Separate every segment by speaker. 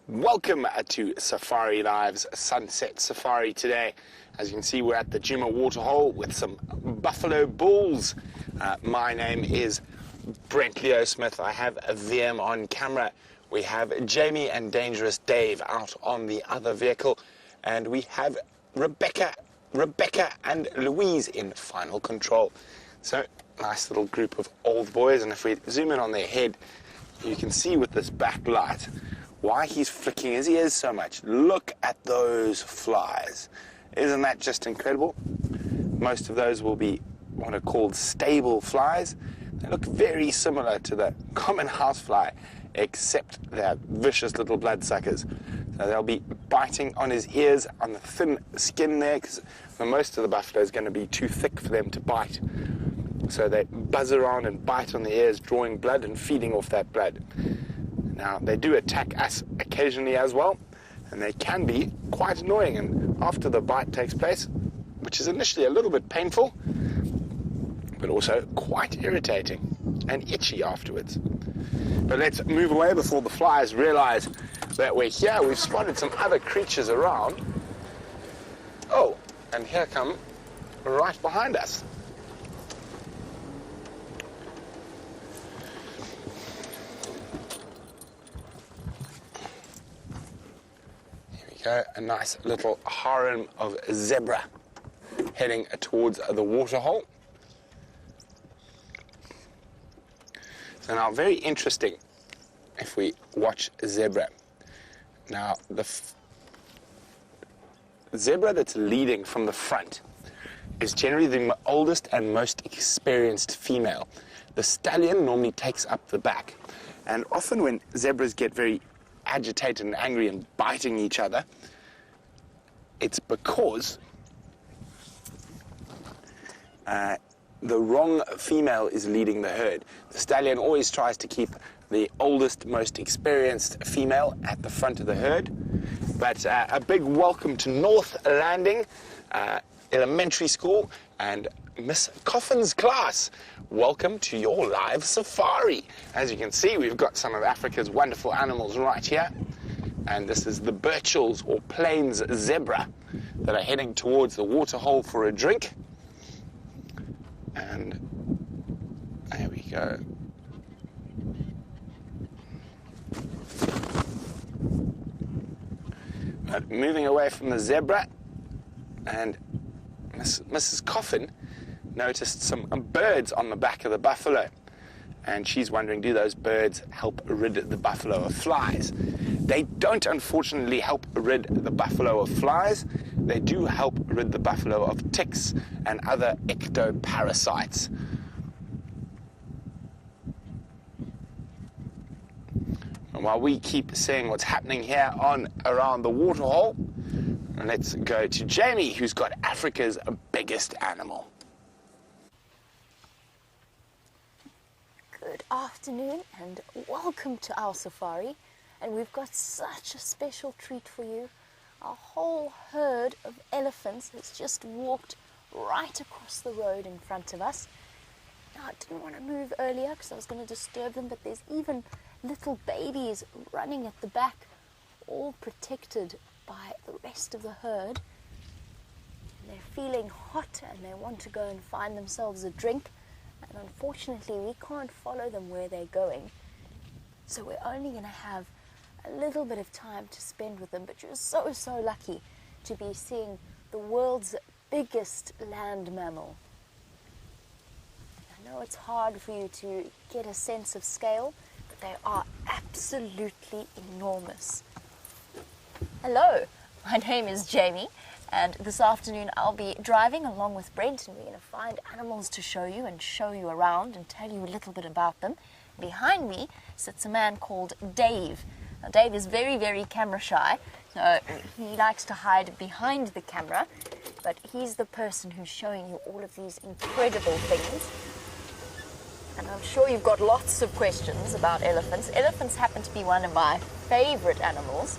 Speaker 1: Welcome to SafariLIVE's Sunset Safari today. As you can see, we're at the Djuma waterhole with some buffalo bulls. My name is Brent Leo Smith. I have a VM on camera. We have Jamie and Dangerous Dave out on the other vehicle. And we have Rebecca and Louise in final control. So, nice little group of old boys. And if we zoom in on their head, you can see with this backlight why he's flicking his ears so much. Look at those flies. Isn't that just incredible? Most of those will be what are called stable flies. They look very similar to the common housefly, except they're vicious little bloodsuckers. So they'll be biting on his ears, on the thin skin there, because most of the buffalo is going to be too thick for them to bite. So they buzz around and bite on the ears, drawing blood and feeding off that blood. Now, they do attack us occasionally as well, and they can be quite annoying. And after the bite takes place, which is initially a little bit painful, but also quite irritating and itchy afterwards. But let's move away before the flies realize that we're here. We've spotted some other creatures around. Oh, and here come right behind us. A nice little harem of zebra heading towards the waterhole. So now, very interesting if we watch zebra. Now, the zebra that's leading from the front is generally the oldest and most experienced female. The stallion normally takes up the back. And often when zebras get very agitated and angry and biting each other, it's because the wrong female is leading the herd. The stallion always tries to keep the oldest, most experienced female at the front of the herd. But a big welcome to North Landing Elementary School and Miss Coffin's class. Welcome to your live safari. As you can see, we've got some of Africa's wonderful animals right here. And this is the Birchall's or Plains zebra that are heading towards the waterhole for a drink. And there we go. But moving away from the zebra, and Mrs. Coffin noticed some birds on the back of the buffalo, and she's wondering, do those birds help rid the buffalo of flies? They don't, unfortunately, help rid the buffalo of flies. They do help rid the buffalo of ticks and other ectoparasites. And while we keep seeing what's happening here around the waterhole, let's go to Jamie, who's got Africa's biggest animal.
Speaker 2: Good afternoon and welcome to our safari, and we've got such a special treat for you. A whole herd of elephants has just walked right across the road in front of us. Now, I didn't want to move earlier because I was going to disturb them, but there's even little babies running at the back, all protected by the rest of the herd. They're feeling hot and they want to go and find themselves a drink. And unfortunately, we can't follow them where they're going. So we're only going to have a little bit of time to spend with them. But you're so lucky to be seeing the world's biggest land mammal. I know it's hard for you to get a sense of scale, but they are absolutely enormous. Hello, my name is Jamie. And this afternoon I'll be driving along with Brent, and we're going to find animals to show you and show you around and tell you a little bit about them. Behind me sits a man called Dave. Now, Dave is very camera shy, so he likes to hide behind the camera, but he's the person who's showing you all of these incredible things. And I'm sure you've got lots of questions about elephants. Elephants happen to be one of my favorite animals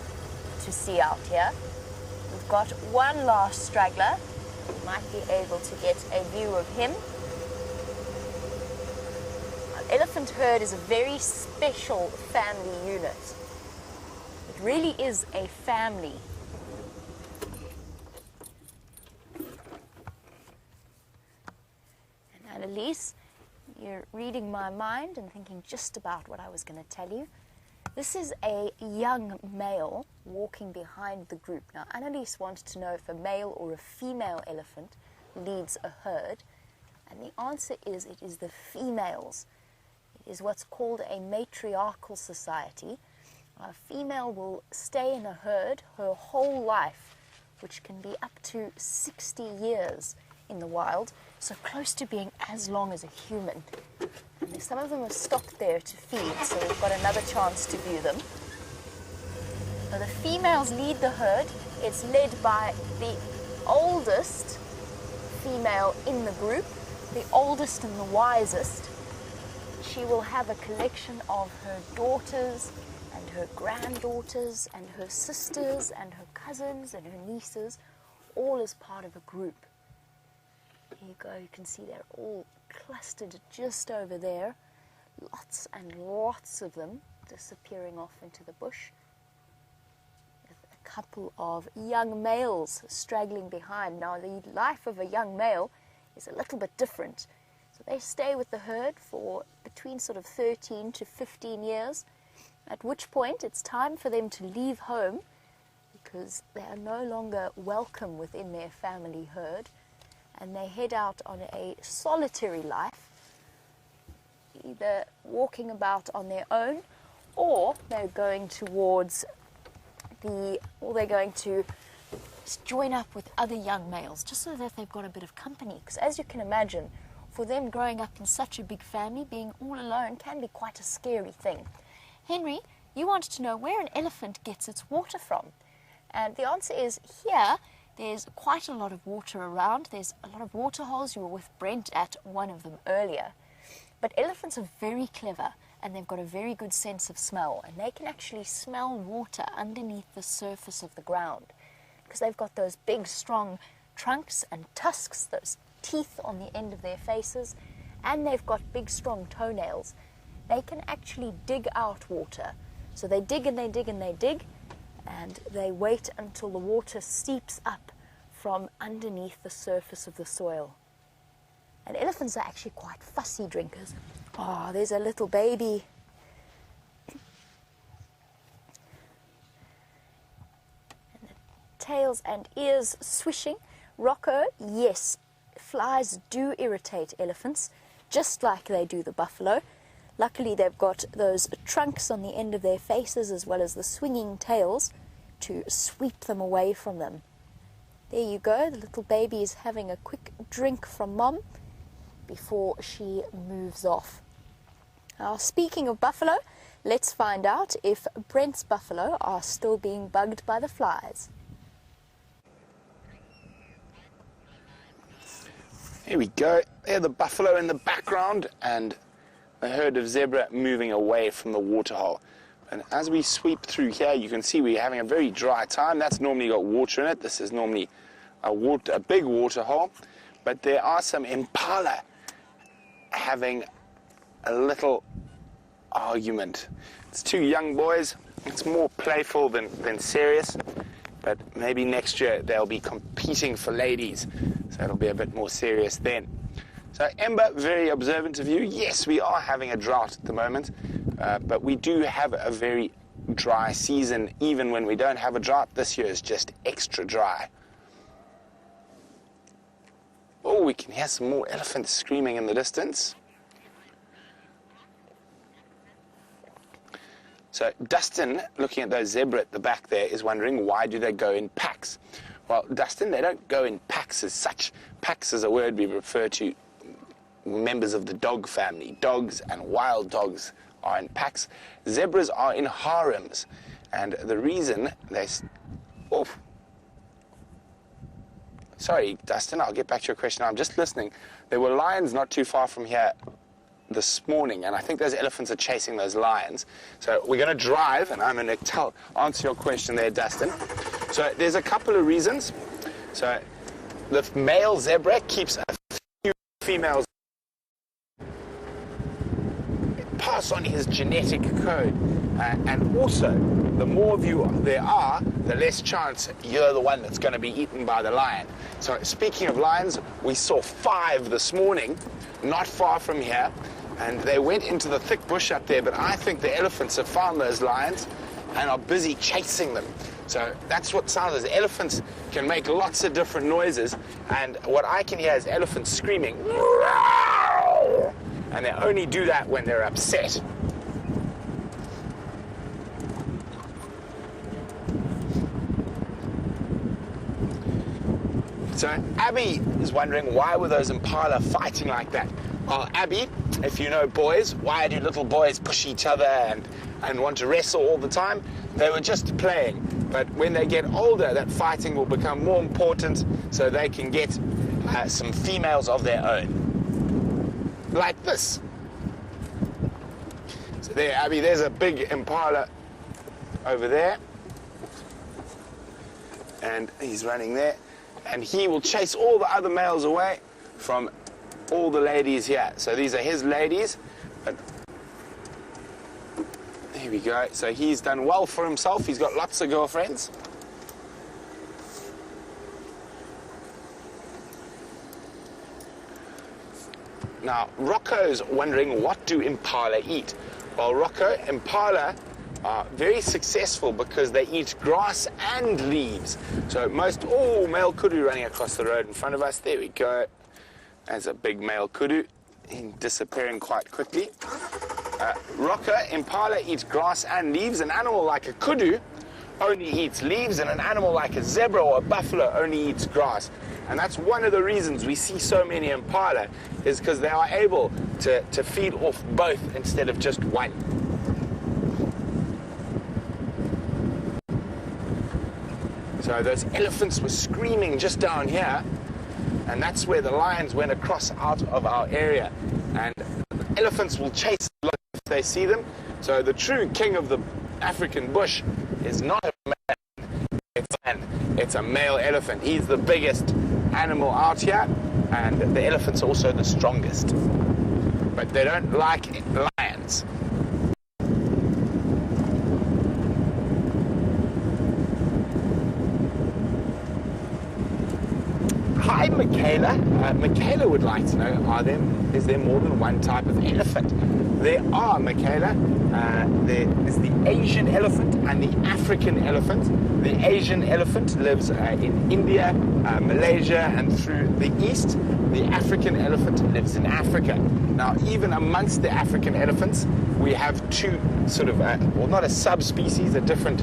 Speaker 2: to see out here. We've got one last straggler. You might be able to get a view of him. An elephant herd is a very special family unit. It really is a family. And Annalise, you're reading my mind and thinking just about what I was going to tell you. This is a young male walking behind the group. Now, Annalise wanted to know if a male or a female elephant leads a herd. And the answer is it is the females. It is what's called a matriarchal society. A female will stay in a herd her whole life, which can be up to 60 years in the wild, so close to being as long as a human. And some of them have stopped there to feed, so we've got another chance to view them. So the females lead the herd. It's led by the oldest female in the group, the oldest and the wisest. She will have a collection of her daughters and her granddaughters and her sisters and her cousins and her nieces, all as part of a group. Here you go, you can see they're all clustered just over there. Lots and lots of them disappearing off into the bush. With a couple of young males straggling behind. Now, the life of a young male is a little bit different. So they stay with the herd for between sort of 13 to 15 years, at which point it's time for them to leave home because they are no longer welcome within their family herd, and they head out on a solitary life, either walking about on their own or they're going towards they're going to join up with other young males just so that they've got a bit of company. Because as you can imagine, for them growing up in such a big family, being all alone can be quite a scary thing. Henry, you wanted to know where an elephant gets its water from. And the answer is here, there's quite a lot of water around. There's a lot of water holes. You were with Brent at one of them earlier. But elephants are very clever and they've got a very good sense of smell. And they can actually smell water underneath the surface of the ground because they've got those big, strong trunks and tusks, those teeth on the end of their faces, and they've got big, strong toenails. They can actually dig out water. So they dig and they dig and they dig, and they wait until the water seeps up from underneath the surface of the soil. And elephants are actually quite fussy drinkers. Oh, there's a little baby. And the tails and ears swishing. Rocco, yes, flies do irritate elephants, just like they do the buffalo. Luckily, they've got those trunks on the end of their faces as well as the swinging tails to sweep them away from them. There you go, the little baby is having a quick drink from Mom before she moves off. Now, speaking of buffalo, let's find out if Brent's buffalo are still being bugged by the flies.
Speaker 1: Here we go. There, the buffalo in the background and a herd of zebra moving away from the waterhole. And as we sweep through here, you can see we're having a very dry time. That's normally got water in it. This is normally a big waterhole. But there are some impala having a little argument. It's two young boys. It's more playful than serious. But maybe next year they'll be competing for ladies. So it'll be a bit more serious then. So Ember, very observant of you. Yes, we are having a drought at the moment, but we do have a very dry season. Even when we don't have a drought, this year is just extra dry. Oh, we can hear some more elephants screaming in the distance. So Dustin, looking at those zebra at the back there, is wondering why do they go in packs? Well, Dustin, they don't go in packs as such. Packs is a word we refer to members of the dog family. Dogs and wild dogs are in packs. Zebras are in harems. And the reason they... Oh. Sorry, Dustin, I'll get back to your question. I'm just listening. There were lions not too far from here this morning, and I think those elephants are chasing those lions. So we're going to drive, and I'm going to answer your question there, Dustin. So there's a couple of reasons. So the male zebra keeps a few females pass on his genetic code. And also, the more of you there are, the less chance you're the one that's going to be eaten by the lion. So speaking of lions, we saw 5 this morning, not far from here, and they went into the thick bush up there, but I think the elephants have found those lions and are busy chasing them. So that's what sounds is elephants can make lots of different noises, and what I can hear is elephants screaming, and they only do that when they're upset. So Abby is wondering, why were those impala fighting like that? Well, Abby, if you know boys, why do little boys push each other and want to wrestle all the time? They were just playing. But when they get older, that fighting will become more important, so they can get some females of their own. Like this. So there, Abby, there's a big impala over there. And he's running there. And he will chase all the other males away from all the ladies here. So these are his ladies. But here we go. So he's done well for himself. He's got lots of girlfriends. Now, Rocco's wondering, what do impala eat? Well, Rocco, impala are very successful because they eat grass and leaves. So male kudu running across the road in front of us. There we go. There's a big male kudu, disappearing quite quickly. Rocco, impala eats grass and leaves. An animal like a kudu only eats leaves, and an animal like a zebra or a buffalo only eats grass. And that's one of the reasons we see so many impala, is because they are able to feed off both instead of just one. So those elephants were screaming just down here, and that's where the lions went across out of our area. And elephants will chase if they see them. So the true king of the African bush is not a man, it's a male elephant. He's the biggest animal out here, and the elephant's also the strongest. But they don't like lions. Hi, Michaela. Michaela would like to know, is there more than one type of elephant? There are, Michaela. There is the Asian elephant and the African elephant. The Asian elephant lives in India, Malaysia, and through the east. The African elephant lives in Africa. Now, even amongst the African elephants, we have two sort of, well, not a subspecies, a different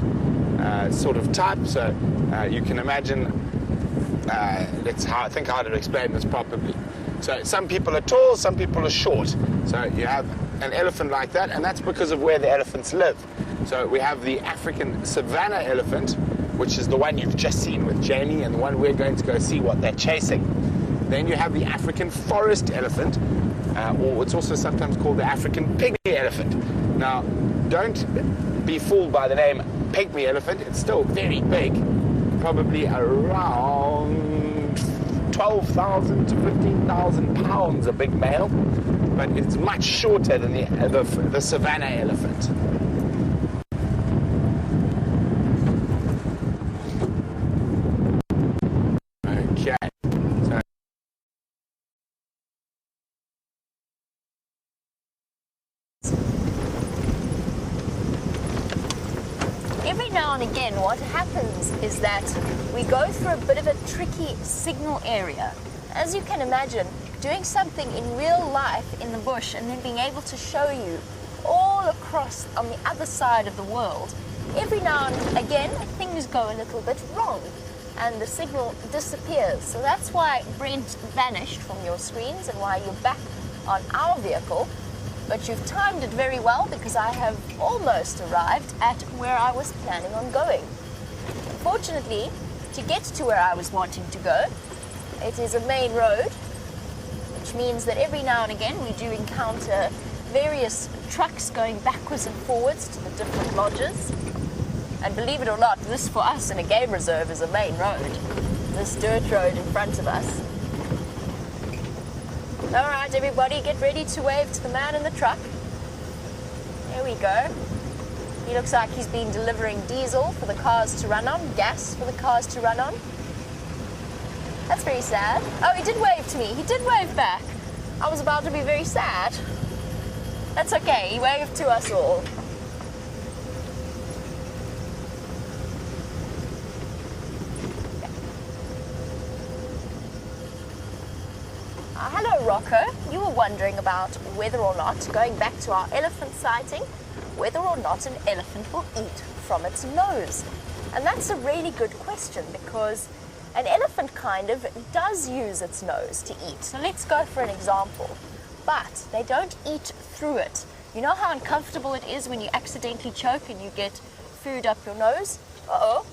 Speaker 1: sort of type. So you can imagine, I think how to explain this properly. So some people are tall, some people are short. So you have an elephant like that, and that's because of where the elephants live. So we have the African savanna elephant, which is the one you've just seen with Jamie, and the one we're going to go see what they're chasing. Then you have the African forest elephant, or it's also sometimes called the African pygmy elephant. Now, don't be fooled by the name pygmy elephant. It's still very big, probably around 12,000 to 15,000 pounds, a big male, but it's much shorter than the savanna elephant. Okay.
Speaker 2: Every now and again, what happens is that we go through a bit of a tricky signal area. As you can imagine, doing something in real life in the bush and then being able to show you all across on the other side of the world, every now and again, things go a little bit wrong and the signal disappears. So that's why Brent vanished from your screens and why you're back on our vehicle. But you've timed it very well, because I have almost arrived at where I was planning on going. Fortunately, to get to where I was wanting to go, it is a main road, which means that every now and again we do encounter various trucks going backwards and forwards to the different lodges. And believe it or not, this for us in a game reserve is a main road, this dirt road in front of us. All right, everybody, get ready to wave to the man in the truck. There we go. He looks like he's been delivering diesel for the cars to run on, gas for the cars to run on. That's very sad. Oh, he did wave to me. He did wave back. I was about to be very sad. That's okay. He waved to us all. Hello, Rocco. You were wondering about whether or not, going back to our elephant sighting, whether or not an elephant will eat from its nose. And that's a really good question because an elephant kind of does use its nose to eat. So let's go for an example. But they don't eat through it. You know how uncomfortable it is when you accidentally choke and you get food up your nose? Uh-oh.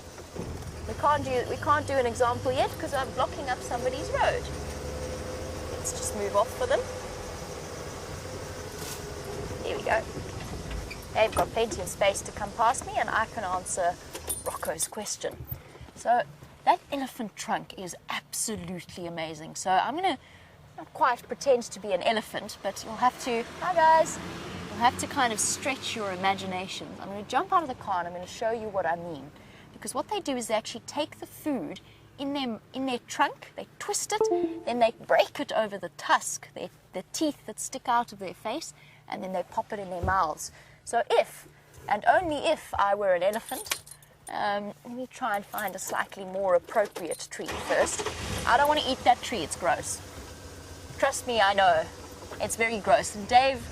Speaker 2: We can't do an example yet because I'm blocking up somebody's road. Let's just move off for them. Here we go. They've got plenty of space to come past me and I can answer Rocco's question. So that elephant trunk is absolutely amazing. So I'm going to not quite pretend to be an elephant, but you'll have to, hi guys, you'll have to kind of stretch your imagination. I'm going to jump out of the car and I'm going to show you what I mean. Because what they do is they actually take the food in their trunk, they twist it, then they break it over the tusk, the teeth that stick out of their face, and then they pop it in their mouths. So if, and only if, I were an elephant, let me try and find a slightly more appropriate tree first. I don't want to eat that tree, it's gross. Trust me, I know. It's very gross. And Dave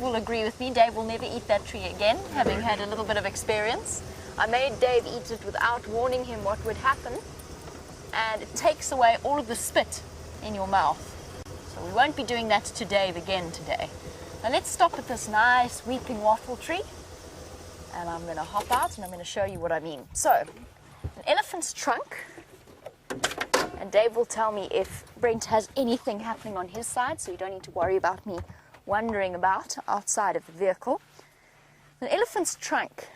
Speaker 2: will agree with me. Dave will never eat that tree again, having had a little bit of experience. I made Dave eat it without warning him what would happen. And it takes away all of the spit in your mouth. So we won't be doing that to Dave again today. Now let's stop at this nice weeping wattle tree. And I'm going to hop out and I'm going to show you what I mean. So, an elephant's trunk. And Dave will tell me if Brent has anything happening on his side, so you don't need to worry about me wandering about outside of the vehicle. An elephant's trunk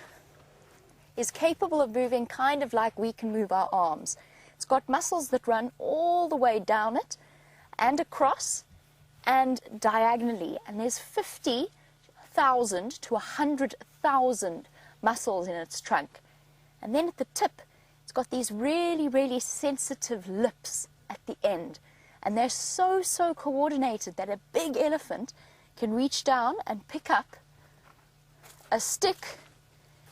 Speaker 2: is capable of moving kind of like we can move our arms. It's got muscles that run all the way down it and across and diagonally. And there's 50,000 to 100,000 muscles in its trunk. And then at the tip, it's got these really, really sensitive lips at the end. And they're so coordinated that a big elephant can reach down and pick up a stick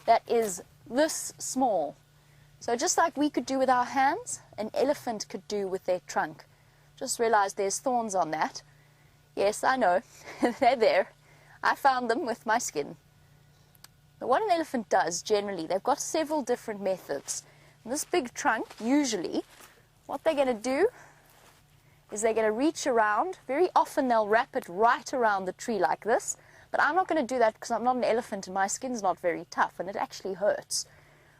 Speaker 2: that is this small. So just like we could do with our hands, an elephant could do with their trunk. Just realized there's thorns on that. Yes, I know. They're there. I found them with my skin. But what an elephant does, generally, they've got several different methods. And this big trunk, usually, what they're going to do is they're going to reach around. Very often they'll wrap it right around the tree like this. But I'm not going to do that because I'm not an elephant and my skin's not very tough and it actually hurts.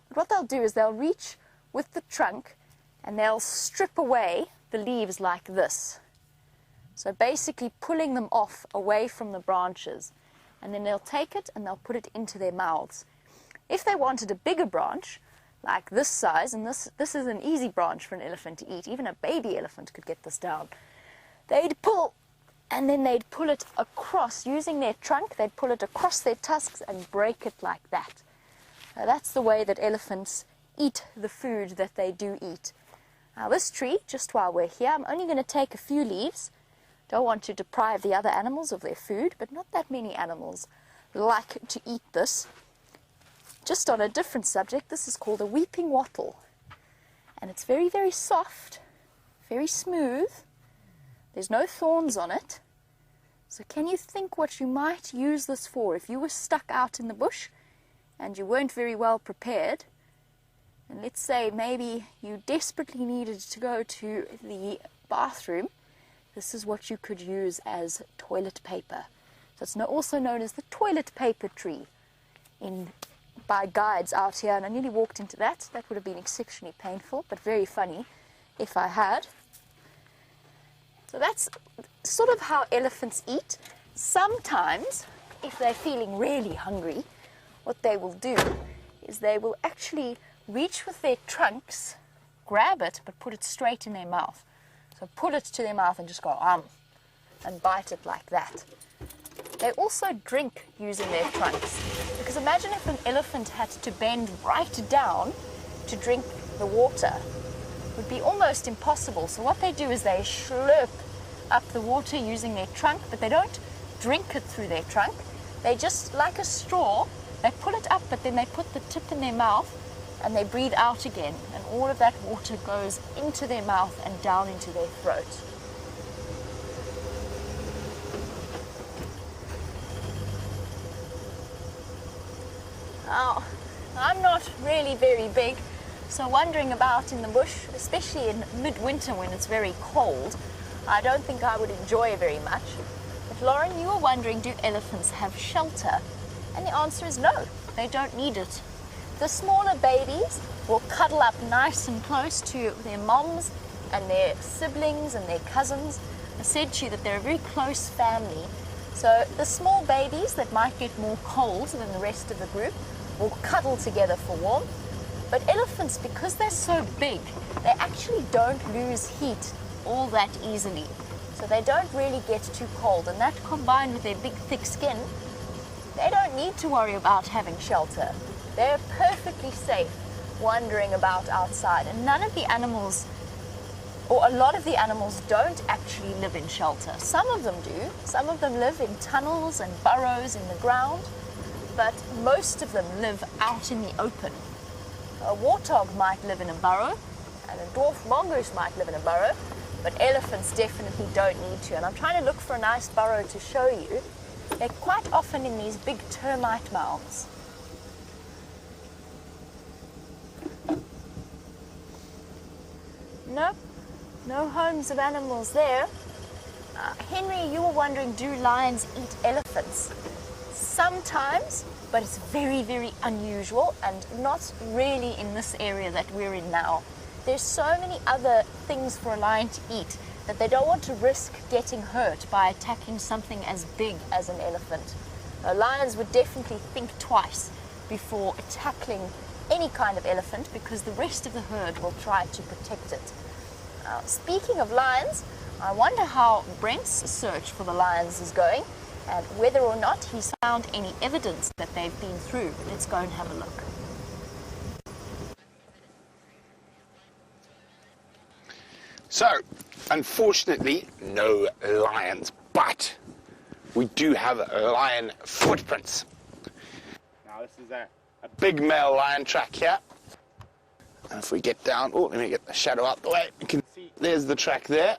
Speaker 2: But what they'll do is they'll reach with the trunk and they'll strip away the leaves like this. So basically pulling them off away from the branches. And then they'll take it and they'll put it into their mouths. If they wanted a bigger branch, like this size, and this is an easy branch for an elephant to eat, even a baby elephant could get this down, they'd pull, and then they'd pull it across, using their trunk, they'd pull it across their tusks and break it like that. Now that's the way that elephants eat the food that they do eat. Now this tree, just while we're here, I'm only going to take a few leaves. Don't want to deprive the other animals of their food, but not that many animals like to eat this. Just on a different subject, this is called a weeping wattle. And it's very, very soft, very smooth. There's no thorns on it. So can you think what you might use this for if you were stuck out in the bush and you weren't very well prepared? And let's say maybe you desperately needed to go to the bathroom. This is what you could use as toilet paper. So it's also known as the toilet paper tree by guides out here. And I nearly walked into that. That would have been exceptionally painful, but very funny if I had. So that's sort of how elephants eat. Sometimes, if they're feeling really hungry, what they will do is they will actually reach with their trunks, grab it, but put it straight in their mouth. So pull it to their mouth and just go, and bite it like that. they also drink using their trunks. Because imagine if an elephant had to bend right down to drink the water. It would be almost impossible. So what they do is they slurp up the water using their trunk, but they don't drink it through their trunk. They just, like a straw, they pull it up, but then they put the tip in their mouth and they breathe out again. And all of that water goes into their mouth and down into their throat. Now, I'm not really very big, so wandering about in the bush, especially in midwinter when it's very cold, I don't think I would enjoy it very much. But Lauren, you were wondering, do elephants have shelter? And the answer is no, they don't need it. The smaller babies will cuddle up nice and close to their moms and their siblings and their cousins. I said to you that they're a very close family. So the small babies that might get more cold than the rest of the group will cuddle together for warmth. But elephants, because they're so big, they actually don't lose heat all that easily. So they don't really get too cold, and that combined with their big thick skin, they don't need to worry about having shelter. They're perfectly safe wandering about outside, and none of the animals, or a lot of the animals, don't actually live in shelter. Some of them do. Some of them live in tunnels and burrows in the ground, but most of them live out in the open. A warthog might live in a burrow, and a dwarf mongoose might live in a burrow, but elephants definitely don't need to. And I'm trying to look for a nice burrow to show you. They're quite often in these big termite mounds. Nope, no homes of animals there. Henry, you were wondering, do lions eat elephants? Sometimes, but it's very, very unusual and not really in this area that we're in now. There's so many other things for a lion to eat that they don't want to risk getting hurt by attacking something as big as an elephant. Lions would definitely think twice before tackling any kind of elephant because the rest of the herd will try to protect it. Speaking of lions, I wonder how Brent's search for the lions is going and whether or not he's found any evidence that they've been through. Let's go and have a look.
Speaker 1: So, unfortunately, no lions, but we do have lion footprints. Now this is a big male lion track here. And if we get down, oh, let me get the shadow out the way. You can see there's the track there.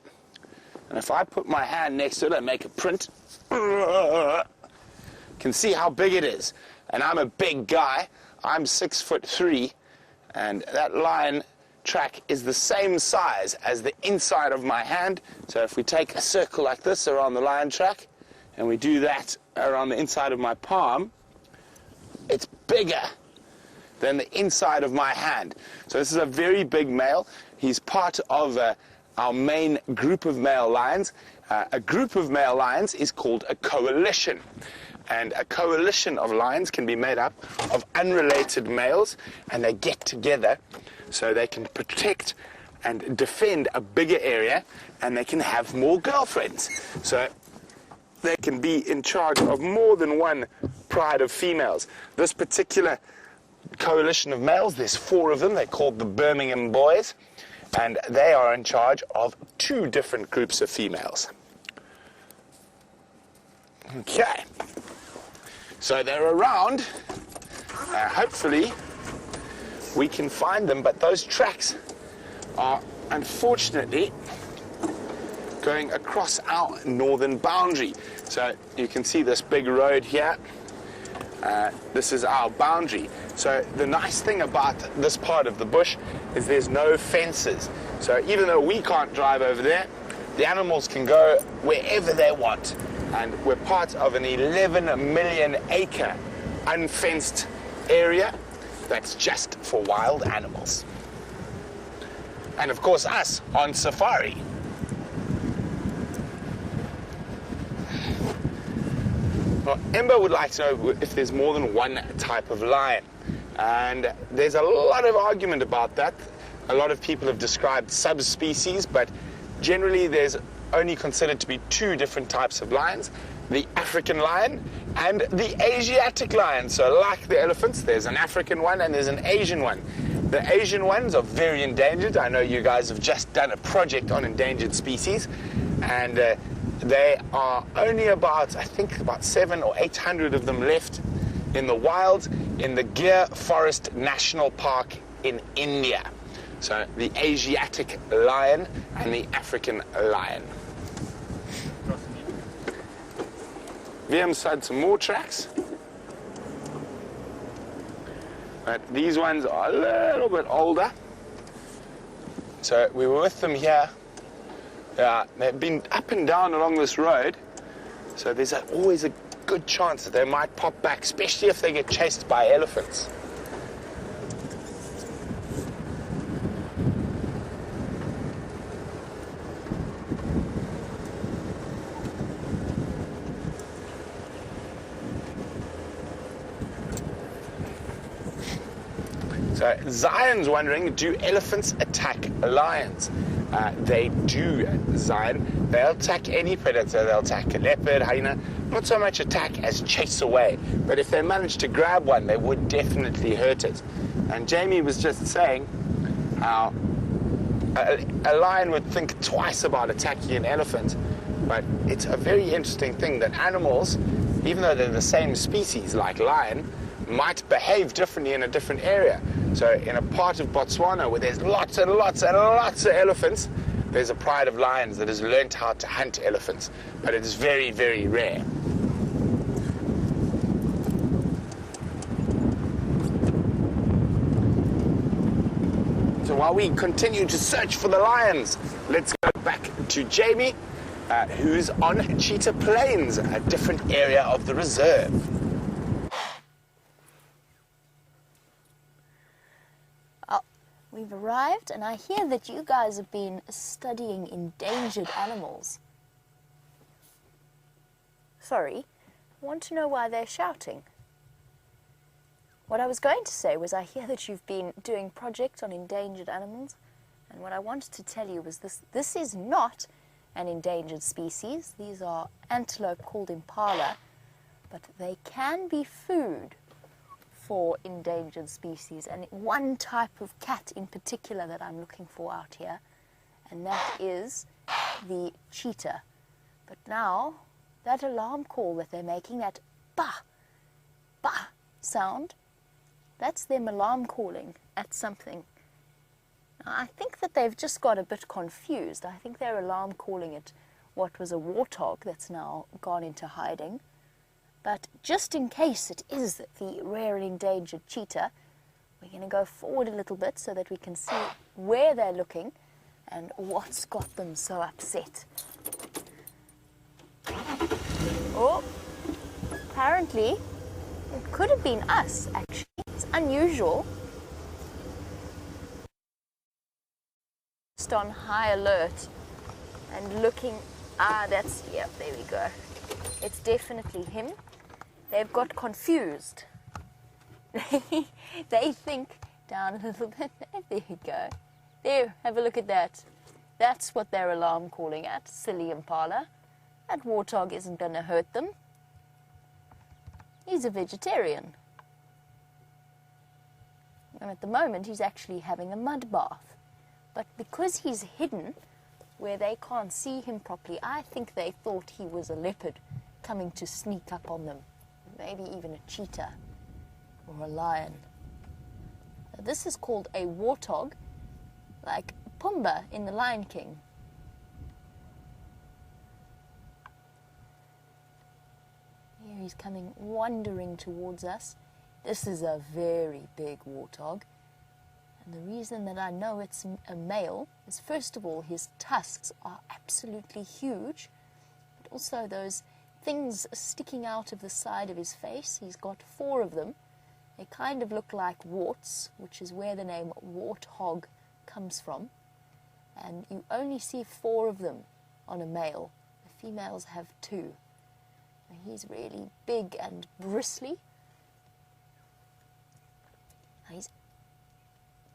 Speaker 1: And if I put my hand next to it and make a print, you can see how big it is. And I'm a big guy. I'm 6'3", and that lion track is the same size as the inside of my hand. So if we take a circle like this around the lion track and we do that around the inside of my palm, it's bigger than the inside of my hand. So this is a very big male. He's part of our main group of male lions. A group of male lions is called a coalition. And a coalition of lions can be made up of unrelated males, and they get together so they can protect and defend a bigger area, and they can have more girlfriends. So they can be in charge of more than one pride of females. This particular coalition of males, there's 4 of them. They're called the Birmingham Boys, and they are in charge of 2 different groups of females. Okay. So they're around. Hopefully we can find them, but those tracks are unfortunately going across our northern boundary. So you can see this big road here. This is our boundary. So the nice thing about this part of the bush is there's no fences. So even though we can't drive over there, the animals can go wherever they want. And we're part of an 11 million acre unfenced area that's just for wild animals. And of course us on safari. Well, Ember would like to know if there's more than one type of lion. And there's a lot of argument about that. A lot of people have described subspecies, but generally there's only considered to be two different types of lions, the African lion and the Asiatic lion. So like the elephants, there's an African one and there's an Asian one. The Asian ones are very endangered. I know you guys have just done a project on endangered species, and they are only about, I think, about 700 or 800 of them left in the wild in the Gir Forest National Park in India. So the Asiatic lion and the African lion. Wium's had some more tracks. But these ones are a little bit older. So we were with them here. They've been up and down along this road. So there's always a good chance that they might pop back, especially if they get chased by elephants. So Zion's wondering, do elephants attack lions? They do, Zion. They'll attack any predator. They'll attack a leopard, hyena. Not so much attack as chase away. But if they manage to grab one, they would definitely hurt it. And Jamie was just saying how a lion would think twice about attacking an elephant. But it's a very interesting thing that animals, even though they're the same species like lion, might behave differently in a different area. So in a part of Botswana where there's lots and lots and lots of elephants, there's a pride of lions that has learned how to hunt elephants, but it is very, very rare. So while we continue to search for the lions, let's go back to Jamie, who's on Cheetah Plains, a different area of the reserve.
Speaker 2: We've arrived, and I hear that you guys have been studying endangered animals. Sorry, I want to know why they're shouting. What I was going to say was I hear that you've been doing projects on endangered animals, and what I wanted to tell you was this is not an endangered species. These are antelope called impala, but they can be food for endangered species, and one type of cat in particular that I'm looking for out here, and that is the cheetah. But now, that alarm call that they're making, that bah, bah sound, that's them alarm calling at something. Now, I think that they've just got a bit confused. I think they're alarm calling at what was a warthog that's now gone into hiding. But just in case it is the rare and endangered cheetah, we're going to go forward a little bit so that we can see where they're looking and what's got them so upset. Oh, apparently it could have been us, actually. It's unusual. Just on high alert and looking, that's, yeah, there we go. It's definitely him. They've got confused. They think down a little bit. There you go. There, have a look at that. That's what they're alarm calling at, silly impala. That warthog isn't going to hurt them. He's a vegetarian. And at the moment, he's actually having a mud bath. But because he's hidden where they can't see him properly, I think they thought he was a leopard coming to sneak up on them. Maybe even a cheetah or a lion. Now, this is called a warthog, like Pumbaa in The Lion King. Here he's coming wandering towards us. This is a very big warthog. And the reason that I know it's a male is, first of all, his tusks are absolutely huge, but also those things sticking out of the side of his face. He's got 4 of them. They kind of look like warts, which is where the name warthog comes from. And you only see 4 of them on a male. The females have 2. And he's really big and bristly. He's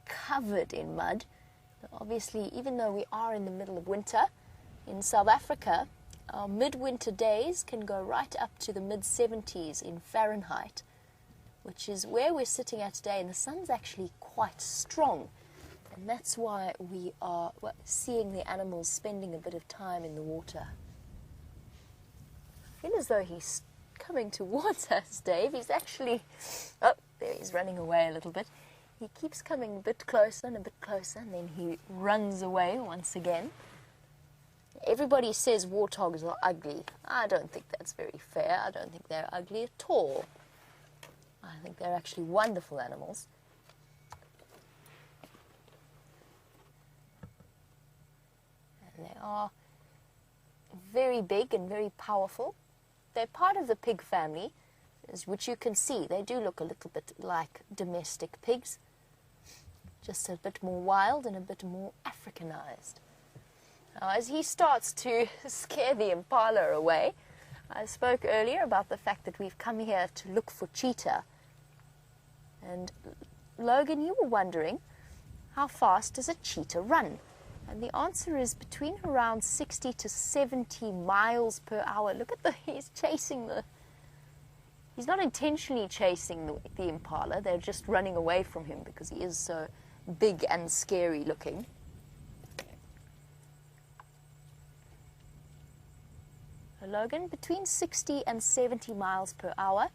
Speaker 2: covered in mud. Obviously, even though we are in the middle of winter, In South Africa, our midwinter days can go right up to the mid-70s in Fahrenheit, which is where we're sitting at today, and the sun's actually quite strong. And that's why we are seeing the animals spending a bit of time in the water. I feel as though he's coming towards us, Dave. He's actually... Oh, there, he's running away a little bit. He keeps coming a bit closer and a bit closer, and then he runs away once again. Everybody says warthogs are ugly. I don't think that's very fair. I don't think they're ugly at all. I think they're actually wonderful animals. And they are very big and very powerful. They're part of the pig family, which you can see. They do look a little bit like domestic pigs, just a bit more wild and a bit more Africanized. Now, as he starts to scare the impala away, I spoke earlier about the fact that we've come here to look for cheetah. And Logan, you were wondering, how fast does a cheetah run? And the answer is between around 60 to 70 miles per hour. Look at he's chasing he's not intentionally chasing the impala, they're just running away from him because he is so big and scary looking. Logan, between 60 and 70 miles per hour,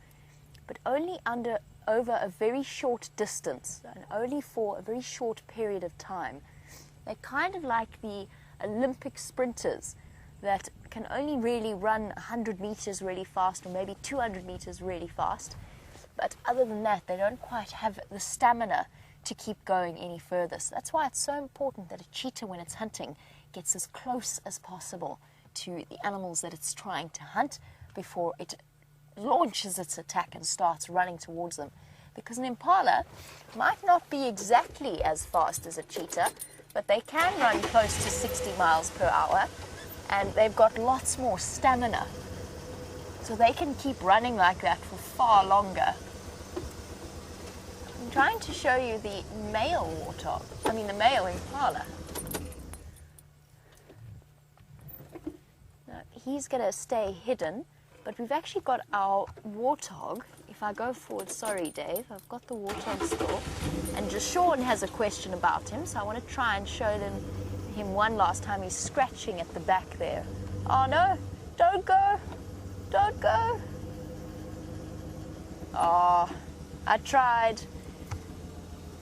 Speaker 2: but only over a very short distance, and only for a very short period of time. They're kind of like the Olympic sprinters that can only really run 100 meters really fast, or maybe 200 meters really fast. But other than that, they don't quite have the stamina to keep going any further. So that's why it's so important that a cheetah, when it's hunting, gets as close as possible to the animals that it's trying to hunt before it launches its attack and starts running towards them. Because an impala might not be exactly as fast as a cheetah, but they can run close to 60 miles per hour, and they've got lots more stamina. So they can keep running like that for far longer. I'm trying to show you the male the male impala. Now, he's going to stay hidden, but we've actually got our warthog. If I go forward, sorry Dave, I've got the warthog still. And Jashawn has a question about him, so I want to try and show him one last time. He's scratching at the back there. Oh no, don't go, don't go. Oh, I tried,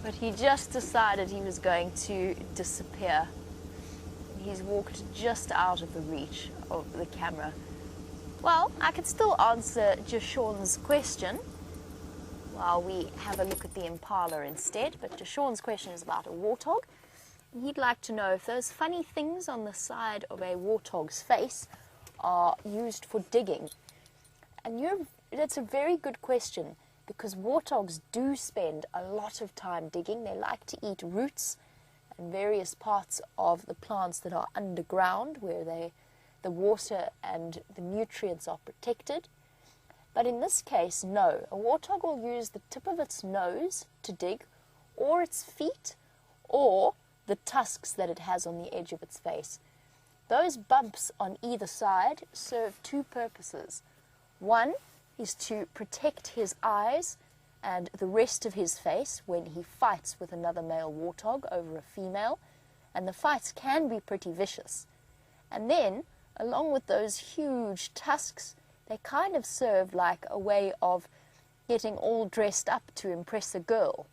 Speaker 2: but he just decided he was going to disappear. He's walked just out of the reach of the camera. Well, I could still answer Jashawn's question while we have a look at the impala instead, but Jashawn's question is about a warthog. He'd like to know if those funny things on the side of a warthog's face are used for digging. And that's a very good question, because warthogs do spend a lot of time digging. They like to eat roots and various parts of the plants that are underground, where the water and the nutrients are protected. But in this case, no. A warthog will use the tip of its nose to dig, or its feet, or the tusks that it has on the edge of its face. Those bumps on either side serve two purposes. One is to protect his eyes and the rest of his face when he fights with another male warthog over a female, and the fights can be pretty vicious. And then, along with those huge tusks, they kind of serve like a way of getting all dressed up to impress a girl.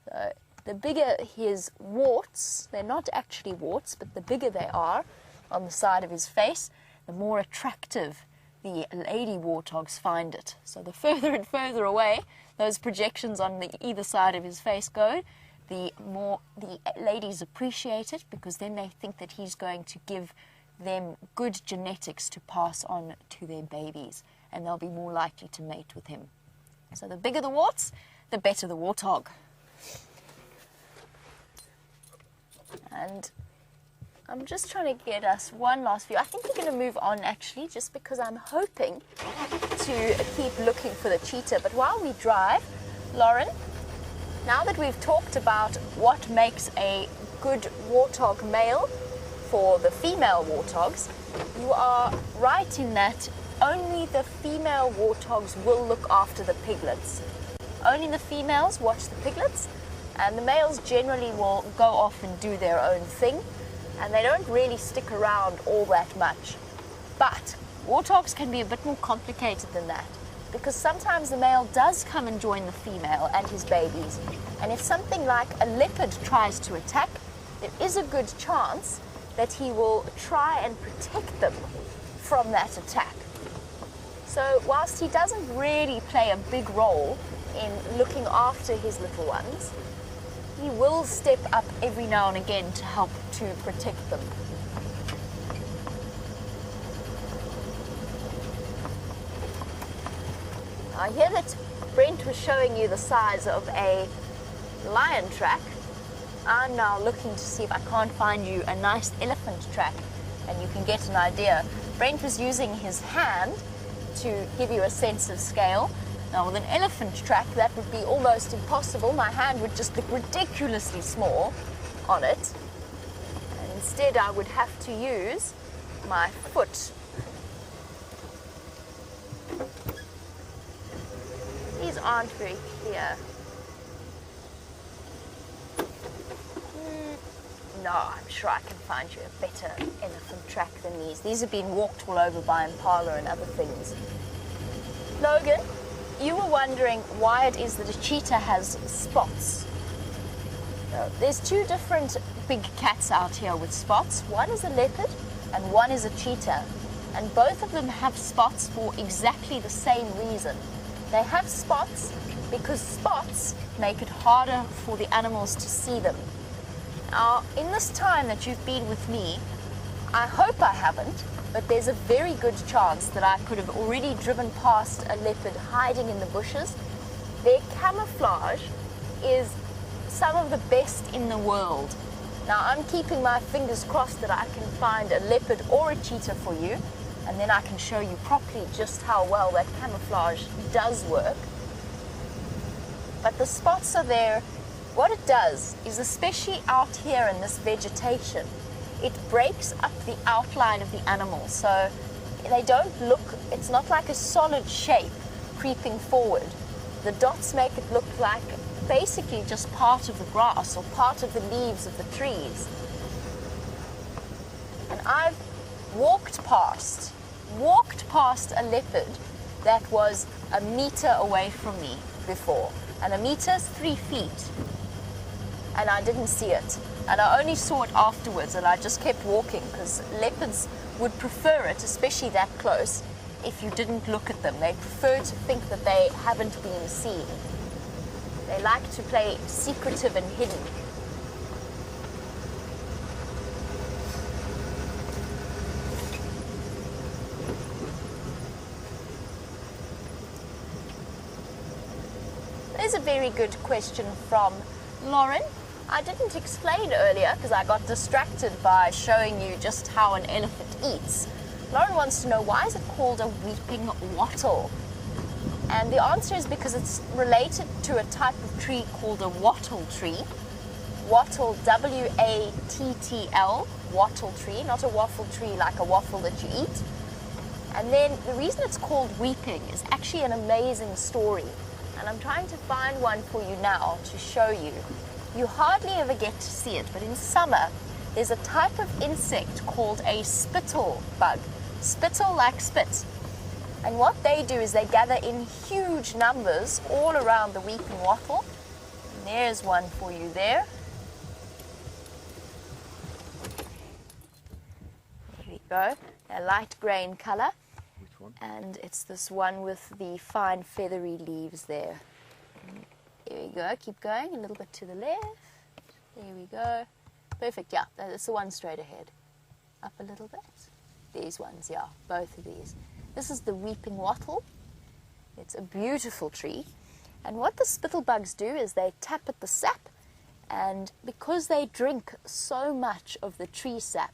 Speaker 2: So the bigger his warts, they're not actually warts, but the bigger they are on the side of his face, the more attractive the lady warthogs find it. So the further and further away those projections on either side of his face go, the more the ladies appreciate it, because then they think that he's going to give them good genetics to pass on to their babies, and they'll be more likely to mate with him. So the bigger the warts, the better the warthog. And I'm just trying to get us one last view. I think we're going to move on, actually, just because I'm hoping to keep looking for the cheetah. But while we drive, Lauren, now that we've talked about what makes a good warthog male, for the female warthogs, you are right in that only the female warthogs will look after the piglets. Only the females watch the piglets, and the males generally will go off and do their own thing, and they don't really stick around all that much. But warthogs can be a bit more complicated than that, because sometimes the male does come and join the female and his babies, and if something like a leopard tries to attack, there is a good chance that he will try and protect them from that attack. So whilst he doesn't really play a big role in looking after his little ones, he will step up every now and again to help to protect them. I hear that Brent was showing you the size of a lion track. I'm now looking to see if I can't find you a nice elephant track, and you can get an idea. Brent was using his hand to give you a sense of scale. Now with an elephant track, that would be almost impossible. My hand would just look ridiculously small on it. And instead I would have to use my foot. These aren't very clear. No, I'm sure I can find you a better elephant track than these. These have been walked all over by impala and other things. Logan, you were wondering why it is that a cheetah has spots. There's two different big cats out here with spots. One is a leopard and one is a cheetah. And both of them have spots for exactly the same reason. They have spots because spots make it harder for the animals to see them. Now, in this time that you've been with me, I hope I haven't, but there's a very good chance that I could have already driven past a leopard hiding in the bushes. Their camouflage is some of the best in the world. Now, I'm keeping my fingers crossed that I can find a leopard or a cheetah for you, and then I can show you properly just how well that camouflage does work. But the spots are there. What it does is, especially out here in this vegetation, it breaks up the outline of the animal. So they don't look, it's not like a solid shape creeping forward. The dots make it look like basically just part of the grass or part of the leaves of the trees. And I've walked past a leopard that was a meter away from me before. And a meter is 3 feet. And I didn't see it. And I only saw it afterwards, and I just kept walking because leopards would prefer it, especially that close, if you didn't look at them. They prefer to think that they haven't been seen. They like to play secretive and hidden. There's a very good question from Lauren. I didn't explain earlier because I got distracted by showing you just how an elephant eats. Lauren wants to know, why is it called a weeping wattle? And the answer is because it's related to a type of tree called a wattle tree. Wattle, W-A-T-T-L, wattle tree, not a waffle tree like a waffle that you eat. And then the reason it's called weeping is actually an amazing story. And I'm trying to find one for you now to show you. You hardly ever get to see it, but in summer, there's a type of insect called a spittle bug. Spittle like spit. And what they do is they gather in huge numbers all around the weeping wattle. And there's one for you there. There we go. A light grey in colour.
Speaker 3: Which one?
Speaker 2: And it's this one with the fine feathery leaves there. There we go, keep going, a little bit to the left. There we go. Perfect, yeah, that's the one straight ahead. Up a little bit. These ones, yeah, both of these. This is the weeping wattle. It's a beautiful tree. And what the spittlebugs do is they tap at the sap, and because they drink so much of the tree sap,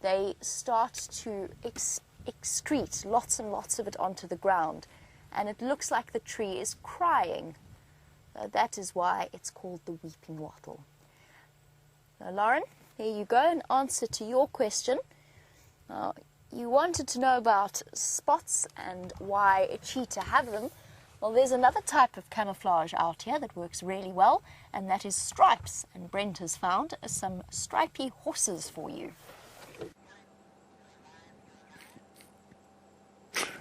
Speaker 2: they start to excrete lots and lots of it onto the ground. And it looks like the tree is crying. That is why it's called the weeping wattle. Now, Lauren, here you go, an answer to your question. Now, you wanted to know about spots and why a cheetah have them. Well, there's another type of camouflage out here that works really well, and that is stripes. And Brent has found some stripy horses for you.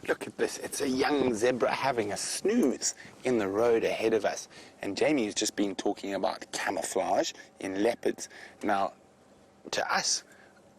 Speaker 1: Look at this, it's a young zebra having a snooze in the road ahead of us. And Jamie's just been talking about camouflage in leopards. Now, to us,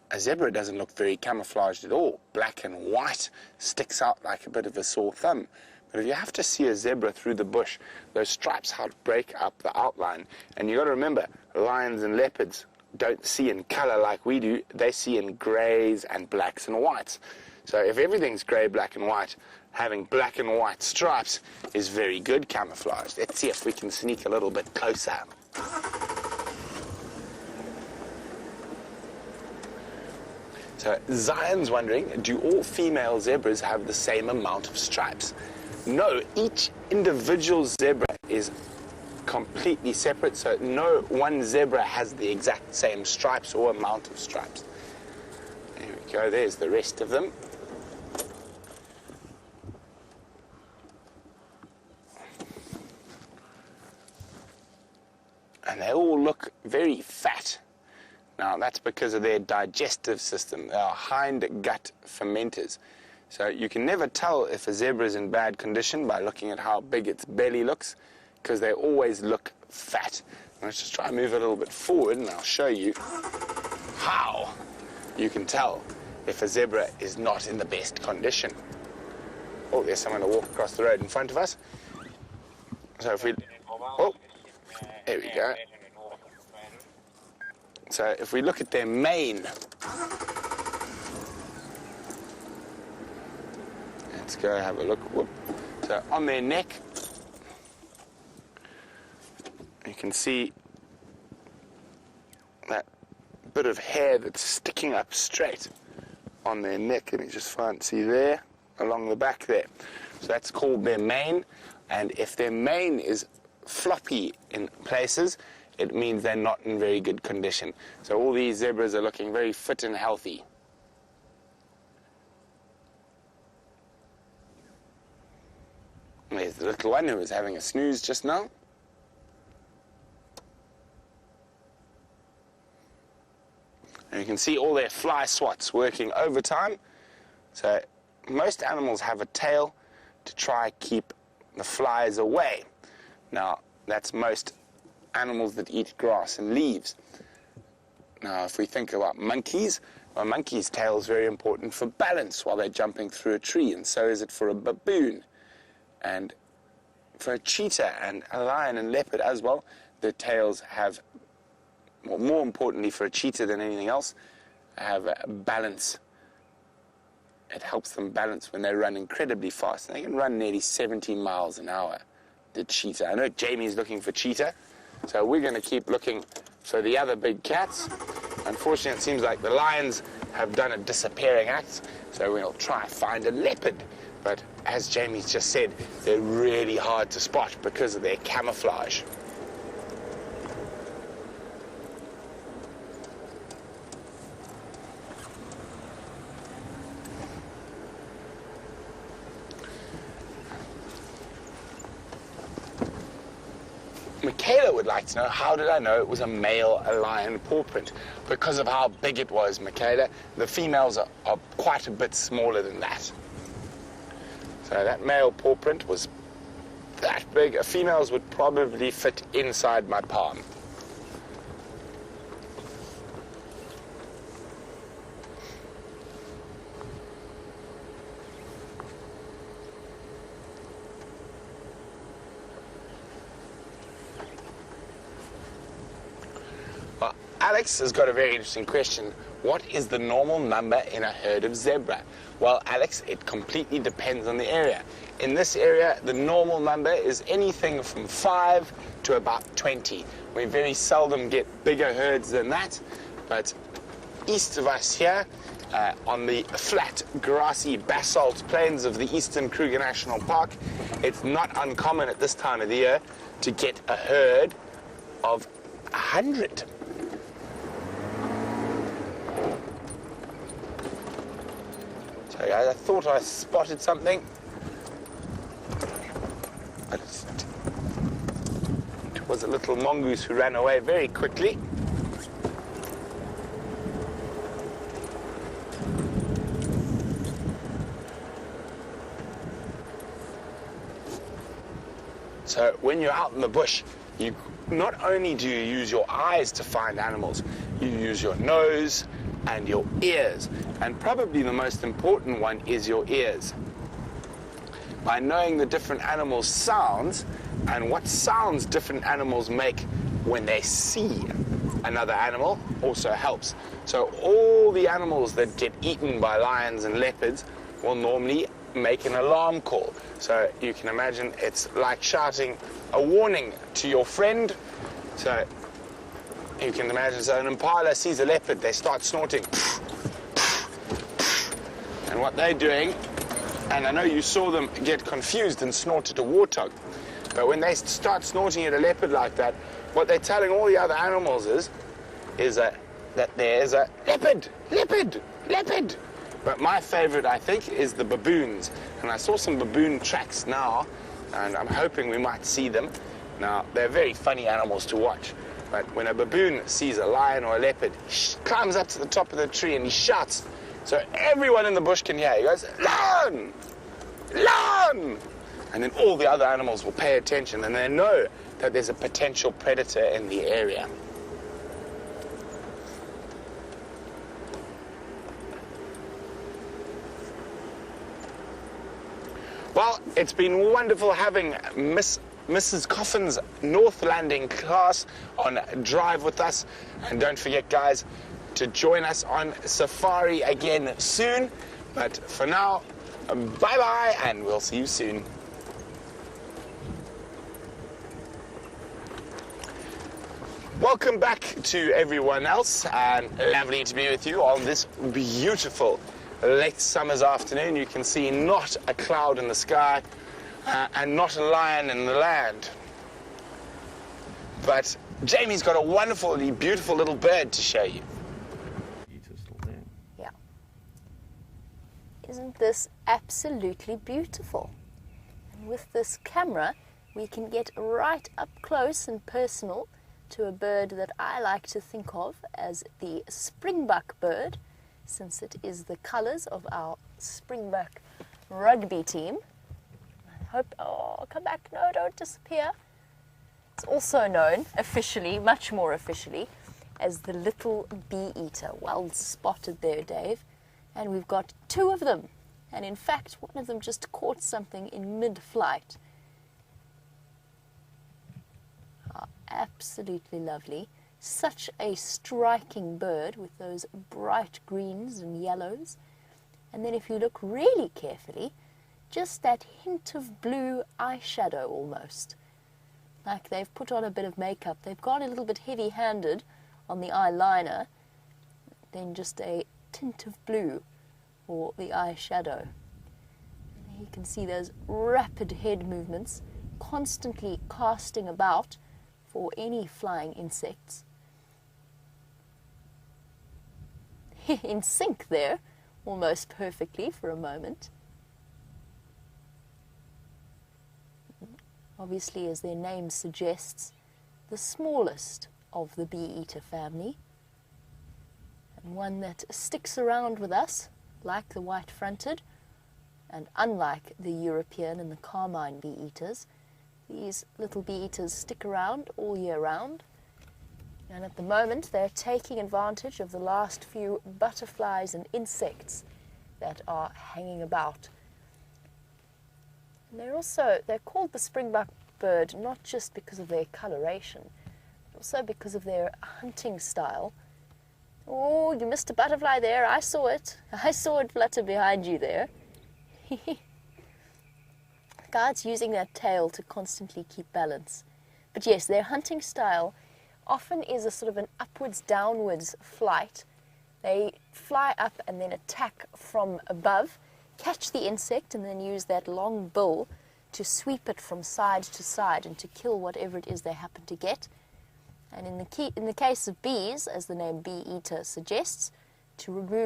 Speaker 1: a zebra doesn't look very camouflaged at all. Black and white sticks out like a bit of a sore thumb. But if you have to see a zebra through the bush, those stripes help break up the outline. And you've got to remember, lions and leopards don't see in color like we do. They see in grays and blacks and whites. So if everything's grey, black and white, having black and white stripes is very good camouflage. Let's see if we can sneak a little bit closer. So Zion's wondering, do all female zebras have the same amount of stripes? No, each individual zebra is completely separate, so no one zebra has the exact same stripes or amount of stripes. There we go, there's the rest of them. And they all look very fat. Now, that's because of their digestive system. They are hind gut fermenters. So you can never tell if a zebra is in bad condition by looking at how big its belly looks, because they always look fat. Let's just try and move it a little bit forward, and I'll show you how you can tell if a zebra is not in the best condition. Oh, there's someone to walk across the road in front of us. So if we... Oh, there we go. So if we look at their mane, let's go have a look. Whoop. So on their neck, you can see that bit of hair that's sticking up straight on their neck. Let me just see there, along the back there. So that's called their mane, and if their mane is floppy in places, it means they're not in very good condition. So all these zebras are looking very fit and healthy. There's the little one who was having a snooze just now. And you can see all their fly swats working overtime. So most animals have a tail to try keep the flies away. Now, that's most animals that eat grass and leaves. Now, if we think about monkeys, a monkey's tail is very important for balance while they're jumping through a tree, and so is it for a baboon. And for a cheetah and a lion and leopard as well, their tails have, well, more importantly for a cheetah than anything else, have a balance. It helps them balance when they run incredibly fast. They can run nearly 70 miles an hour, the cheetah. I know Jamie's looking for cheetah, so we're going to keep looking for the other big cats. Unfortunately, it seems like the lions have done a disappearing act, so we'll try and find a leopard. But as Jamie's just said, they're really hard to spot because of their camouflage. Michaela would like to know, how did I know it was a male lion paw print? Because of how big it was, Michaela. The females are quite a bit smaller than that. So that male paw print was that big. A female's would probably fit inside my palm. Well, Alex has got a very interesting question. What is the normal number in a herd of zebra? Well, Alex, it completely depends on the area. In this area, the normal number is anything from 5 to about 20. We very seldom get bigger herds than that, but east of us here, on the flat, grassy basalt plains of the Eastern Kruger National Park, it's not uncommon at this time of the year to get a herd of 100. Sorry guys, I thought I spotted something. But it was a little mongoose who ran away very quickly. So when you're out in the bush, you not only do you use your eyes to find animals, you use your nose and your ears. And probably the most important one is your ears. By knowing the different animals' sounds and what sounds different animals make when they see another animal also helps. So all the animals that get eaten by lions and leopards will normally make an alarm call. So you can imagine it's like shouting a warning to your friend. So you can imagine, so an impala sees a leopard, they start snorting. And what they're doing, and I know you saw them get confused and snort at a warthog, but when they start snorting at a leopard like that, what they're telling all the other animals is that there's a leopard. But my favorite, I think, is the baboons. And I saw some baboon tracks now, and I'm hoping we might see them. Now, they're very funny animals to watch. But when a baboon sees a lion or a leopard, he climbs up to the top of the tree and he shouts. So everyone in the bush can hear. He goes, "Lion! Lion!" And then all the other animals will pay attention and they know that there's a potential predator in the area. Well, it's been wonderful having Mrs. Coffin's North Landing class on Drive with us. And don't forget, guys, to join us on Safari again soon. But for now, bye-bye, and we'll see you soon. Welcome back to everyone else, and lovely to be with you on this beautiful late summer's afternoon. You can see not a cloud in the sky and not a lion in the land. But Jamie's got a wonderfully beautiful little bird to show you.
Speaker 2: Yeah. Isn't this absolutely beautiful? And with this camera, we can get right up close and personal to a bird that I like to think of as the springbuck bird, since it is the colours of our Springbok rugby team. I hope, oh, come back, no, don't disappear. It's also known officially, much more officially, as the little bee-eater. Well spotted there, Dave. And we've got two of them. And in fact, one of them just caught something in mid-flight. Oh, absolutely lovely. Such a striking bird with those bright greens and yellows. And then if you look really carefully, just that hint of blue eyeshadow almost. Like they've put on a bit of makeup. They've gone a little bit heavy-handed on the eyeliner. Then just a tint of blue for the eyeshadow. And you can see those rapid head movements, constantly casting about for any flying insects. In sync there, almost perfectly for a moment. Obviously, as their name suggests, the smallest of the bee-eater family, and one that sticks around with us, like the white-fronted, and unlike the European and the carmine bee-eaters. These little bee-eaters stick around all year round. And at the moment, they're taking advantage of the last few butterflies and insects that are hanging about. And they're called the springbuck bird not just because of their coloration, but also because of their hunting style. Oh, you missed a butterfly there. I saw it. I saw it flutter behind you there. The guide's using that tail to constantly keep balance. But yes, their hunting style often is a sort of an upwards-downwards flight. They fly up and then attack from above, catch the insect, and then use that long bill to sweep it from side to side and to kill whatever it is they happen to get. And in the case of bees, as the name bee-eater suggests, to remove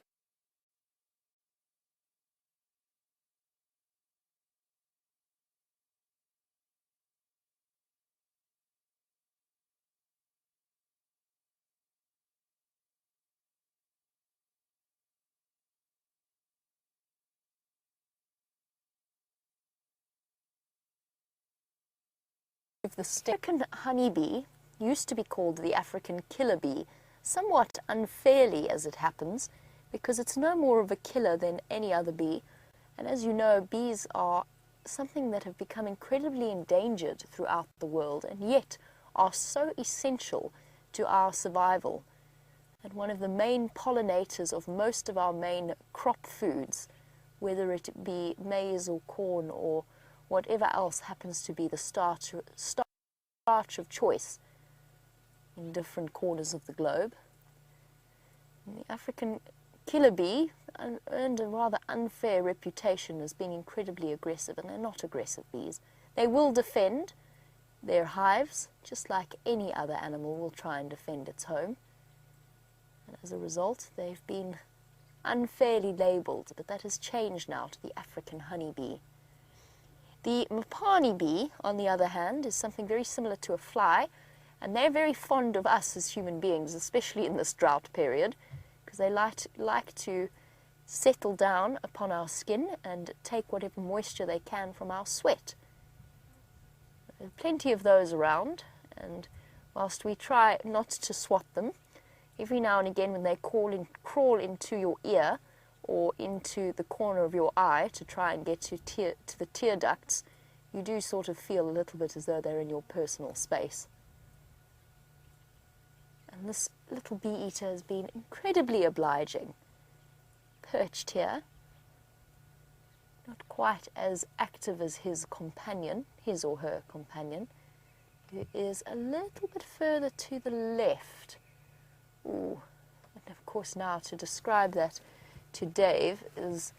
Speaker 2: the African honeybee used to be called the African killer bee, somewhat unfairly as it happens, because it's no more of a killer than any other bee. And as you know, bees are something that have become incredibly endangered throughout the world, and yet are so essential to our survival. And one of the main pollinators of most of our main crop foods, whether it be maize or corn or whatever else happens to be the starch of choice in different corners of the globe. And the African killer bee earned a rather unfair reputation as being incredibly aggressive, and they're not aggressive bees. They will defend their hives, just like any other animal will try and defend its home. And as a result, they've been unfairly labelled, but that has changed now to the African honeybee. The Mopani bee, on the other hand, is something very similar to a fly, and they're very fond of us as human beings, especially in this drought period, because they like to settle down upon our skin and take whatever moisture they can from our sweat. There are plenty of those around, and whilst we try not to swat them, every now and again when they crawl into your ear or into the corner of your eye to try and get to the tear ducts, you do sort of feel a little bit as though they're in your personal space. And this little bee-eater has been incredibly obliging. Perched here, not quite as active as his companion, his or her companion, who is a little bit further to the left. Ooh, and of course now to describe that to Dave is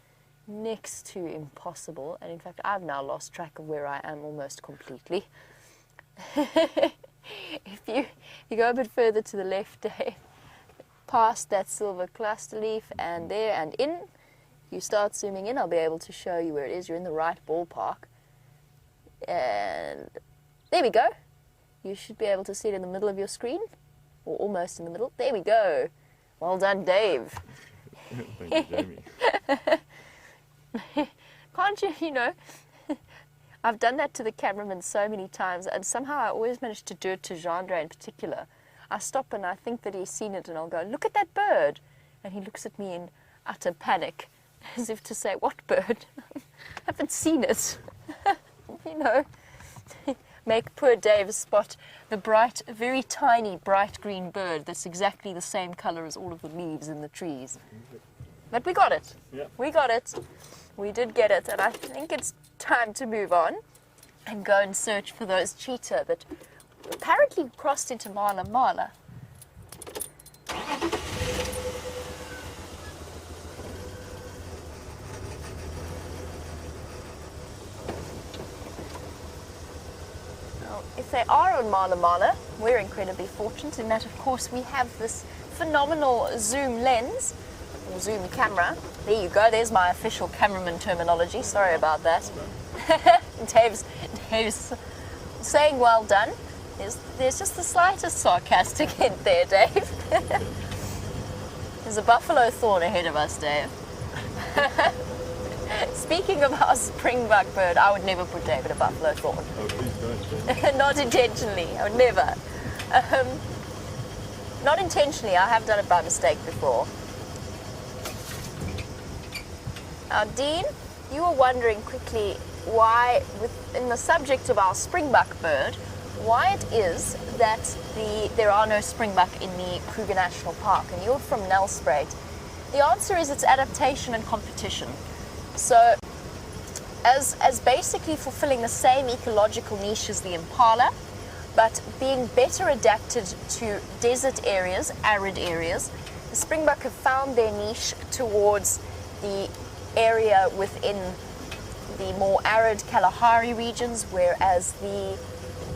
Speaker 2: next to impossible, and in fact I've now lost track of where I am almost completely. If you go a bit further to the left, Dave, past that silver cluster leaf and there and in, you start zooming in, I'll be able to show you where it is. You're in the right ballpark. And there we go. You should be able to see it in the middle of your screen, or almost in the middle. There we go. Well done, Dave.
Speaker 3: Thank you, Jamie.
Speaker 2: Can't you know, I've done that to the cameraman so many times, and somehow I always manage to do it to Jeandre in particular. I stop and I think that he's seen it, and I'll go, look at that bird. And he looks at me in utter panic, as if to say, what bird? I haven't seen it. You know, make poor Dave spot the bright, very tiny, bright green bird that's exactly the same color as all of the leaves in the trees. But we got it.
Speaker 3: Yeah.
Speaker 2: We got it. We did get it, and I think it's time to move on and go and search for those cheetah that apparently crossed into Mala Mala. Now, if they are on Mala Mala, we're incredibly fortunate in that, of course, we have this phenomenal zoom lens, or zoom camera. There you go, there's my official cameraman terminology, sorry about that. Dave's saying well done. There's just the slightest sarcastic hint there, Dave. There's a buffalo thorn ahead of us, Dave. Speaking of our springbuck bird, I would never put Dave in a buffalo thorn.
Speaker 3: Oh, please don't.
Speaker 2: Not intentionally, I would never. Not intentionally, I have done it by mistake before. Now, Dean, you were wondering quickly why, in the subject of our springbuck bird, why it is that there are no springbuck in the Kruger National Park, and you're from Nelspruit. The answer is it's adaptation and competition. So, as basically fulfilling the same ecological niche as the impala, but being better adapted to desert areas, arid areas, the springbuck have found their niche towards the area within the more arid Kalahari regions, whereas the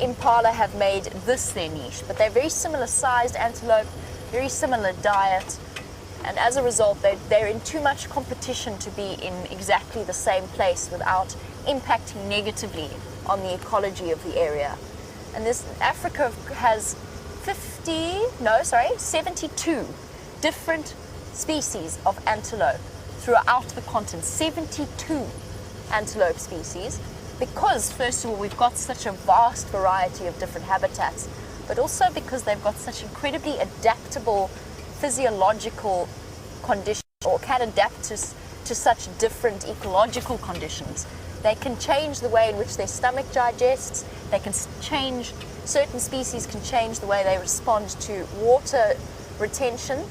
Speaker 2: impala have made this their niche. But they're very similar sized antelope, very similar diet, and as a result they're in too much competition to be in exactly the same place without impacting negatively on the ecology of the area. And this Africa has 72 different species of antelope throughout the continent. 72 antelope species, because, first of all, we've got such a vast variety of different habitats, but also because they've got such incredibly adaptable physiological conditions, or can adapt to such different ecological conditions. They can change the way in which their stomach digests. They can change, certain species can change the way they respond to water retention.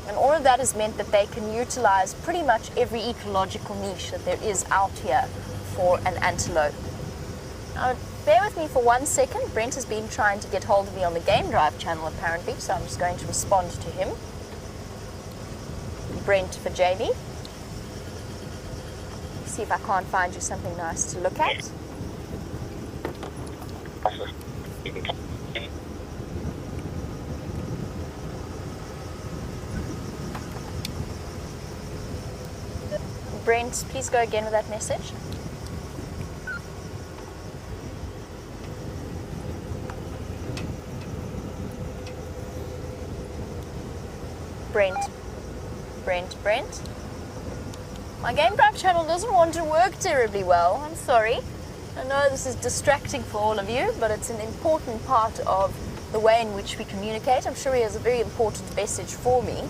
Speaker 2: And all of that has meant that they can utilize pretty much every ecological niche that there is out here for an antelope. Now, bear with me for 1 second. Brent has been trying to get hold of me on the Game Drive channel apparently, so I'm just going to respond to him. Brent for Jamie. See if I can't find you something nice to look at. Brent, please go again with that message. Brent. My Game Drive channel doesn't want to work terribly well. I'm sorry. I know this is distracting for all of you, but it's an important part of the way in which we communicate. I'm sure he has a very important message for me.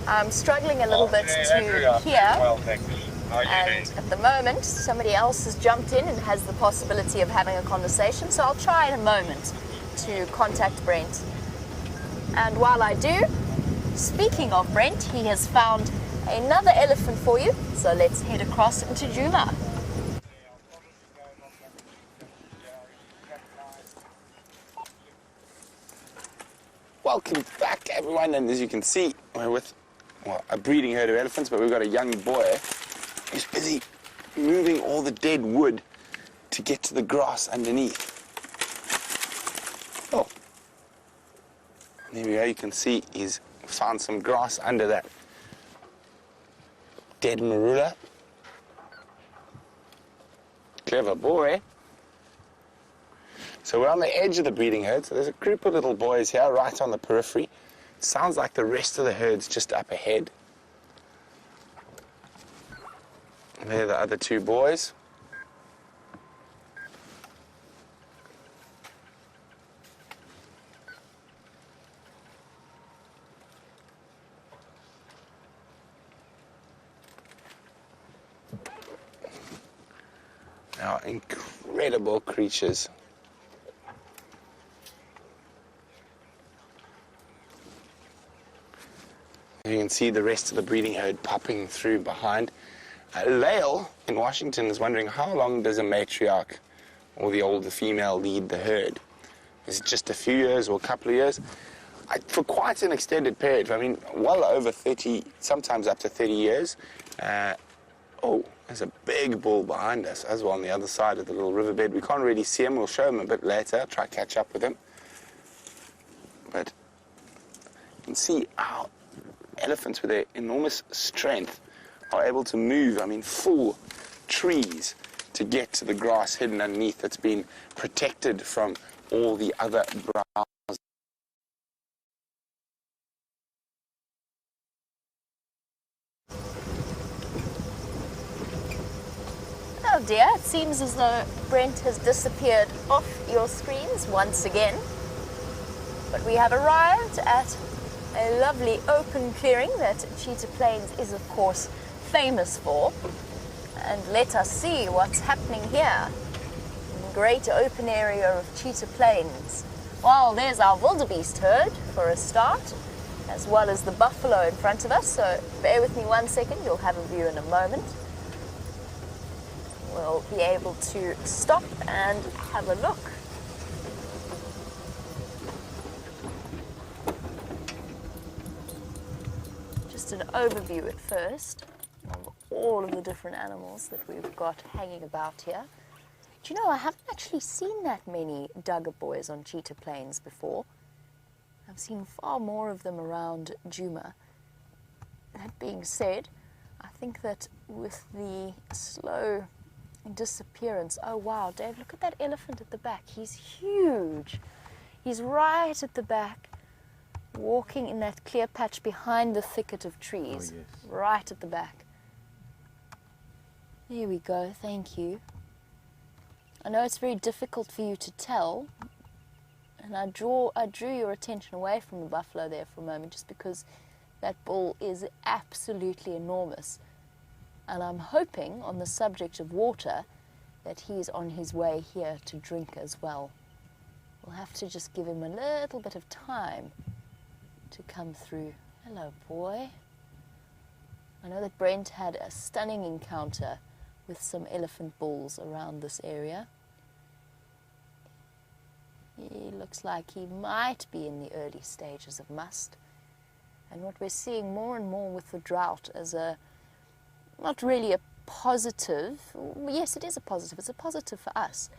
Speaker 2: I'm struggling a little bit to hear, and at the moment somebody else has jumped in and has the possibility of having a conversation, so I'll try in a moment to contact Brent. And while I do, speaking of Brent, he has found another elephant for you, so let's head across into Djuma.
Speaker 1: Welcome back, everyone, and as you can see, we're with a breeding herd of elephants, but we've got a young boy who's busy moving all the dead wood to get to the grass underneath. Oh, there we go. You can see he's found some grass under that dead marula. Clever boy. So we're on the edge of the breeding herd, so there's a group of little boys here right on the periphery. Sounds like the rest of the herd's just up ahead. And there are the other two boys. Now, incredible creatures. You can see the rest of the breeding herd popping through behind. Lael in Washington is wondering, how long does a matriarch or the older female lead the herd? Is it just a few years or a couple of years? For quite an extended period, I mean, well over 30, sometimes up to 30 years. Oh, there's a big bull behind us as well on the other side of the little riverbed. We can't really see him. We'll show him a bit later, try to catch up with him. But you can see how elephants, with their enormous strength, are able to move, I mean, full trees to get to the grass hidden underneath that's been protected from all the other browse.
Speaker 2: Oh dear, it seems as though Brent has disappeared off your screens once again. But we have arrived at a lovely open clearing that Cheetah Plains is, of course, famous for. And let us see what's happening here in the great open area of Cheetah Plains. Well, there's our wildebeest herd for a start, as well as the buffalo in front of us. So bear with me 1 second, you'll have a view in a moment. We'll be able to stop and have a look. An overview at first of all of the different animals that we've got hanging about here. Do you know, I haven't actually seen that many duggar boys on Cheetah Plains before. I've seen far more of them around Djuma. That being said, I think that with the slow disappearance. Oh wow, Dave, look at that elephant at the back. He's huge. He's right at the back, walking in that clear patch behind the thicket of trees.
Speaker 3: Oh, yes.
Speaker 2: Right at the back. There we go, thank you. I know it's very difficult for you to tell, and I drew your attention away from the buffalo there for a moment just because that bull is absolutely enormous. And I'm hoping, on the subject of water, that he's on his way here to drink as well. We'll have to just give him a little bit of time to come through. Hello, boy. I know that Brent had a stunning encounter with some elephant bulls around this area. He looks like he might be in the early stages of must. And what we're seeing more and more with the drought as not really a positive, yes, it is a positive, it's a positive for us,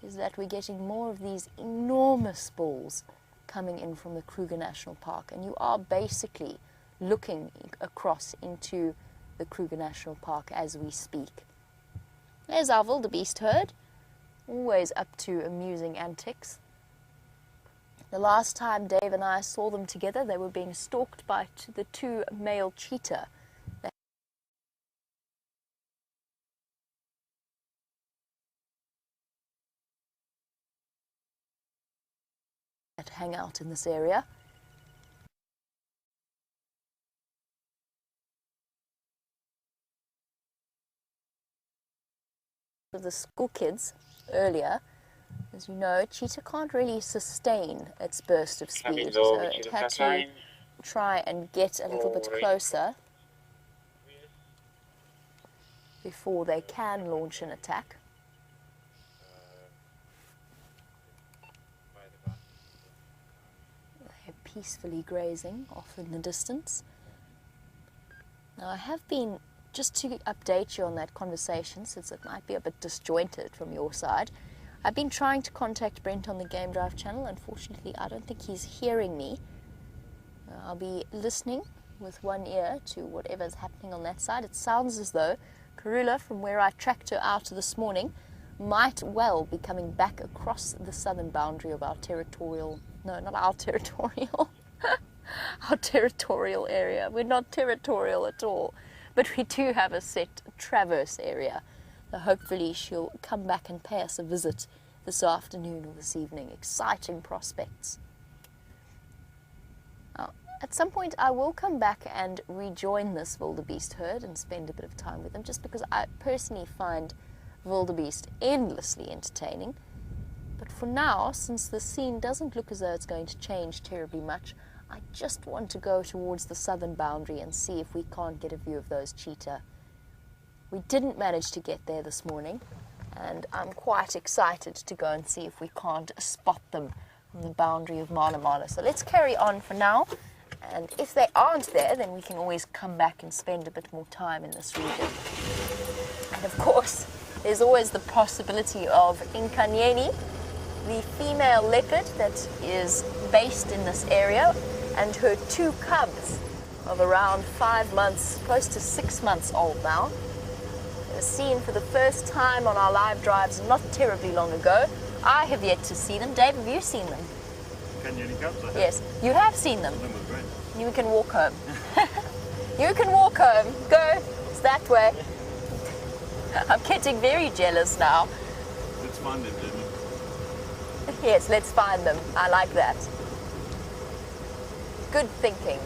Speaker 2: is that we're getting more of these enormous bulls coming in from the Kruger National Park. And you are basically looking across into the Kruger National Park as we speak. There's our wildebeest herd, always up to amusing antics. The last time Dave and I saw them together, they were being stalked by the two male cheetah that hang out in this area. The school kids earlier, as you know, cheetah can't really sustain its burst of speed, so it had to try and get a little bit closer before they can launch an attack. They're peacefully grazing off in the distance. Now I have been, just to update you on that conversation, since it might be a bit disjointed from your side, I've been trying to contact Brent on the Game Drive channel. Unfortunately, I don't think he's hearing me. I'll be listening with one ear to whatever's happening on that side. It sounds as though Karula, from where I tracked her out this morning, might well be coming back across the southern boundary of our territorial, no, not our territorial, our territorial area. We're not territorial at all. But we do have a set traverse area. So hopefully she'll come back and pay us a visit this afternoon or this evening. Exciting prospects. Now, at some point I will come back and rejoin this wildebeest herd and spend a bit of time with them, just because I personally find wildebeest endlessly entertaining. But for now, since the scene doesn't look as though it's going to change terribly much, I just want to go towards the southern boundary and see if we can't get a view of those cheetah. We didn't manage to get there this morning, and I'm quite excited to go and see if we can't spot them on the boundary of Mana Mana. So let's carry on for now, and if they aren't there, then we can always come back and spend a bit more time in this region. And of course, there's always the possibility of Nkanyeni, the female leopard that is based in this area, and her two cubs of around 5 months, close to 6 months old now. They were seen for the first time on our live drives not terribly long ago. I have yet to see them. Dave, have you seen them?
Speaker 3: Canyon cubs, I have.
Speaker 2: Yes, you have seen them.
Speaker 3: Them with Brent.
Speaker 2: You can walk home. You can walk home. Go. It's that way. I'm getting very jealous now.
Speaker 3: Let's find them, Jimmy.
Speaker 2: Yes, let's find them. I like that. Good thinking.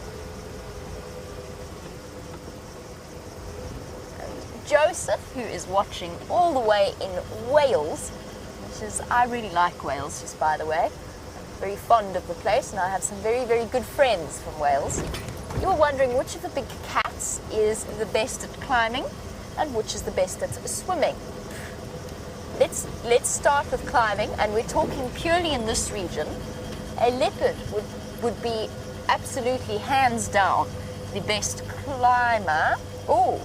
Speaker 2: And Joseph, who is watching all the way in Wales, which is, I really like Wales, just by the way. I'm very fond of the place, and I have some very, very good friends from Wales. You were wondering which of the big cats is the best at climbing and which is the best at swimming. Let's start with climbing, and we're talking purely in this region. A leopard would be absolutely hands down the best climber. Oh,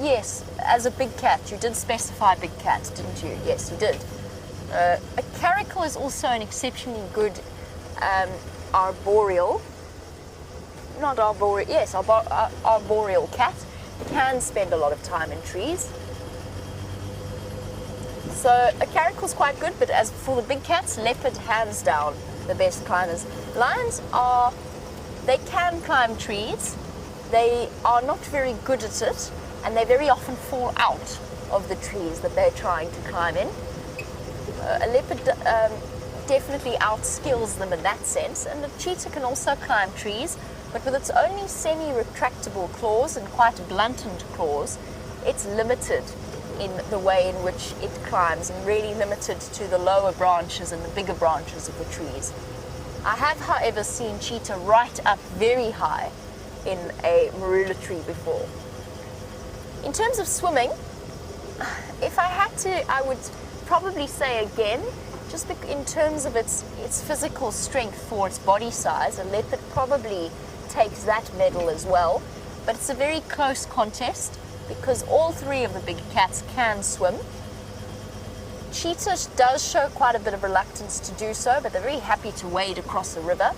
Speaker 2: yes, as a big cat. You did specify big cat, didn't you? Yes, you did. A caracal is also an exceptionally good arboreal. Not arboreal, yes, arboreal cat. Can spend a lot of time in trees. So a caracal's quite good, but as for the big cats, leopard hands down the best climbers. Lions they can climb trees. They are not very good at it, and they very often fall out of the trees that they're trying to climb in. A leopard definitely outskills them in that sense, and a cheetah can also climb trees, but with its only semi-retractable claws and quite blunted claws, it's limited in the way in which it climbs, and really limited to the lower branches and the bigger branches of the trees. I have, however, seen cheetah right up very high in a marula tree before. In terms of swimming, if I had to, I would probably say again, just in terms of its physical strength for its body size, a leopard probably takes that medal as well. But it's a very close contest because all three of the big cats can swim. Cheetah does show quite a bit of reluctance to do so, but they're very happy to wade across a river.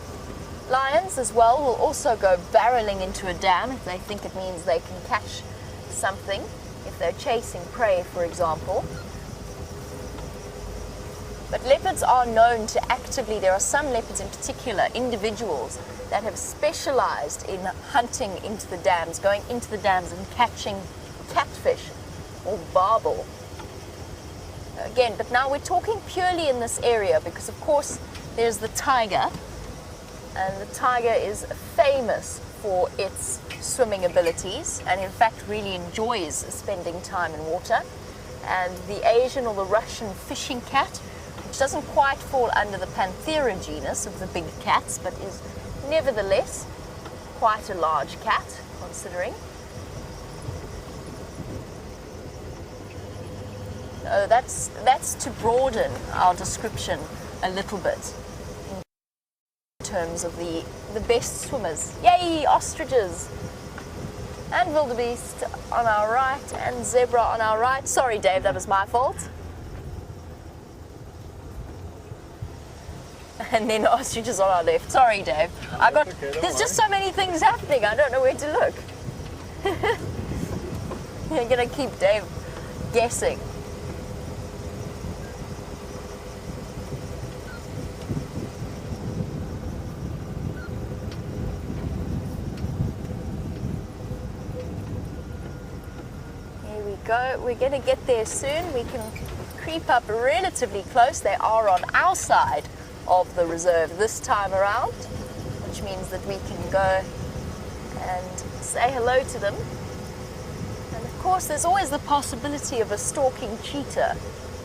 Speaker 2: Lions as well will also go barreling into a dam if they think it means they can catch something, if they're chasing prey, for example. But leopards are known to actively, there are some leopards in particular, individuals, that have specialized in hunting into the dams, going into the dams and catching catfish or barbel. Again, but now we're talking purely in this area because, of course, there's the tiger, and the tiger is famous for its swimming abilities and, in fact, really enjoys spending time in water. And the Asian or the Russian fishing cat, which doesn't quite fall under the Panthera genus of the big cats, but is nevertheless quite a large cat, considering. That's to broaden our description a little bit in terms of the best swimmers. Yay, ostriches! And wildebeest on our right, and zebra on our right. Sorry, Dave, that was my fault. And then ostriches on our left. Sorry, Dave. There's just so many things happening. I don't know where to look. You're gonna keep Dave guessing. Here we go. We're gonna get there soon. We can creep up relatively close. They are on our side of the reserve this time around, which means that we can go and say hello to them. And of course there's always the possibility of a stalking cheetah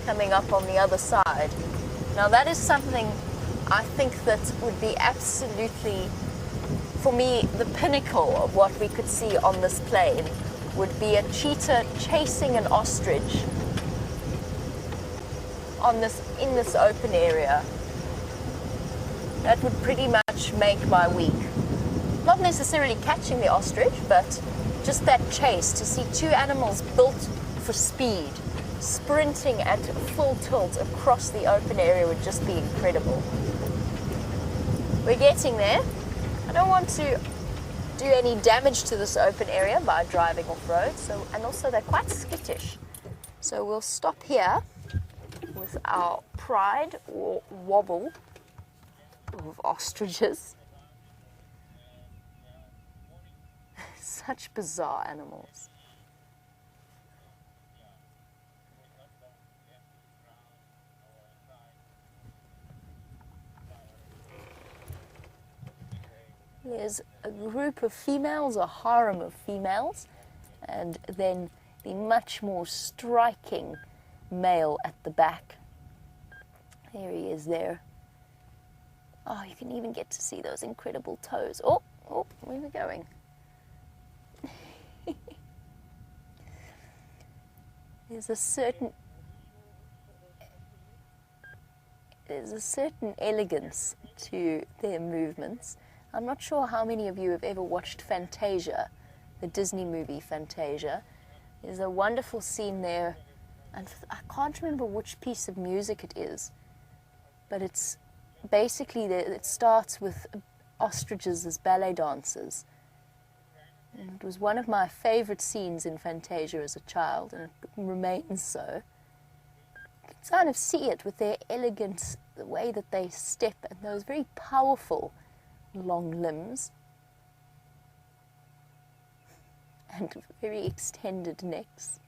Speaker 2: coming up on the other side. Now that is something I think that would be absolutely, for me, the pinnacle of what we could see on this plain would be a cheetah chasing an ostrich in this open area. That would pretty much make my week. Not necessarily catching the ostrich, but just that chase, to see two animals built for speed, sprinting at full tilt across the open area would just be incredible. We're getting there. I don't want to do any damage to this open area by driving off-road, and also they're quite skittish. So we'll stop here with our pride or wobble of ostriches. Such bizarre animals. There's a group of females, a harem of females, and then the much more striking male at the back. There he is there. Oh, you can even get to see those incredible toes. Oh, where are we going? There's a certain elegance to their movements. I'm not sure how many of you have ever watched Fantasia, the Disney movie Fantasia. There's a wonderful scene there, and I can't remember which piece of music it is, but it's basically, it starts with ostriches as ballet dancers. And it was one of my favorite scenes in Fantasia as a child, and it remains so. kind of see it with their elegance, the way that they step, and those very powerful long limbs and very extended necks.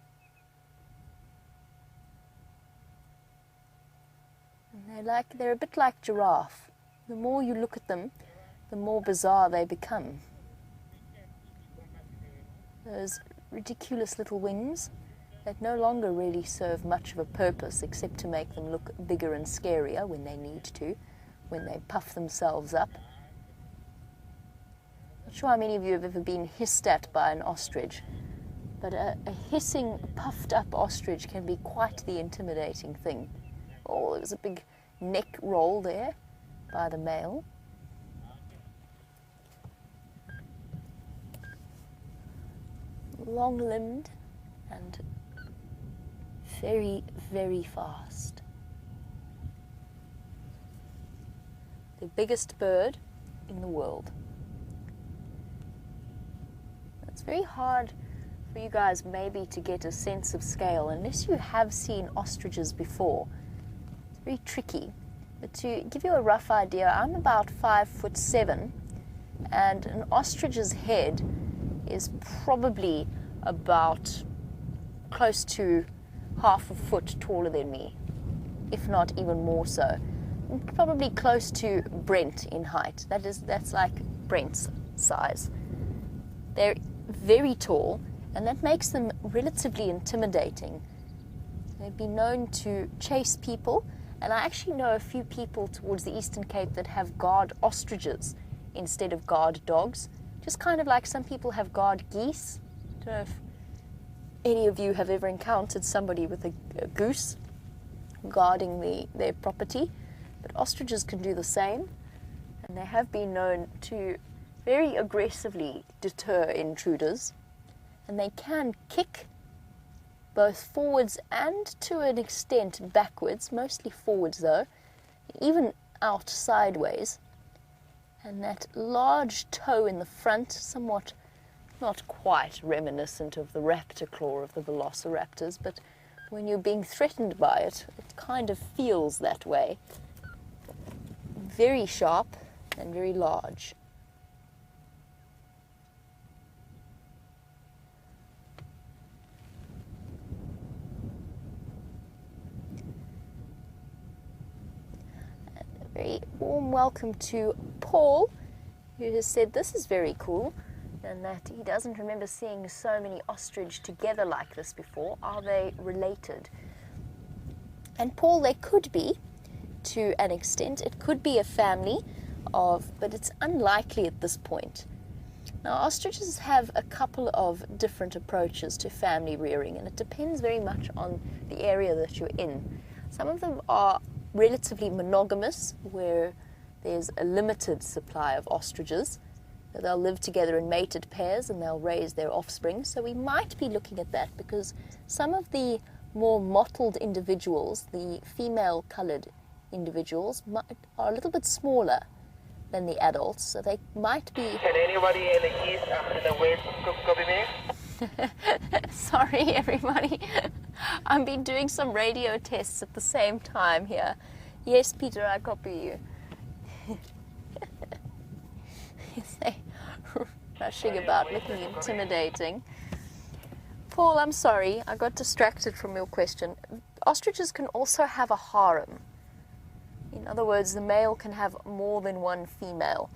Speaker 2: And they're a bit like giraffe. The more you look at them, the more bizarre they become. Those ridiculous little wings that no longer really serve much of a purpose except to make them look bigger and scarier when they need to, when they puff themselves up. Not sure how many of you have ever been hissed at by an ostrich, but a hissing, puffed up ostrich can be quite the intimidating thing. Oh, there was a big neck roll there by the male. Long-limbed and very, very fast. The biggest bird in the world. It's very hard for you guys maybe to get a sense of scale unless you have seen ostriches before. It's very tricky. But to give you a rough idea, I'm about 5'7", and an ostrich's head is probably about close to half a foot taller than me, if not even more so. Probably close to Brent in height. That's like Brent's size. They're very tall, and that makes them relatively intimidating. They've been known to chase people, and I actually know a few people towards the Eastern Cape that have guard ostriches instead of guard dogs. Just kind of like some people have guard geese. I don't know if any of you have ever encountered somebody with a goose guarding their property, but ostriches can do the same, and they have been known to very aggressively deter intruders, and they can kick both forwards and to an extent backwards, mostly forwards though, even out sideways. And that large toe in the front, somewhat not quite reminiscent of the raptor claw of the velociraptors, but when you're being threatened by it, it kind of feels that way. Very sharp and very large. A very warm welcome to Paul, who has said this is very cool, and that he doesn't remember seeing so many ostrich together like this before. Are they related? And Paul, they could be, to an extent. It could be a family but it's unlikely at this point. Now, ostriches have a couple of different approaches to family rearing, and it depends very much on the area that you're in. Some of them are relatively monogamous, where there's a limited supply of ostriches. They'll live together in mated pairs and they'll raise their offspring. So we might be looking at that, because some of the more mottled individuals, the female-coloured individuals, are a little bit smaller than the adults, so they might be...
Speaker 4: Can anybody in the east after the west copy me?
Speaker 2: Sorry, everybody. I've been doing some radio tests at the same time here. Yes, Peter, I copy you. They're rushing about, looking intimidating. Paul, I'm sorry, I got distracted from your question. Ostriches can also have a harem. In other words, the male can have more than one female.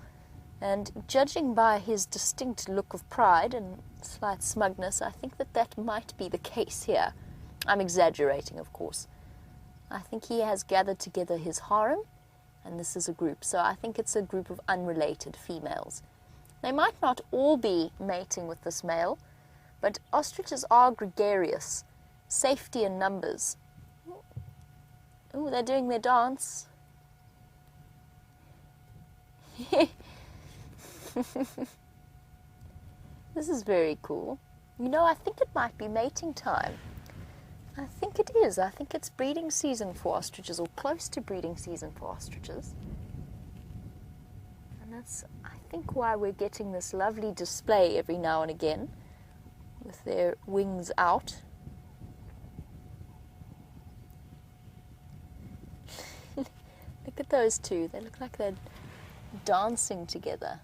Speaker 2: And judging by his distinct look of pride and slight smugness, I think that might be the case here. I'm exaggerating, of course. I think he has gathered together his harem, and this is a group. So I think it's a group of unrelated females. They might not all be mating with this male, but ostriches are gregarious. Safety in numbers. Oh, they're doing their dance. This is very cool. You know, I think it might be mating time. I think it is. I think it's breeding season for ostriches, or close to breeding season for ostriches. And that's, I think, why we're getting this lovely display every now and again with their wings out. Look at those two. They look like they're dancing together.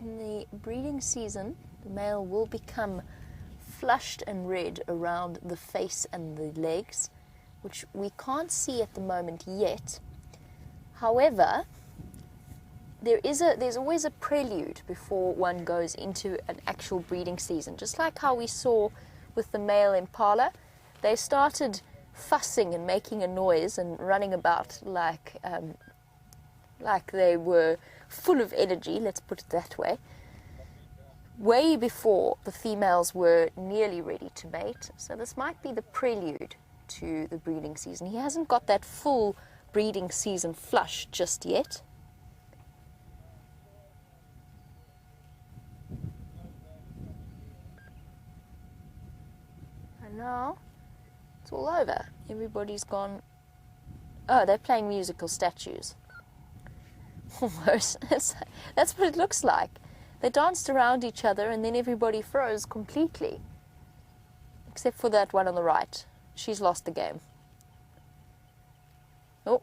Speaker 2: In the breeding season, the male will become flushed and red around the face and the legs, which we can't see at the moment yet. However, there's always a prelude before one goes into an actual breeding season. Just like how we saw with the male impala, they started fussing and making a noise and running about like they were full of energy, let's put it that way before the females were nearly ready to mate. So this might be the prelude to the breeding season. He hasn't got that full breeding season flush just yet. And now it's all over. Everybody's gone. Oh, they're playing musical statues. Almost. That's what it looks like. They danced around each other and then everybody froze completely. Except for that one on the right. She's lost the game. Oh,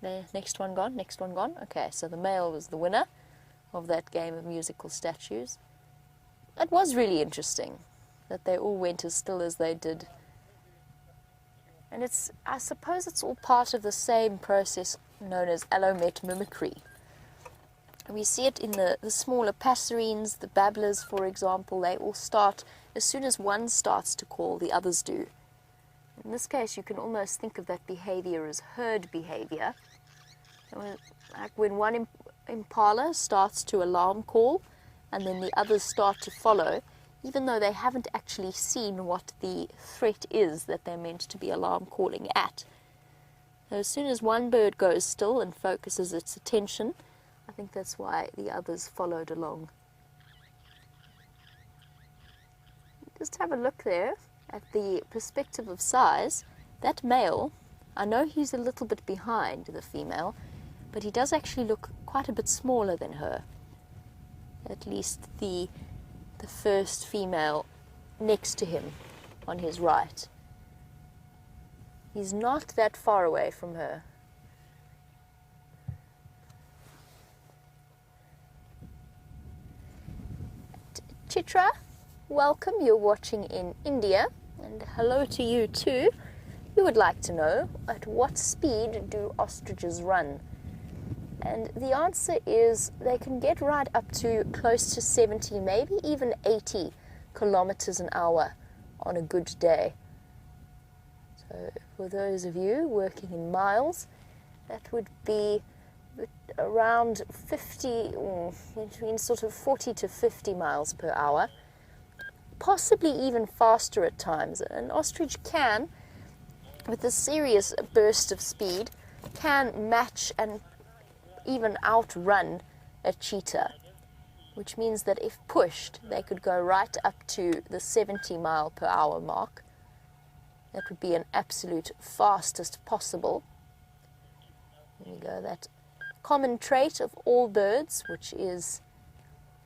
Speaker 2: the next one gone, next one gone. Okay, so the male was the winner of that game of musical statues. It was really interesting that they all went as still as they did. And I suppose it's all part of the same process known as allomet mimicry. We see it in the smaller passerines, the babblers, for example. They all start, as soon as one starts to call, the others do. In this case, you can almost think of that behavior as herd behavior. Like when one impala starts to alarm call, and then the others start to follow, even though they haven't actually seen what the threat is that they're meant to be alarm calling at. So as soon as one bird goes still and focuses its attention, I think that's why the others followed along. Just have a look there at the perspective of size. That male, I know he's a little bit behind the female, but he does actually look quite a bit smaller than her. At least the first female next to him on his right. He's not that far away from her. Chitra, welcome. You're watching in India, and hello to you too. You would like to know, at what speed do ostriches run? And the answer is they can get right up to close to 70, maybe even 80 kilometers an hour on a good day. So for those of you working in miles, that would be around 50, between sort of 40 to 50 miles per hour, possibly even faster at times. An ostrich can, with a serious burst of speed, can match and even outrun a cheetah, which means that if pushed, they could go right up to the 70 mile per hour mark. That would be an absolute fastest possible. There you go, that common trait of all birds, which is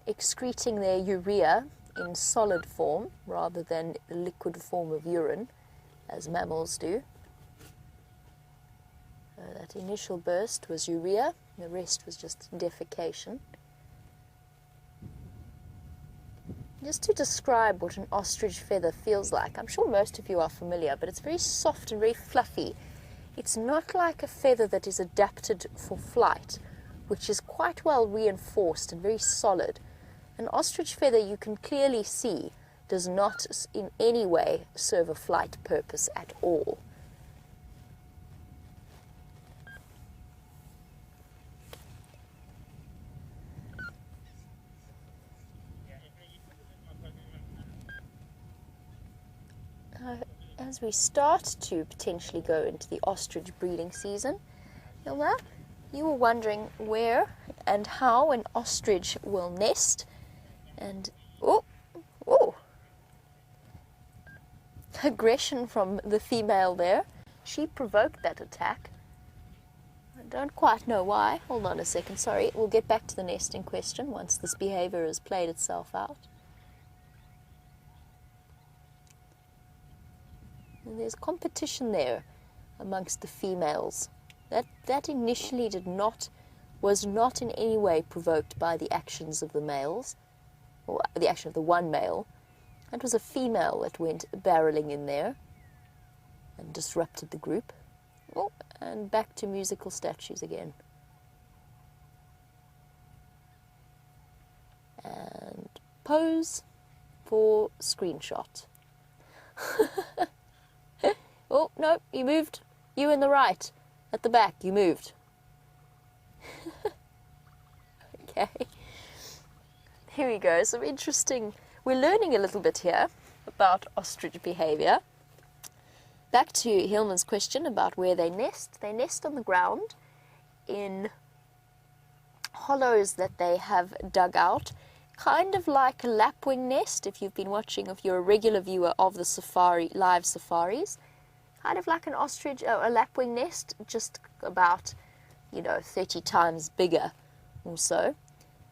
Speaker 2: excreting their urea in solid form rather than the liquid form of urine, as mammals do. That initial burst was urea, the rest was just defecation. Just to describe what an ostrich feather feels like, I'm sure most of you are familiar, but it's very soft and very fluffy. It's not like a feather that is adapted for flight, which is quite well reinforced and very solid. An ostrich feather, you can clearly see, does not in any way serve a flight purpose at all. As we start to potentially go into the ostrich breeding season, Hilma, you were wondering where and how an ostrich will nest. And, aggression from the female there. She provoked that attack. Don't quite know why. Hold on a second, sorry. We'll get back to the nest in question once this behavior has played itself out. And there's competition there amongst the females. That initially was not in any way provoked by the actions of the males, or the action of the one male. It was a female that went barreling in there and disrupted the group. Oh, and back to musical statues again. And pose for screenshot. Oh, no, you moved. You in the right. At the back, you moved. Okay. Here we go. Some interesting... We're learning a little bit here about ostrich behavior. Back to Hilman's question about where they nest. They nest on the ground in hollows that they have dug out, kind of like a lapwing nest, if you've been watching, if you're a regular viewer of the SafariLIVE safaris. Kind of like an ostrich, a lapwing nest, just about, 30 times bigger or so.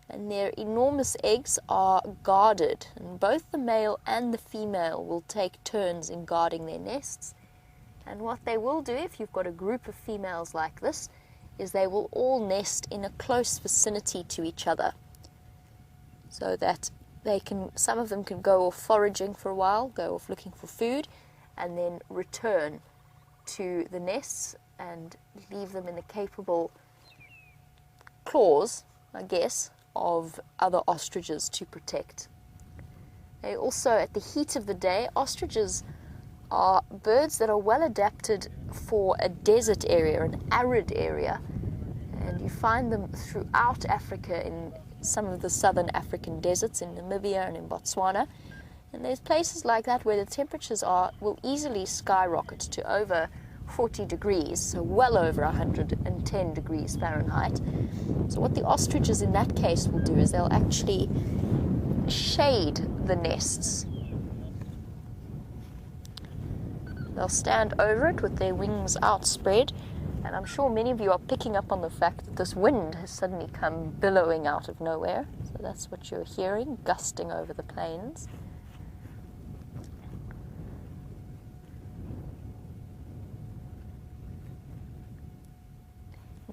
Speaker 2: And their enormous eggs are guarded, and both the male and the female will take turns in guarding their nests. And what they will do, if you've got a group of females like this, is they will all nest in a close vicinity to each other, so that some of them can go off foraging for a while, go off looking for food, and then return to the nests and leave them in the capable claws, I guess, of other ostriches to protect. They also, at the heat of the day, ostriches are birds that are well adapted for a desert area, an arid area, and you find them throughout Africa in some of the southern African deserts, in Namibia and in Botswana. And there's places like that where the temperatures will easily skyrocket to over 40 degrees, so well over 110 degrees Fahrenheit. So what the ostriches in that case will do is they'll actually shade the nests. They'll stand over it with their wings outspread, and I'm sure many of you are picking up on the fact that this wind has suddenly come billowing out of nowhere. So that's what you're hearing, gusting over the plains.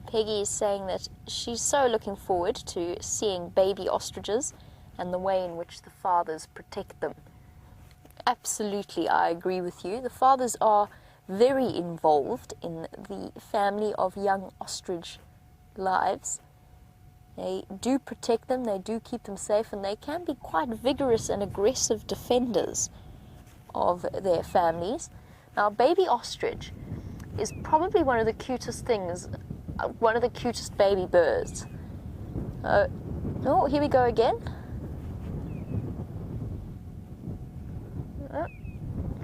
Speaker 2: Peggy is saying that she's so looking forward to seeing baby ostriches and the way in which the fathers protect them. Absolutely, I agree with you. The fathers are very involved in the family of young ostrich lives. They do protect them, they do keep them safe, and they can be quite vigorous and aggressive defenders of their families. Now, baby ostrich is probably one of the cutest things, one of the cutest baby birds. Oh, here we go again.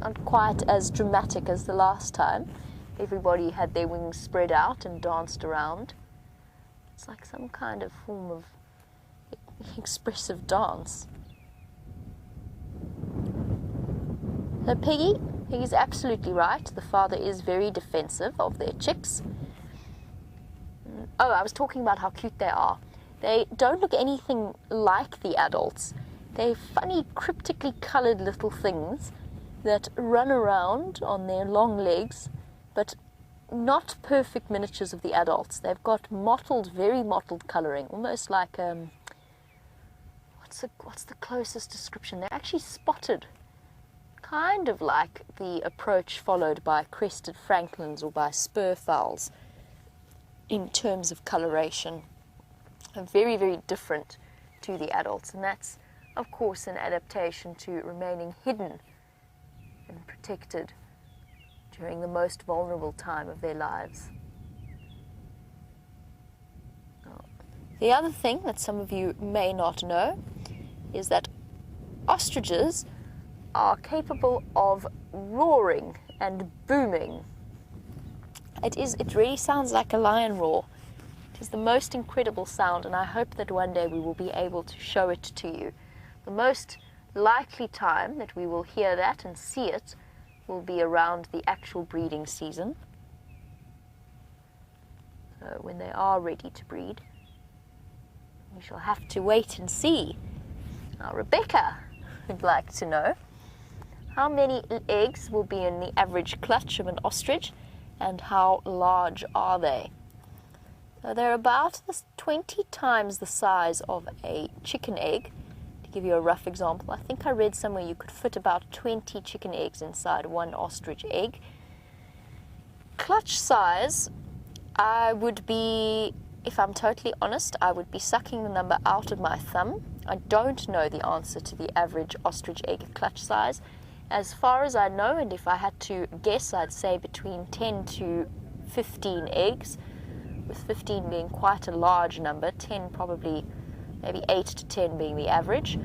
Speaker 2: Not quite as dramatic as the last time. Everybody had their wings spread out and danced around. It's like some kind of form of expressive dance. So Peggy's absolutely right. The father is very defensive of their chicks. Oh, I was talking about how cute they are. They don't look anything like the adults. They're funny, cryptically colored little things that run around on their long legs, but not perfect miniatures of the adults. They've got mottled, very mottled coloring, almost like what's the closest description? They're actually spotted, kind of like the approach followed by crested francolins or by spur fowls in terms of coloration. Very, very different to the adults, and that's, of course, an adaptation to remaining hidden and protected during the most vulnerable time of their lives. The other thing that some of you may not know is that ostriches are capable of roaring and booming. It really sounds like a lion roar. It is the most incredible sound, and I hope that one day we will be able to show it to you. The most likely time that we will hear that and see it will be around the actual breeding season. when they are ready to breed, we shall have to wait and see. Now, Rebecca would like to know how many eggs will be in the average clutch of an ostrich, and how large are they? So they're about 20 times the size of a chicken egg. To give you a rough example, I think I read somewhere you could fit about 20 chicken eggs inside one ostrich egg. Clutch size, I would be, if I'm totally honest, I would be sucking the number out of my thumb. I don't know the answer to the average ostrich egg clutch size. As far as I know, and if I had to guess, I'd say between 10 to 15 eggs, with 15 being quite a large number, 10 probably, maybe 8 to 10 being the average.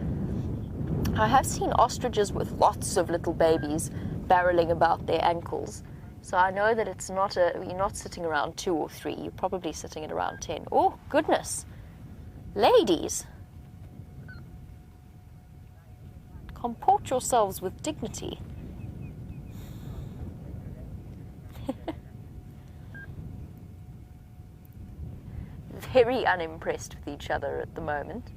Speaker 2: I have seen ostriches with lots of little babies barreling about their ankles, so I know that it's not you're not sitting around 2 or 3, you're probably sitting at around 10. Oh, goodness. Ladies, comport yourselves with dignity. Very unimpressed with each other at the moment.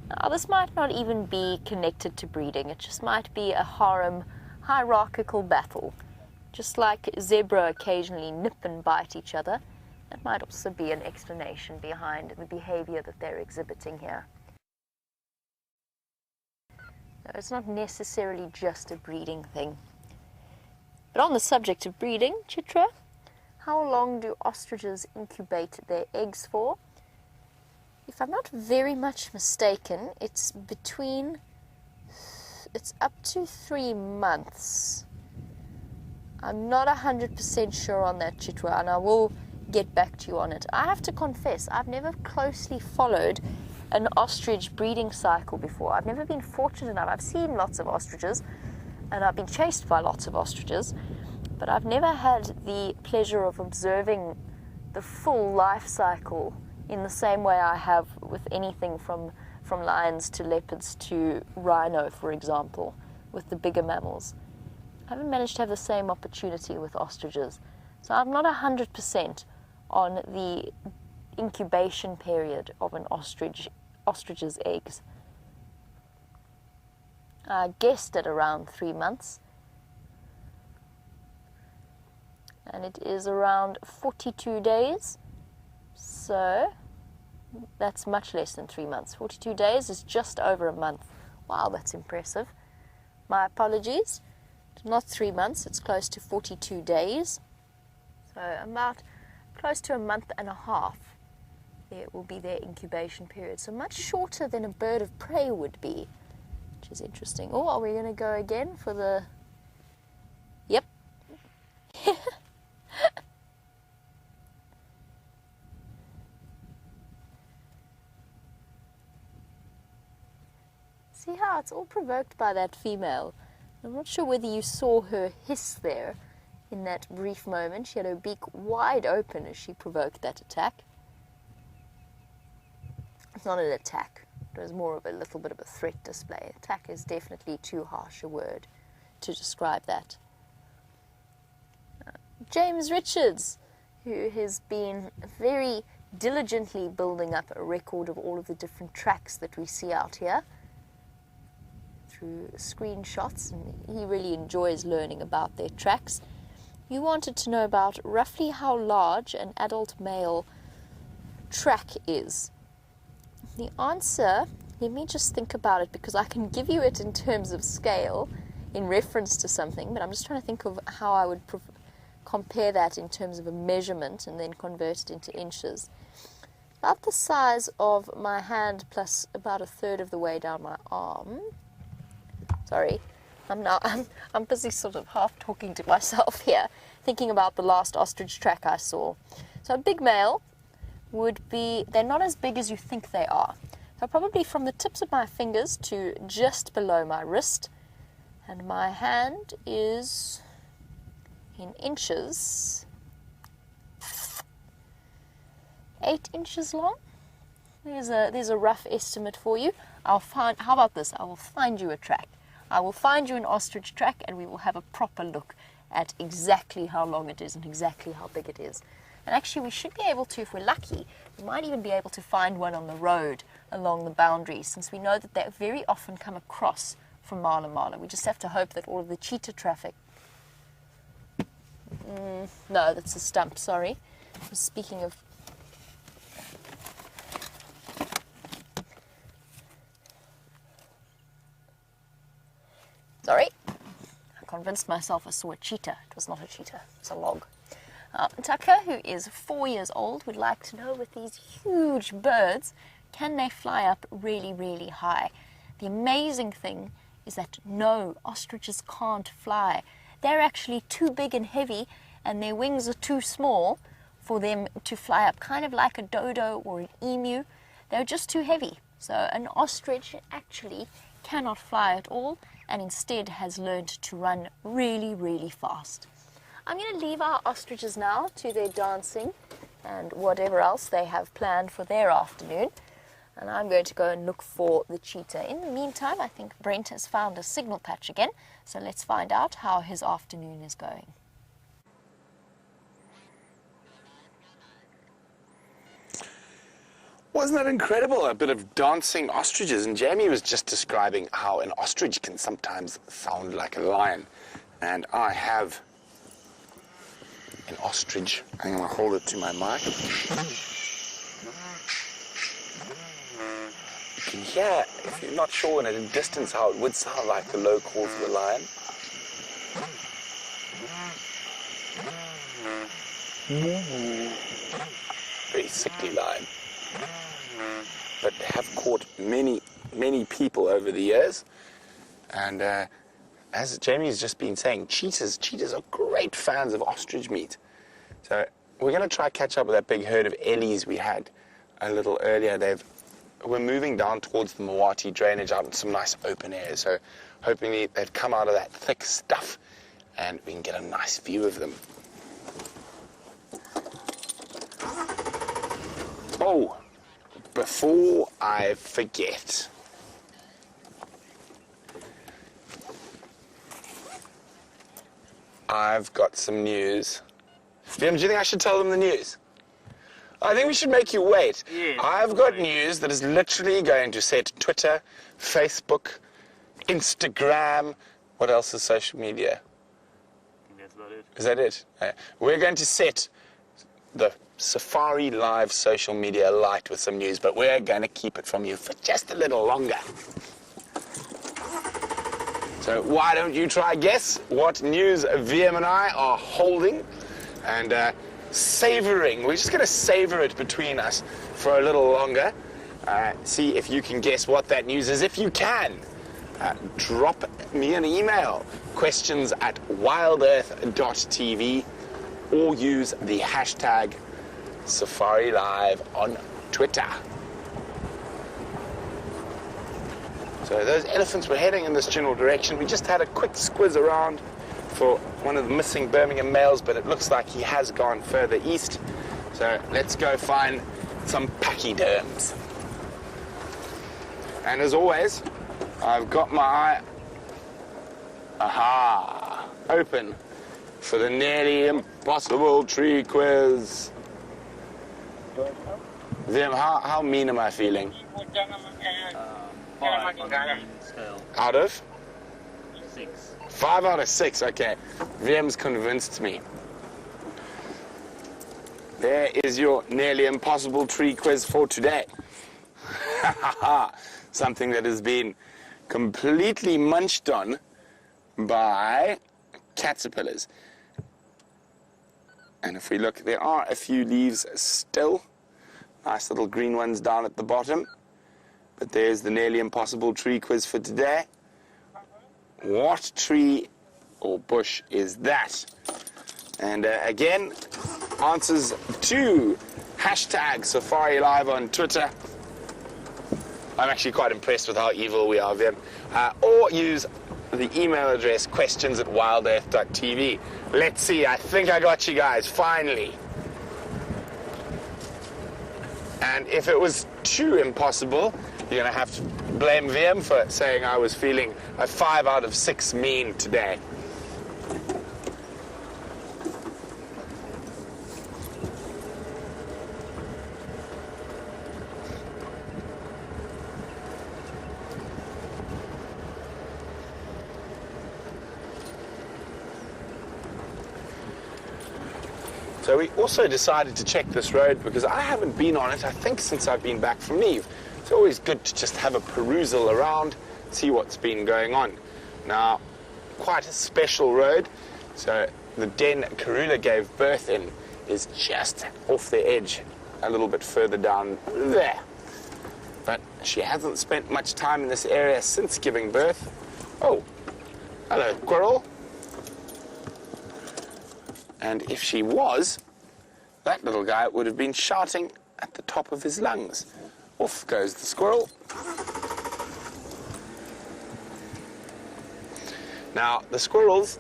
Speaker 2: Now, this might not even be connected to breeding. It just might be a harem hierarchical battle. Just like zebra occasionally nip and bite each other, that might also be an explanation behind the behavior that they're exhibiting here. No, it's not necessarily just a breeding thing. But on the subject of breeding, Chitra, how long do ostriches incubate their eggs for? If I'm not very much mistaken, it's up to 3 months. I'm not 100% sure on that, Chitra, and I will get back to you on it. I have to confess, I've never closely followed an ostrich breeding cycle before. I've never been fortunate enough. I've seen lots of ostriches, and I've been chased by lots of ostriches, but I've never had the pleasure of observing the full life cycle in the same way I have with anything from lions to leopards to rhino, for example, with the bigger mammals. I haven't managed to have the same opportunity with ostriches. So I'm not 100% on the incubation period of an ostrich's eggs. I guessed at around 3 months. And it is around 42 days. So that's much less than 3 months. 42 days is just over a month. Wow, that's impressive. My apologies. It's not 3 months, it's close to 42 days. So about close to a month and a half. It will be their incubation period. So much shorter than a bird of prey would be, which is interesting. Oh, are we going to go again for the... Yep. See how it's all provoked by that female. I'm not sure whether you saw her hiss there in that brief moment. She had her beak wide open as she provoked that attack. It's not an attack. It was more of a little bit of a threat display. Attack is definitely too harsh a word to describe that. James Richards, who has been very diligently building up a record of all of the different tracks that we see out here through screenshots, and he really enjoys learning about their tracks. You wanted to know about roughly how large an adult male track is. The answer, let me just think about it, because I can give you it in terms of scale in reference to something, but I'm just trying to think of how I would compare that in terms of a measurement and then convert it into inches. About the size of my hand plus about a third of the way down my arm. Sorry, I'm busy sort of half talking to myself here, thinking about the last ostrich track I saw. So a big male would be, they're not as big as you think they are. So probably from the tips of my fingers to just below my wrist, and my hand is in inches, 8 inches long. There's a rough estimate for you. How about this? I will find you a track. I will find you an ostrich track, and we will have a proper look at exactly how long it is and exactly how big it is. And actually we should be able to, if we're lucky, we might even be able to find one on the road along the boundaries, since we know that they very often come across from mile and mile. We just have to hope that all of the cheetah traffic... no, that's a stump, sorry. Speaking of... Sorry. I convinced myself I saw a cheetah. It was not a cheetah, it's a log. Tucker, who is 4 years old, would like to know, with these huge birds, can they fly up really, really high? The amazing thing is that no, ostriches can't fly. They're actually too big and heavy, and their wings are too small for them to fly up, kind of like a dodo or an emu. They're just too heavy. So an ostrich actually cannot fly at all, and instead has learned to run really, really fast. I'm going to leave our ostriches now to their dancing and whatever else they have planned for their afternoon. And I'm going to go and look for the cheetah. In the meantime, I think Brent has found a signal patch again. So let's find out how his afternoon is going.
Speaker 1: Wasn't that incredible? A bit of dancing ostriches. And Jamie was just describing how an ostrich can sometimes sound like a lion. And I have an ostrich. I'm going to hold it to my mic. You can hear, if you're not sure at a distance, how it would sound like the low calls of a lion. Very sickly lion. But they have caught many, many people over the years. And as Jamie's just been saying, cheetahs are great fans of ostrich meat. So we're going to try catch up with that big herd of ellies we had a little earlier. We're moving down towards the Mawati drainage out in some nice open air. So hoping they've come out of that thick stuff and we can get a nice view of them. Oh, before I forget, I've got some news. Wium, do you think I should tell them the news? I think we should make you wait.
Speaker 3: Yes,
Speaker 1: I've got news that is literally going to set Twitter, Facebook, Instagram, what else is social media?
Speaker 3: That's about it.
Speaker 1: Is that it? We're going to set the SafariLIVE social media alight with some news, but we're going to keep it from you for just a little longer. So why don't you try guess what news Wium and I are holding and savoring. We're just going to savor it between us for a little longer. See if you can guess what that news is. If you can, drop me an email, questions@wildearth.tv, or use the hashtag SafariLIVE on Twitter. So those elephants were heading in this general direction. We just had a quick squiz around for one of the missing Birmingham males, but it looks like he has gone further east. So let's go find some pachyderms. And as always, I've got my eye open for the nearly impossible tree quiz. Wium, how mean am I feeling?
Speaker 3: 5 on the mean scale.
Speaker 1: Out of?
Speaker 3: 6.
Speaker 1: 5 out of 6, okay. Wium's convinced me. There is your nearly impossible tree quiz for today. Something that has been completely munched on by caterpillars. And if we look, there are a few leaves still. Nice little green ones down at the bottom. But there's the nearly impossible tree quiz for today. What tree or bush is that? And again, answers to hashtag SafariLIVE on Twitter. I'm actually quite impressed with how evil we are, Wium. Or use the email address questions@wildearth.tv. Let's see, I think I got you guys, finally. And if it was too impossible, you're going to have to blame Wium for saying I was feeling a 5 out of 6 mean today. So we also decided to check this road because I haven't been on it, I think, since I've been back from leave. It's always good to just have a perusal around, see what's been going on. Now, quite a special road. So the den Karula gave birth in is just off the edge, a little bit further down there. But she hasn't spent much time in this area since giving birth. Oh, hello, squirrel. And if she was, that little guy would have been shouting at the top of his lungs. Off goes the squirrel. Now, the squirrels,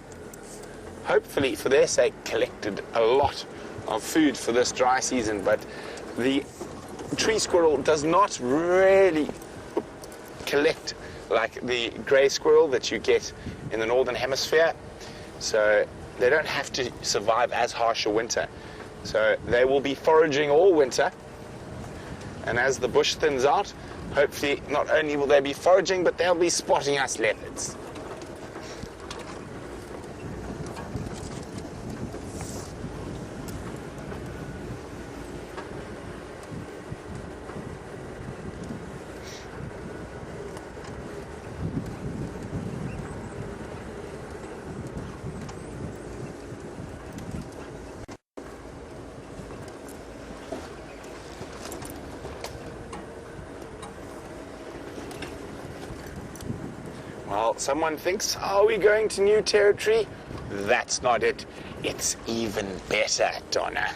Speaker 1: hopefully for their sake, collected a lot of food for this dry season, but the tree squirrel does not really collect like the grey squirrel that you get in the northern hemisphere. So they don't have to survive as harsh a winter. So they will be foraging all winter. And as the bush thins out, hopefully not only will they be foraging, but they'll be spotting us leopards. Well, someone thinks, are we going to new territory? That's not it. It's even better, Donna.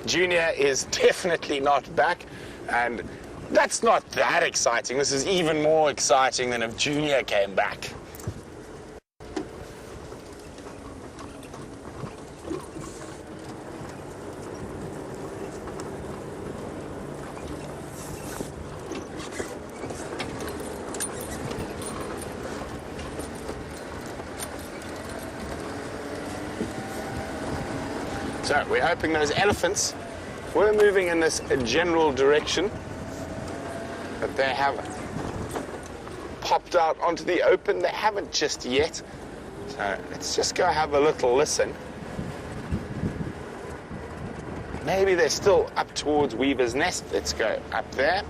Speaker 1: Junior is definitely not back, and that's not that exciting. This is even more exciting than if Junior came back. So we're hoping those elephants were moving in this general direction, but they haven't popped out onto the open. They haven't just yet. So let's just go have a little listen. Maybe they're still up towards Weaver's Nest. Let's go up there.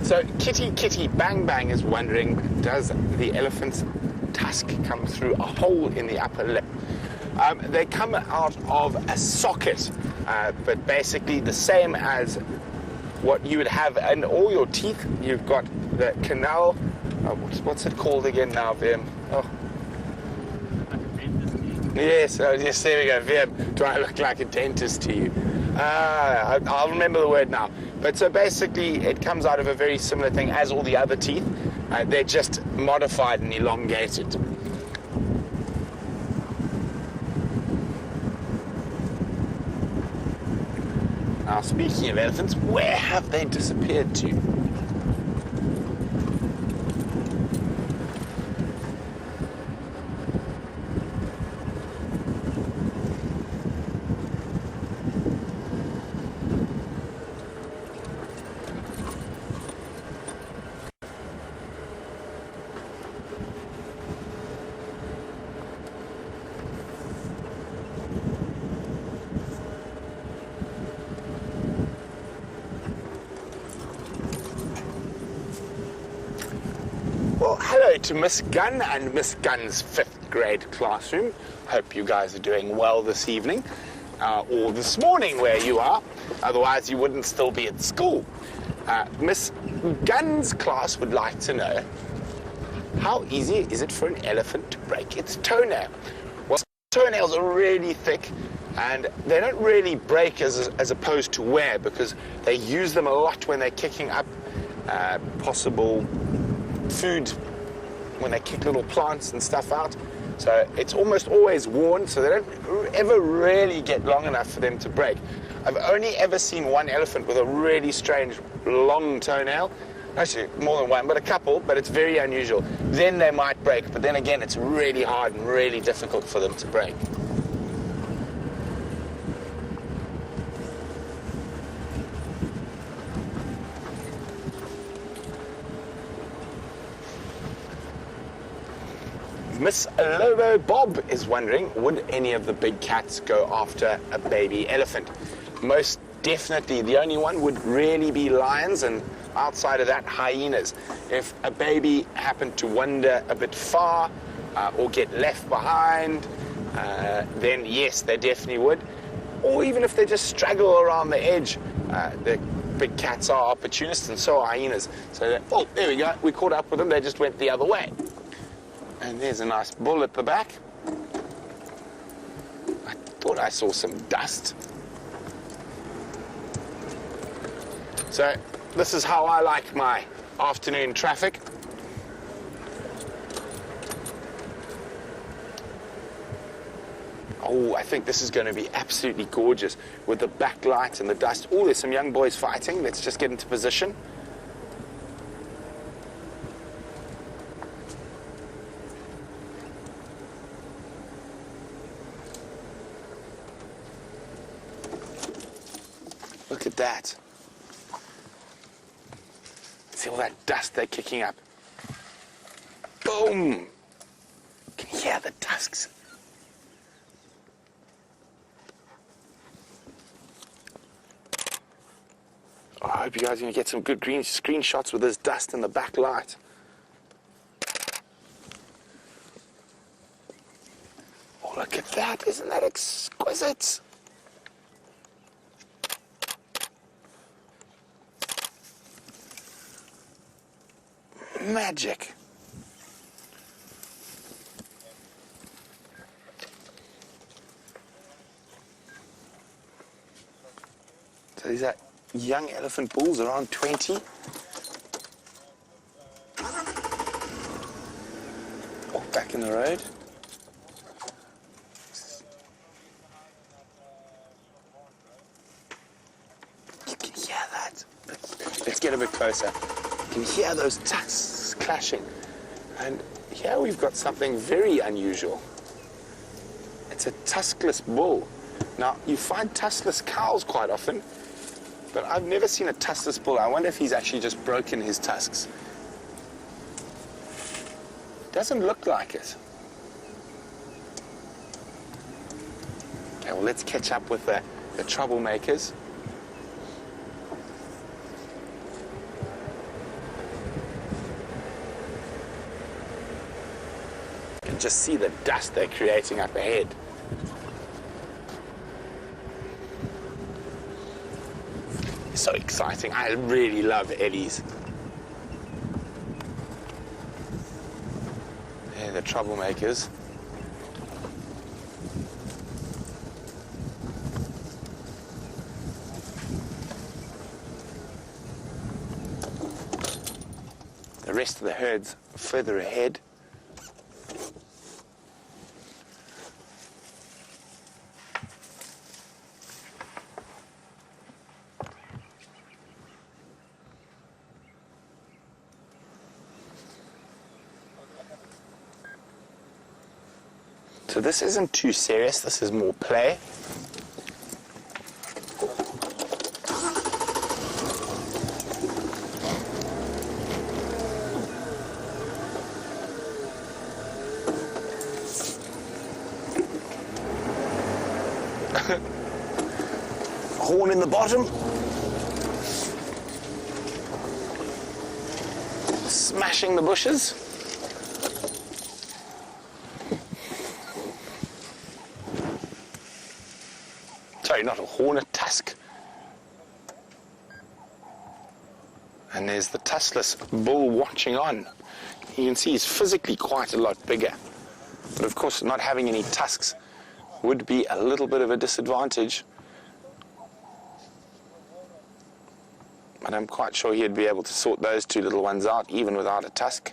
Speaker 1: So Kitty Kitty Bang Bang is wondering, does the elephant's tusk come through a hole in the upper lip? They come out of a socket, but basically the same as what you would have in all your teeth. You've got the canal. What's it called again now, Wium? Oh. Yes, yes, there we go, Wium. Do I look like a dentist to you? I'll remember the word now. But so basically, it comes out of a very similar thing as all the other teeth. They're just modified and elongated. Now, speaking of elephants, where have they disappeared to? Well, hello to Miss Gunn and Miss Gunn's 5th grade classroom. Hope you guys are doing well this evening, or this morning where you are. Otherwise, you wouldn't still be at school. Miss Gunn's class would like to know, how easy is it for an elephant to break its toenail? Well, toenails are really thick, and they don't really break as opposed to wear, because they use them a lot when they're kicking up possible food, when they kick little plants and stuff out. So it's almost always worn, so they don't ever really get long enough for them to break. I've only ever seen one elephant with a really strange long toenail. Actually, more than one, but a couple, but it's very unusual. Then they might break, but then again, it's really hard and really difficult for them to break. Miss Lobo Bob is wondering, would any of the big cats go after a baby elephant? Most definitely. The only one would really be lions, and outside of that, hyenas. If a baby happened to wander a bit far or get left behind, then yes, they definitely would. Or even if they just straggle around the edge, the big cats are opportunists, and so are hyenas. So, oh, there we go. We caught up with them. They just went the other way. And there's a nice bull at the back. I thought I saw some dust. So this is how I like my afternoon traffic. Oh, I think this is going to be absolutely gorgeous with the backlight and the dust. Oh, there's some young boys fighting. Let's just get into position. Look at that. See all that dust they're kicking up. Boom! Can you hear the tusks? Oh, I hope you guys are going to get some good green screenshots with this dust in the backlight. Oh, look at that. Isn't that exquisite? Magic. So these are young elephant bulls, around 20. Oh, back in the road. You can hear that. Let's get a bit closer. You can hear those tusks clashing. And here we've got something very unusual. It's a tuskless bull. Now, you find tuskless cows quite often, but I've never seen a tuskless bull. I wonder if he's actually just broken his tusks. Doesn't look like it. Okay, well, let's catch up with the troublemakers. You can just see the dust they're creating up ahead. So exciting. I really love ellies. They're the troublemakers. The rest of the herd's further ahead. So this isn't too serious, this is more play. Horn in the bottom. Smashing the bushes. Sorry, not a horn, a tusk. And there's the tuskless bull watching on. You can see he's physically quite a lot bigger. But of course, not having any tusks would be a little bit of a disadvantage. But I'm quite sure he'd be able to sort those two little ones out, even without a tusk.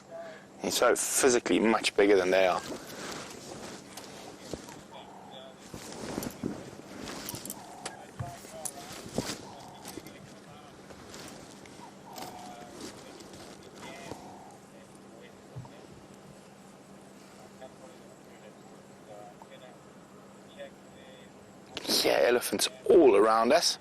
Speaker 1: He's so physically much bigger than they are. elephants all around us.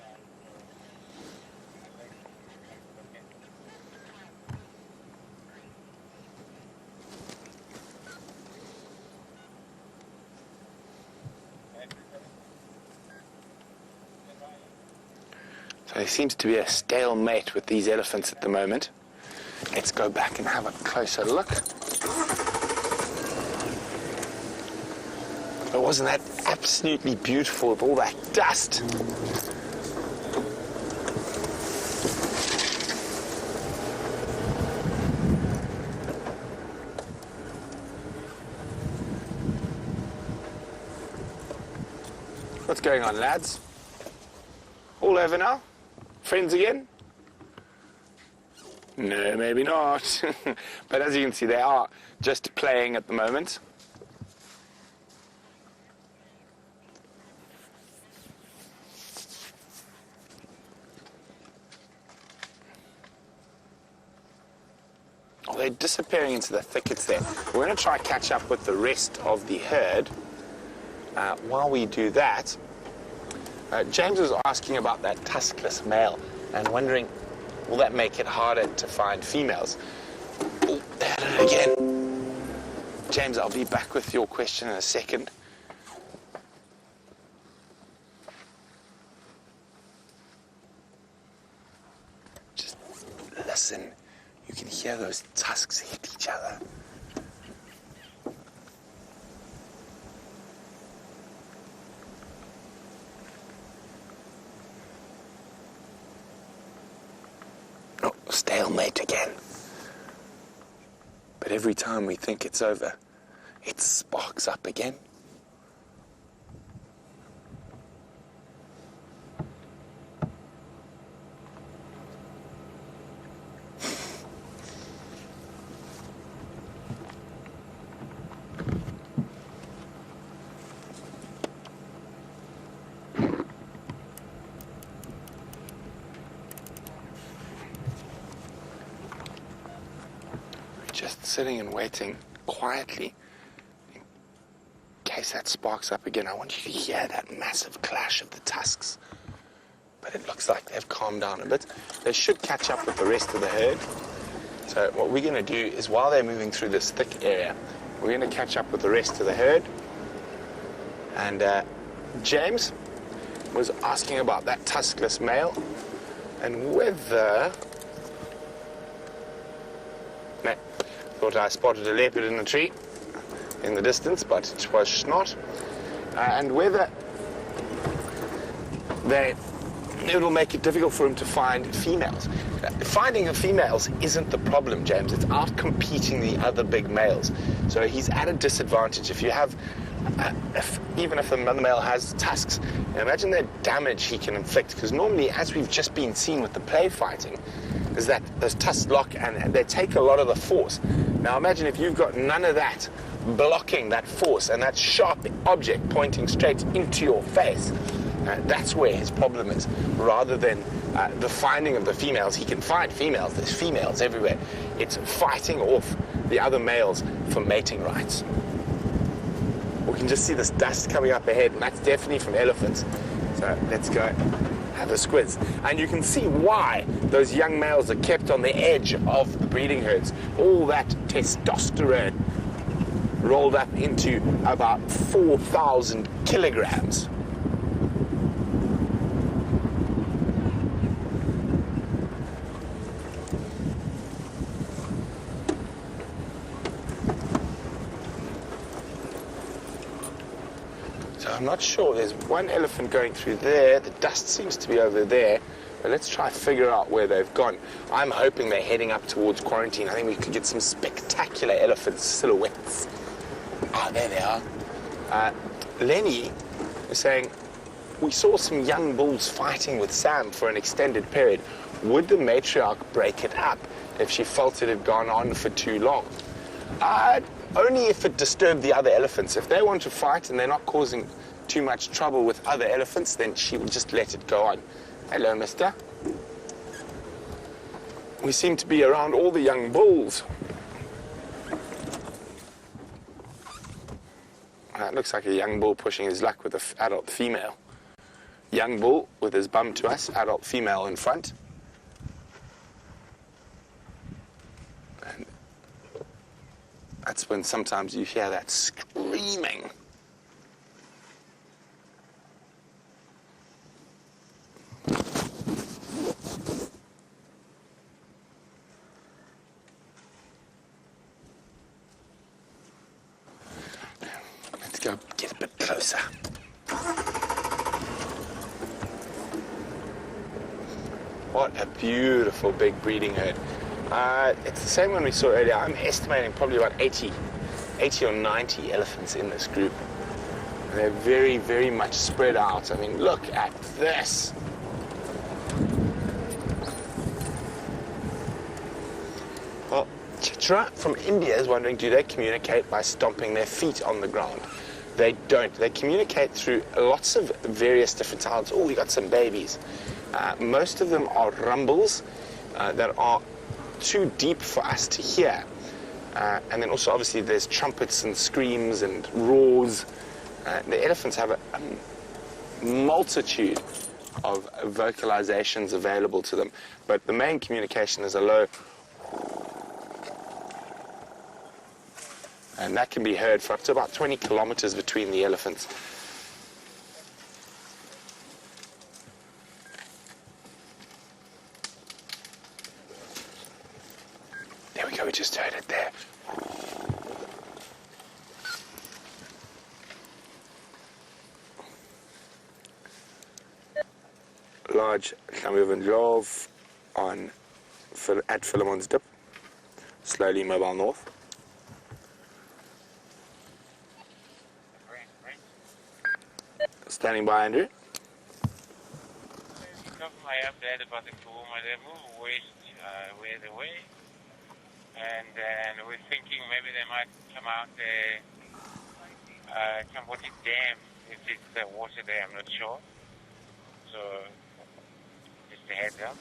Speaker 1: So there seems to be a stalemate with these elephants at the moment. Let's go back and have a closer look. But wasn't that absolutely beautiful with all that dust? What's going on, lads? All over now? Friends again? No, maybe not. But as you can see, they are just playing at the moment. Oh, they're disappearing into the thickets there. We're going to try catch up with the rest of the herd. While we do that, James was asking about that tuskless male and wondering, will that make it harder to find females? Oh, there it again. James, I'll be back with your question in a second. Just listen. You can hear those tusks hit each other. Oh, stalemate again. But every time we think it's over, it sparks up again. Just sitting and waiting quietly in case that sparks up again. I want you to hear that massive clash of the tusks. But it looks like they've calmed down a bit. They should catch up with the rest of the herd. So what we're going to do is, while they're moving through this thick area, we're going to catch up with the rest of the herd. And James was asking about that tuskless male and whether... No, thought I spotted a leopard in a tree in the distance, but it was not. And whether it'll make it difficult for him to find females. Finding the females isn't the problem, James. It's out-competing the other big males. So he's at a disadvantage. If you have, even if the mother male has tusks, imagine the damage he can inflict. Because normally, as we've just been seeing with the play fighting, is that those tusks lock and they take a lot of the force. Now imagine if you've got none of that blocking that force and that sharp object pointing straight into your face. That's where his problem is, rather than the finding of the females. He can find females. There's females everywhere. It's fighting off the other males for mating rights. We can just see this dust coming up ahead, and that's definitely from elephants. So let's go have a squiz. And you can see why those young males are kept on the edge of the breeding herds. All that testosterone rolled up into about 4,000 kilograms. I'm not sure. There's one elephant going through there. The dust seems to be over there. But let's try to figure out where they've gone. I'm hoping they're heading up towards quarantine. I think we could get some spectacular elephant silhouettes. Ah, there they are. Lenny is saying, we saw some young bulls fighting with Sam for an extended period. Would the matriarch break it up if she felt it had gone on for too long? Only if it disturbed the other elephants. If they want to fight and they're not causing too much trouble with other elephants, then she will just let it go on. Hello, mister. We seem to be around all the young bulls. That looks like a young bull pushing his luck with an adult female. Young bull with his bum to us, adult female in front. And that's when sometimes you hear that screaming. Let's go get a bit closer. What a beautiful big breeding herd. It's the same one we saw earlier. I'm estimating probably about 80 or 90 elephants in this group. And they're very, very much spread out. I mean, look at this. Well, Chitra from India is wondering, do they communicate by stomping their feet on the ground? They don't. They communicate through lots of various different sounds. Oh, we got some babies. Most of them are rumbles that are too deep for us to hear. And then also, obviously, there's trumpets and screams and roars. The elephants have a multitude of vocalizations available to them. But the main communication is a low. And that can be heard for up to about 20 kilometers between the elephants. There we go, we just heard it there. Large Cameroon Love at Philemon's Dip. Slowly mobile north. Standing by, Andrew.
Speaker 5: My update about the pool, they move west, where they were, and we're thinking maybe they might come out there, Cambodia Dam, if it's the water there, I'm not sure. So, just a heads up.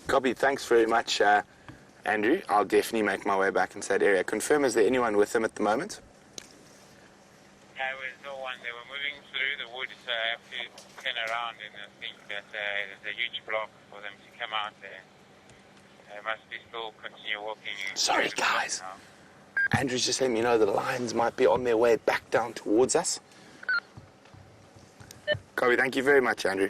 Speaker 1: Copy, thanks very much, Andrew. I'll definitely make my way back into that area. Confirm, is there anyone with them at the moment?
Speaker 5: No one. They were moving through the woods. I have to turn around, and I think that there's a huge block for them to come out there. They must be still continue walking.
Speaker 1: Sorry, guys. Andrew's just letting me know the lions might be on their way back down towards us. Copy, thank you very much, Andrew.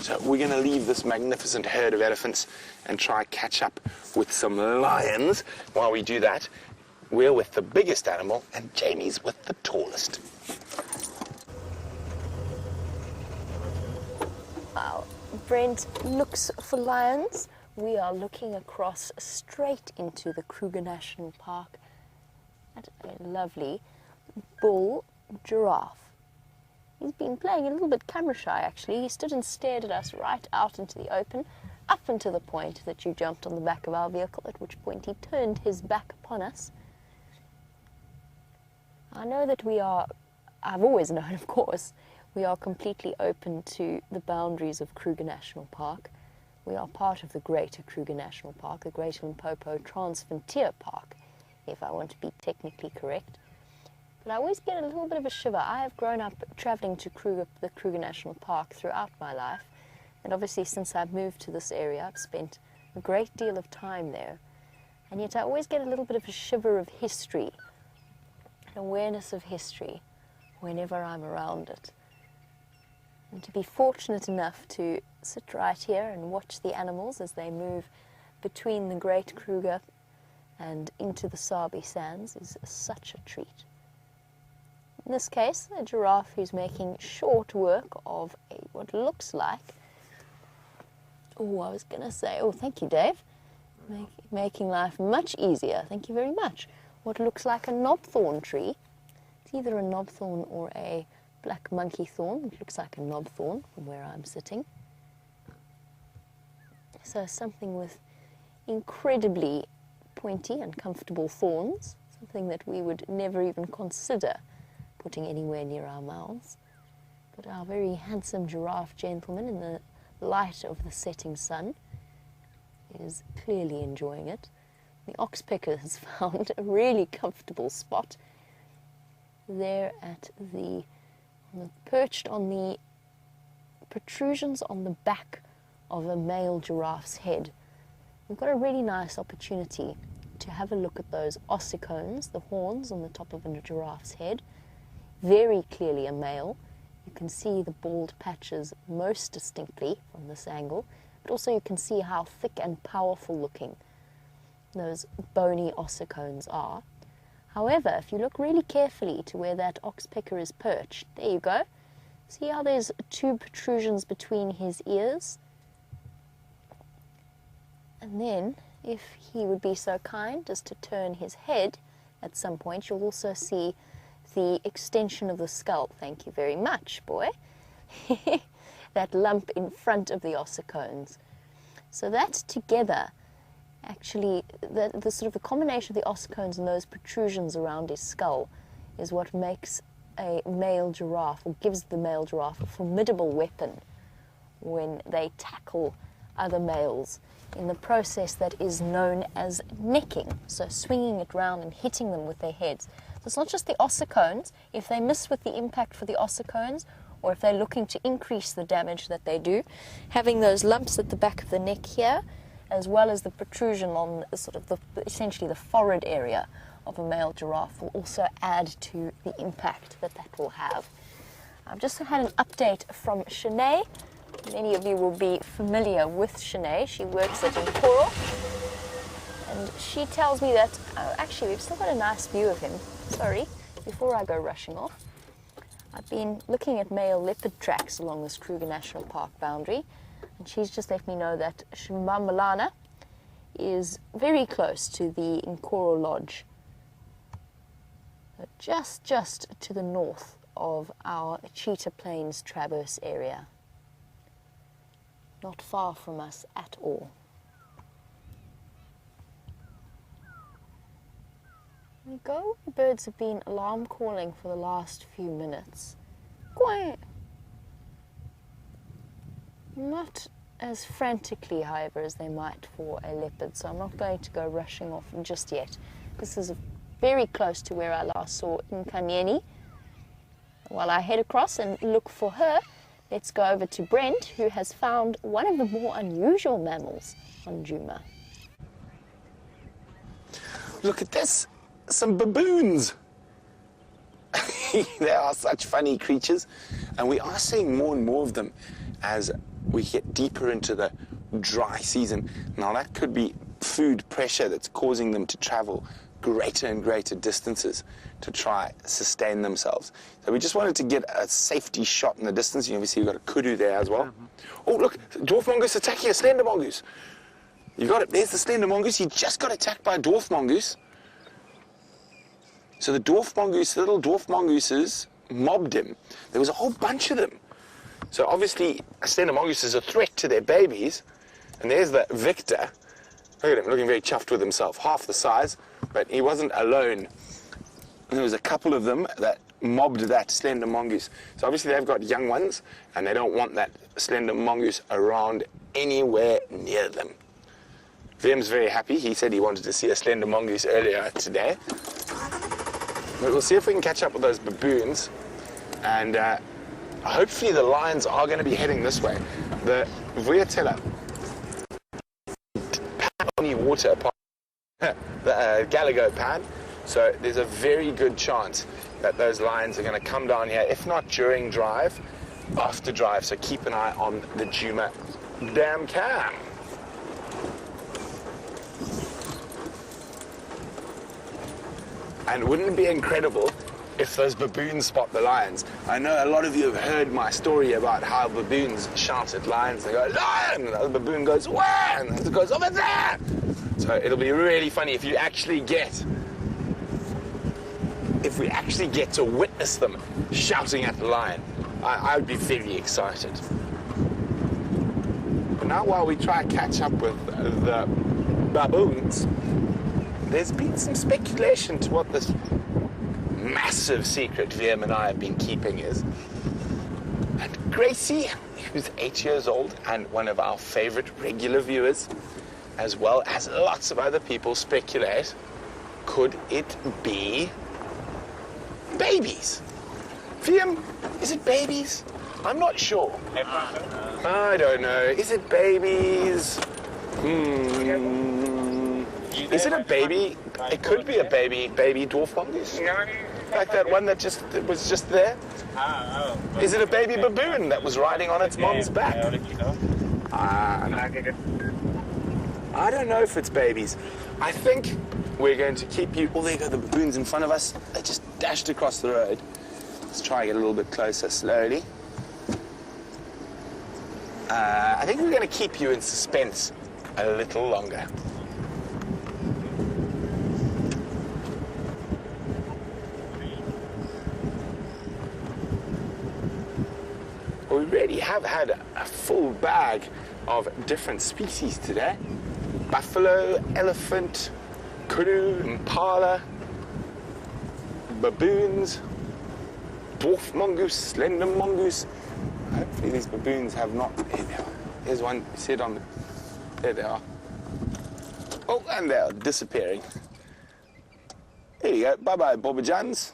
Speaker 1: So we're going to leave this magnificent herd of elephants and try catch up with some lions. While we do that, we're with the biggest animal, and Jamie's with the tallest.
Speaker 2: Wow. Brent looks for lions. We are looking across straight into the Kruger National Park at a lovely bull giraffe. He's been playing a little bit camera shy, actually. He stood and stared at us right out into the open, up until the point that you jumped on the back of our vehicle, at which point he turned his back upon us. I know that I've always known, of course, we are completely open to the boundaries of Kruger National Park. We are part of the greater Kruger National Park, the Greater Limpopo Transfrontier Park, if I want to be technically correct. But I always get a little bit of a shiver. I have grown up traveling to the Kruger National Park throughout my life, and obviously since I've moved to this area, I've spent a great deal of time there. And yet I always get a little bit of a shiver of history, an awareness of history, whenever I'm around it. And to be fortunate enough to sit right here and watch the animals as they move between the Great Kruger and into the Sabi Sands is such a treat. In this case, a giraffe who's making short work of what looks like, thank you, Dave, making life much easier. Thank you very much. What looks like a knobthorn tree. It's either a knobthorn or a black monkey thorn. It looks like a knobthorn from where I'm sitting. So something with incredibly pointy and comfortable thorns, something that we would never even consider putting anywhere near our mouths. But our very handsome giraffe gentleman, in the light of the setting sun, is clearly enjoying it. The oxpecker has found a really comfortable spot there at perched on the protrusions on the back of a male giraffe's head. We've got a really nice opportunity to have a look at those ossicones, the horns on the top of a giraffe's head. Very clearly a male. You can see the bald patches most distinctly from this angle, but also you can see how thick and powerful looking those bony ossicones are. However, if you look really carefully to where that oxpecker is perched, there you go. See how there's two protrusions between his ears? And then, if he would be so kind as to turn his head at some point, you'll also see the extension of the skull. Thank you very much, boy. That lump in front of the ossicones. So that together, actually, the sort of the combination of the ossicones and those protrusions around his skull is what makes a male giraffe, or gives the male giraffe, a formidable weapon when they tackle other males in the process that is known as necking, so swinging it round and hitting them with their heads. So it's not just the ossicones. If they miss with the impact for the ossicones, or if they're looking to increase the damage that they do, having those lumps at the back of the neck here, as well as the protrusion on sort of essentially the forehead area of a male giraffe, will also add to the impact that will have. I've just had an update from Shanae. Many of you will be familiar with Shanae. She works at Nkoro, and she tells me that, actually we've still got a nice view of him. Sorry, before I go rushing off. I've been looking at male leopard tracks along this Kruger National Park boundary, and she's just let me know that Shimbambalana is very close to the Nkoro Lodge, just to the north of our Cheetah Plains Traverse area. Not far from us at all. There we go. The birds have been alarm calling for the last few minutes. Quiet. Not as frantically, however, as they might for a leopard, so I'm not going to go rushing off just yet. This is very close to where I last saw Nkanyeni. While I head across and look for her, let's go over to Brent, who has found one of the more unusual mammals on Djuma.
Speaker 1: Look at this. Some baboons. They are such funny creatures, and we are seeing more and more of them as we get deeper into the dry season. Now that could be food pressure that's causing them to travel greater and greater distances to try sustain themselves. So we just wanted to get a safety shot in the distance. You obviously you've got a kudu there as well. Oh look, dwarf mongoose attacking a slender mongoose. You got it, there's the slender mongoose. He just got attacked by a dwarf mongoose. So the dwarf mongoose, the little dwarf mongooses mobbed him. There was a whole bunch of them. So obviously a slender mongoose is a threat to their babies. And there's the victor. Look at him, looking very chuffed with himself, half the size, but he wasn't alone. There was a couple of them that mobbed that slender mongoose. So obviously they've got young ones, and they don't want that slender mongoose around anywhere near them. Wium's very happy. He said he wanted to see a slender mongoose earlier today. But we'll see if we can catch up with those baboons, and hopefully the lions are going to be heading this way. The Vuyatela pad on the water, the Galago pad, so there's a very good chance that those lions are going to come down here, if not during drive, after drive, so keep an eye on the Djuma dam cam. And wouldn't it be incredible if those baboons spot the lions? I know a lot of you have heard my story about how baboons shout at lions. They go, lion! And the baboon goes, where? And the other goes, over there! So it'll be really funny if we actually get to witness them shouting at the lion. I would be very excited. But now while we try to catch up with the baboons, there's been some speculation to what this massive secret Wium and I have been keeping is. And Gracie, who's 8 years old and one of our favorite regular viewers, as well as lots of other people, speculate, could it be babies? Wium, is it babies? I'm not sure. I don't know. Is it babies? Is it a baby? It could be a baby dwarf mongoose. Like that one that was just there. Is it a baby baboon that was riding on its mom's back? I don't know if it's babies. I think we're going to keep you... Oh, there go the baboons in front of us. They just dashed across the road. Let's try and get a little bit closer slowly. I think we're going to keep you in suspense a little longer. Well, we really have had a full bag of different species today. Buffalo, elephant, kudu, impala, baboons, dwarf mongoose, slender mongoose. Hopefully these baboons have not... Here's one, see it on the... There they are. Oh, and they're disappearing. There you go, bye-bye, Bobbajans.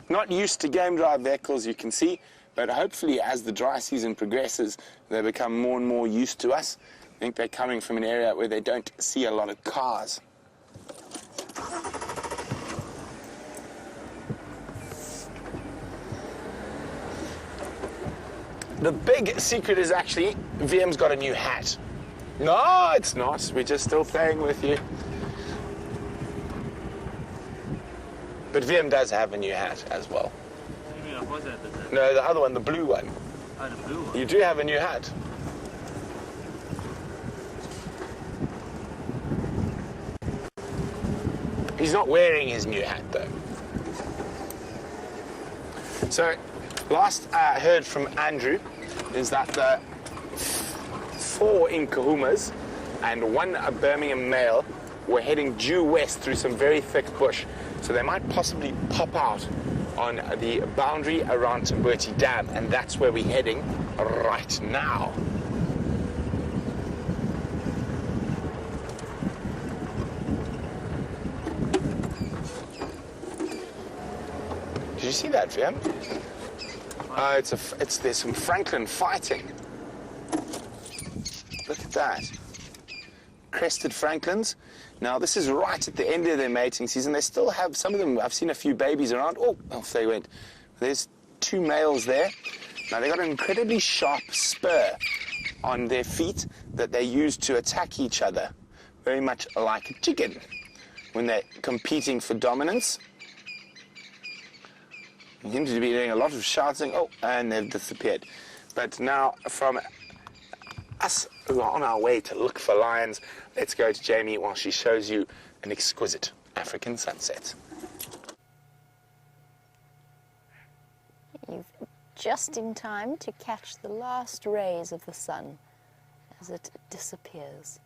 Speaker 1: Not used to game drive vehicles, you can see, but hopefully as the dry season progresses, they become more and more used to us. I think they're coming from an area where they don't see a lot of cars. The big secret is actually, Wium's got a new hat. No, it's not. We're just still playing with you. But Wium does have a new hat as well. No, the other one, the blue one.
Speaker 3: Oh, the blue one.
Speaker 1: You do have a new hat. He's not wearing his new hat, though. So, last I heard from Andrew is that the 4 Nkuhumas and 1 Birmingham male were heading due west through some very thick bush. So they might possibly pop out on the boundary around Tamburti Dam, and that's where we're heading right now. Did you see that, Wium? There's some francolin fighting. Look at that. Crested francolins. Now, this is right at the end of their mating season. They still have, some of them, I've seen a few babies around. Oh, off they went. There's 2 males there. Now, they've got an incredibly sharp spur on their feet that they use to attack each other, very much like a chicken when they're competing for dominance. They seem to be doing a lot of shouting. Oh, and they've disappeared. But now, from us who are on our way to look for lions, let's go to Jamie while she shows you an exquisite African sunset.
Speaker 2: You've just in time to catch the last rays of the sun as it disappears.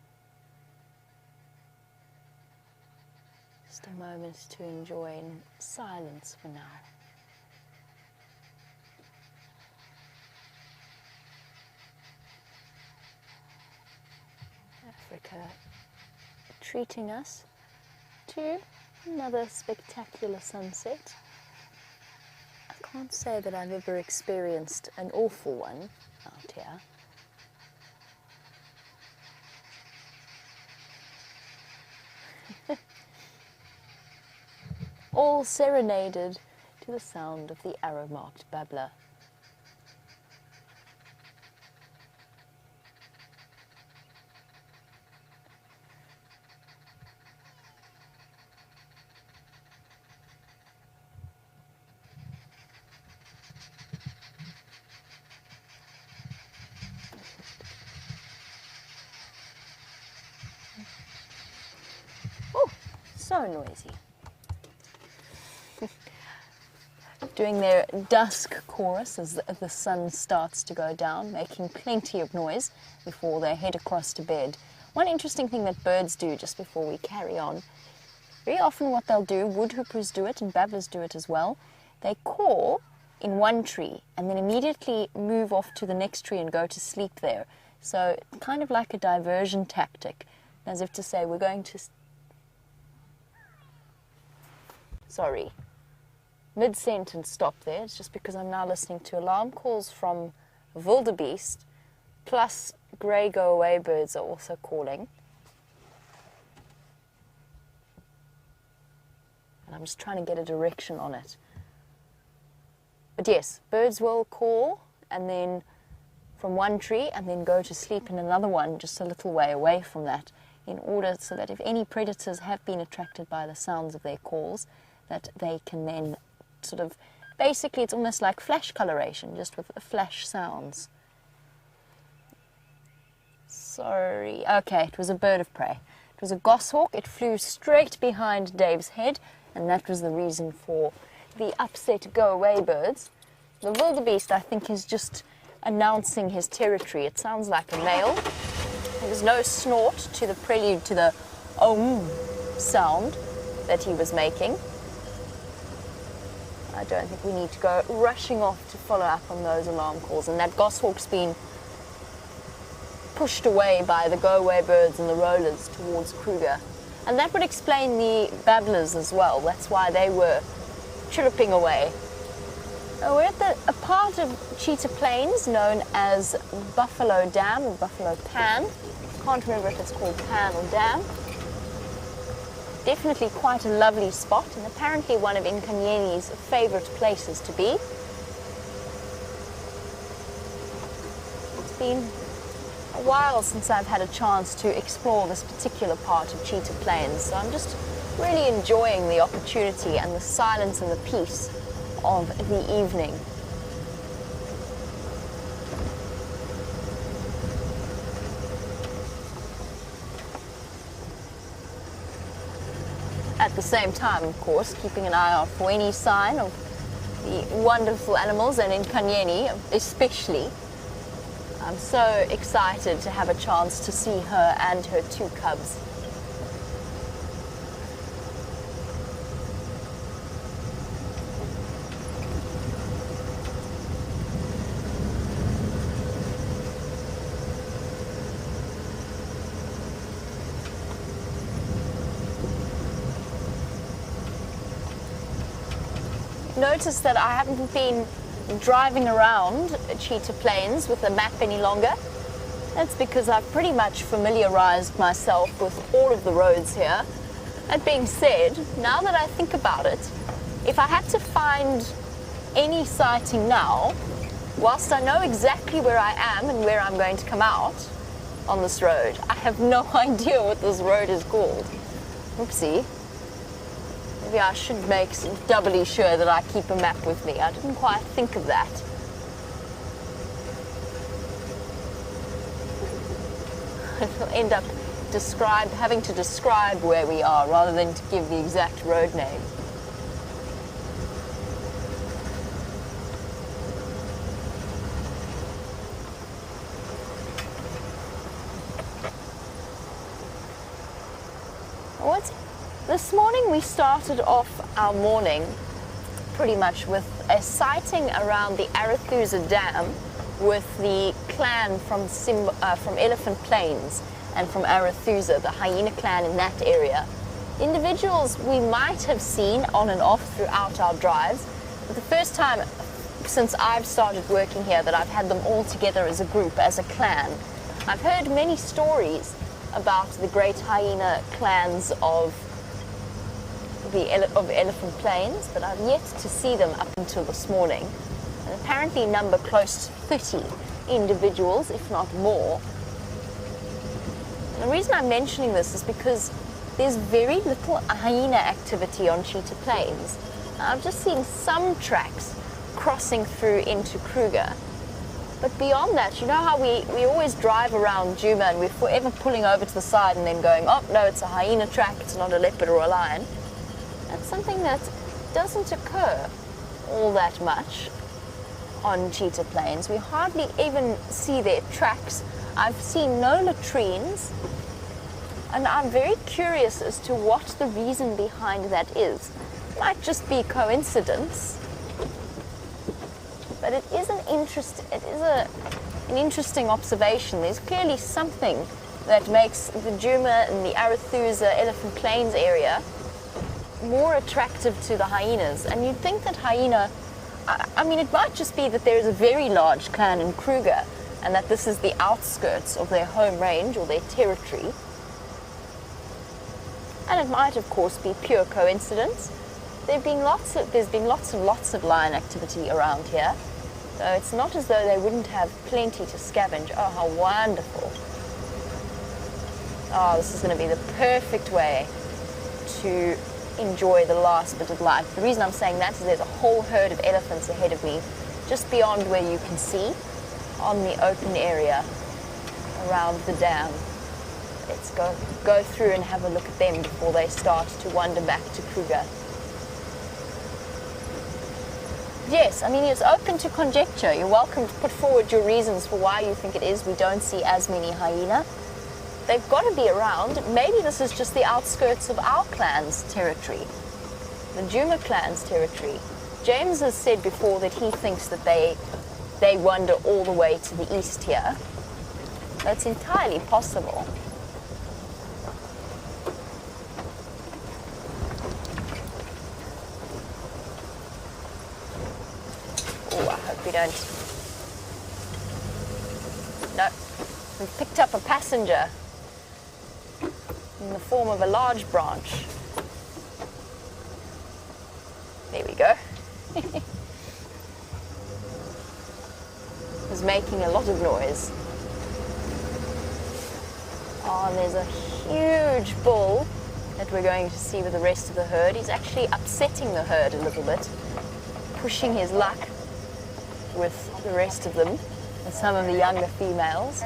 Speaker 2: Just a moment to enjoy in silence for now. Africa treating us to another spectacular sunset. I can't say that I've ever experienced an awful one out here. All serenaded to the sound of the arrow-marked babbler. So noisy. Doing their dusk chorus as the sun starts to go down, making plenty of noise before they head across to bed. One interesting thing that birds do just before we carry on, very often what they'll do, woodhoopers do it and babblers do it as well, they caw in one tree and then immediately move off to the next tree and go to sleep there. So kind of like a diversion tactic, as if to say we're going to... Sorry. mid-sentence stop there. It's just because I'm now listening to alarm calls from wildebeest, plus grey go-away birds are also calling. And I'm just trying to get a direction on it. But yes, birds will call and then from one tree and then go to sleep in another one just a little way away from that, in order so that if any predators have been attracted by the sounds of their calls, that they can then sort of, basically it's almost like flash coloration, just with flash sounds. Sorry, okay, it was a bird of prey. It was a goshawk. It flew straight behind Dave's head, and that was the reason for the upset go-away birds. The wildebeest, I think, is just announcing his territory. It sounds like a male. There's no snort to the prelude to the sound that he was making. I don't think we need to go rushing off to follow up on those alarm calls. And that goshawk's been pushed away by the go-away birds and the rollers towards Kruger. And that would explain the babblers as well. That's why they were chirruping away. We're at a part of Cheetah Plains known as Buffalo Dam or Buffalo Pan. Can't remember if it's called Pan or Dam. Definitely quite a lovely spot, and apparently one of Nkanyeni's favorite places to be. It's been a while since I've had a chance to explore this particular part of Cheetah Plains, so I'm just really enjoying the opportunity and the silence and the peace of the evening. At the same time, of course, keeping an eye out for any sign of the wonderful animals, and in Nkanyeni especially. I'm so excited to have a chance to see her and her two cubs. Notice that I haven't been driving around Cheetah Plains with a map any longer. That's because I've pretty much familiarized myself with all of the roads here. That being said, now that I think about it, if I had to find any sighting now, whilst I know exactly where I am and where I'm going to come out on this road, I have no idea what this road is called. Oopsie. Maybe I should make doubly sure that I keep a map with me. I didn't quite think of that. It'll end up having to describe where we are rather than to give the exact road name. This morning we started off our morning pretty much with a sighting around the Arathusa Dam with the clan from Elephant Plains and from Arathusa, the hyena clan in that area. Individuals we might have seen on and off throughout our drives, but the first time since I've started working here that I've had them all together as a group, as a clan. I've heard many stories about the great hyena clans of Elephant Plains, but I've yet to see them up until this morning, and apparently number close to 30 individuals, if not more. And the reason I'm mentioning this is because there's very little hyena activity on Cheetah Plains. I've just seen some tracks crossing through into Kruger, but beyond that, you know how we always drive around Djuma and we're forever pulling over to the side and then going, oh no, it's a hyena track, it's not a leopard or a lion. That's something that doesn't occur all that much on Cheetah Plains. We hardly even see their tracks. I've seen no latrines, and I'm very curious as to what the reason behind that is. It might just be coincidence, but it is an interesting observation. There's clearly something that makes the Djuma and the Arathusa Elephant Plains area more attractive to the hyenas. And you'd think that hyena, I mean, it might just be that there is a very large clan in Kruger and that this is the outskirts of their home range or their territory. And it might, of course, be pure coincidence. There's been lots of lion activity around here. So it's not as though they wouldn't have plenty to scavenge. Oh, how wonderful. Oh, this is going to be the perfect way to enjoy the last bit of life. The reason I'm saying that is there's a whole herd of elephants ahead of me, just beyond where you can see, on the open area around the dam. Let's go through and have a look at them before they start to wander back to Kruger. Yes, I mean, it's open to conjecture. You're welcome to put forward your reasons for why you think it is we don't see as many hyena. They've got to be around. Maybe this is just the outskirts of our clan's territory, the Djuma clan's territory. James has said before that he thinks that they wander all the way to the east here. That's entirely possible. Oh, I hope we don't. No, we've picked up a passenger in the form of a large branch. There we go. It's making a lot of noise. Oh, there's a huge bull that we're going to see with the rest of the herd. He's actually upsetting the herd a little bit, pushing his luck with the rest of them and some of the younger females.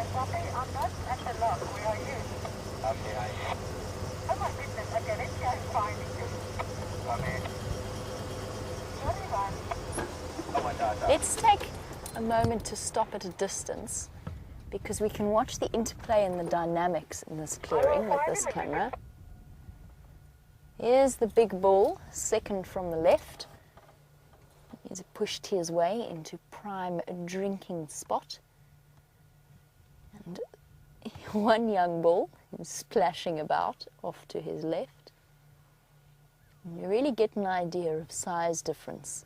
Speaker 2: Let's take a moment to stop at a distance because we can watch the interplay and the dynamics in this clearing with this camera. Here's the big bull, second from the left. He's pushed his way into prime drinking spot. And one young bull is splashing about off to his left. And you really get an idea of size difference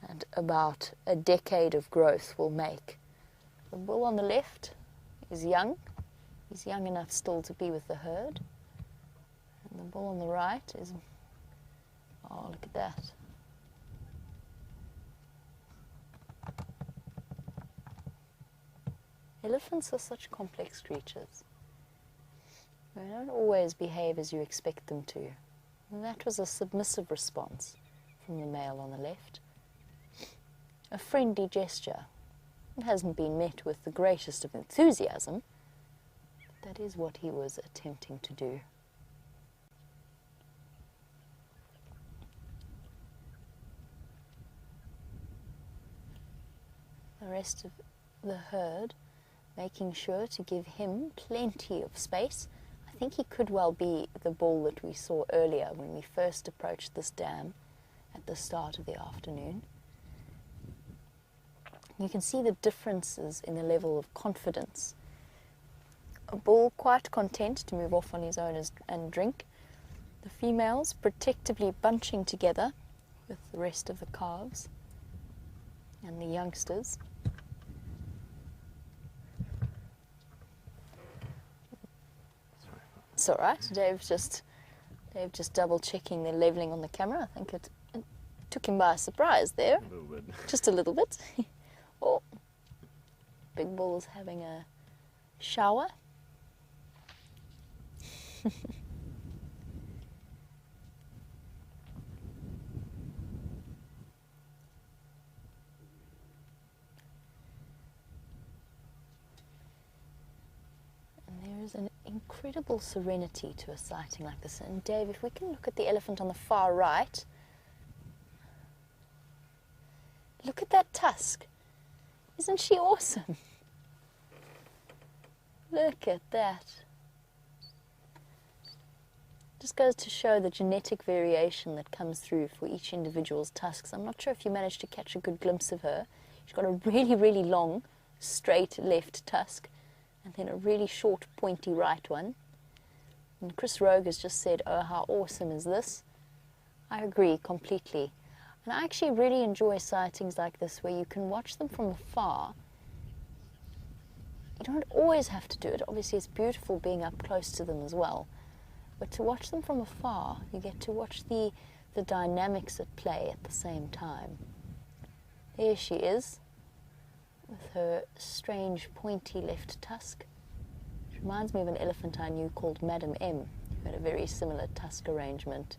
Speaker 2: and about a decade of growth will make. The bull on the left is young. He's young enough still to be with the herd. And the bull on the right is, oh, look at that. Elephants are such complex creatures. They don't always behave as you expect them to. And that was a submissive response from the male on the left. A friendly gesture. It hasn't been met with the greatest of enthusiasm, but that is what he was attempting to do. The rest of the herd making sure to give him plenty of space. I think he could well be the bull that we saw earlier when we first approached this dam at the start of the afternoon. You can see the differences in the level of confidence. A bull quite content to move off on his own and drink. The females protectively bunching together with the rest of the calves and the youngsters. It's all right. Dave's just double checking the leveling on the camera. I think it took him by surprise there.
Speaker 3: A little bit.
Speaker 2: Just a little bit. Oh, Big Bull is having a shower. And there is an incredible serenity to a sighting like this. And Dave, if we can look at the elephant on the far right, look at that tusk. Isn't she awesome? Look at that. Just goes to show the genetic variation that comes through for each individual's tusks. I'm not sure if you managed to catch a good glimpse of her. She's got a really, really long, straight left tusk, and then a really short, pointy right one. And Chris Rogue has just said, oh, how awesome is this? I agree completely. And I actually really enjoy sightings like this where you can watch them from afar. You don't always have to do it. Obviously, it's beautiful being up close to them as well. But to watch them from afar, you get to watch the dynamics at play at the same time. There she is, with her strange pointy left tusk. She reminds me of an elephant I knew called Madam M, who had a very similar tusk arrangement.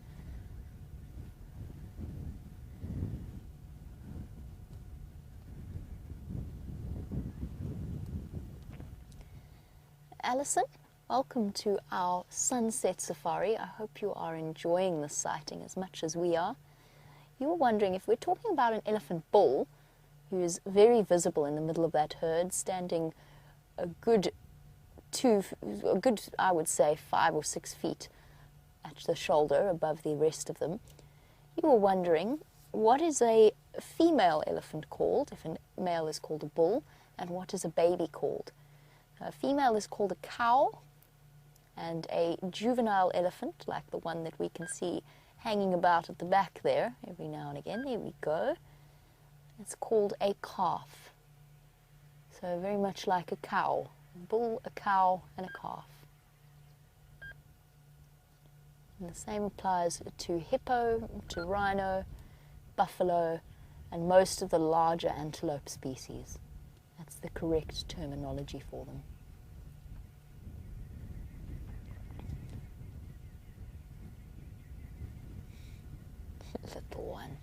Speaker 2: Alison, welcome to our sunset safari. I hope you are enjoying this sighting as much as we are. You were wondering if we're talking about an elephant bull, who is very visible in the middle of that herd, standing a good, I would say, 5 or 6 feet at the shoulder above the rest of them. You were wondering, what is a female elephant called, if a male is called a bull, and what is a baby called? A female is called a cow, and a juvenile elephant, like the one that we can see hanging about at the back there every now and again, there we go, it's called a calf. So very much like a cow. A bull, a cow, and a calf. And the same applies to hippo, to rhino, buffalo, and most of the larger antelope species. That's the correct terminology for them. Little one.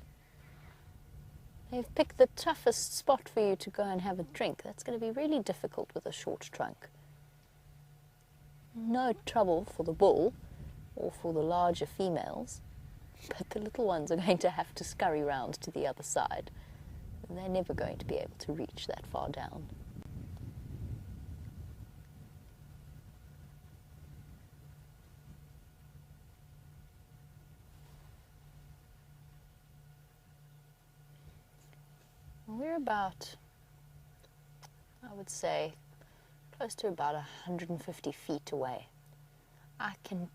Speaker 2: They've picked the toughest spot for you to go and have a drink. That's going to be really difficult with a short trunk. No trouble for the bull or for the larger females, but the little ones are going to have to scurry round to the other side. They're never going to be able to reach that far down. We're about, I would say, close to about 150 feet away. I can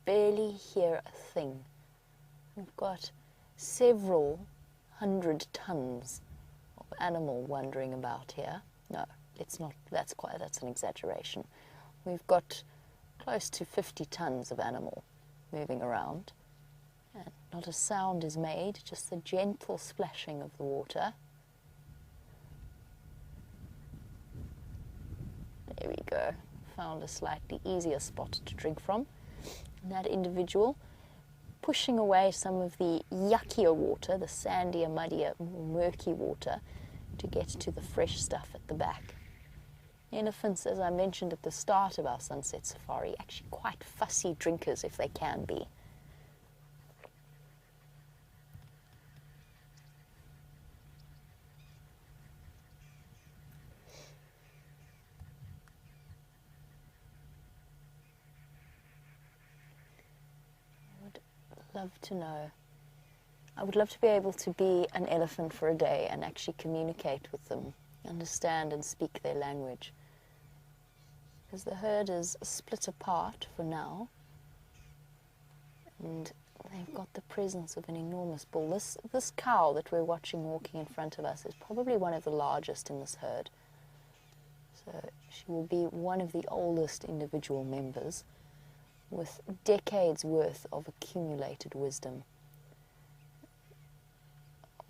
Speaker 2: barely hear a thing. We've got several 100 tons of animal wandering about here. No, it's not. That's an exaggeration. We've got close to 50 tons of animal moving around. And not a sound is made, just the gentle splashing of the water. There we go. Found a slightly easier spot to drink from. And that individual pushing away some of the yuckier water, the sandier, muddier, more murky water, to get to the fresh stuff at the back. Elephants, as I mentioned at the start of our sunset safari, actually quite fussy drinkers if they can be. Love to know. I would love to be able to be an elephant for a day and actually communicate with them, understand and speak their language. Because the herd is split apart for now, and they've got the presence of an enormous bull. This cow that we're watching walking in front of us is probably one of the largest in this herd. So she will be one of the oldest individual members, with decades worth of accumulated wisdom.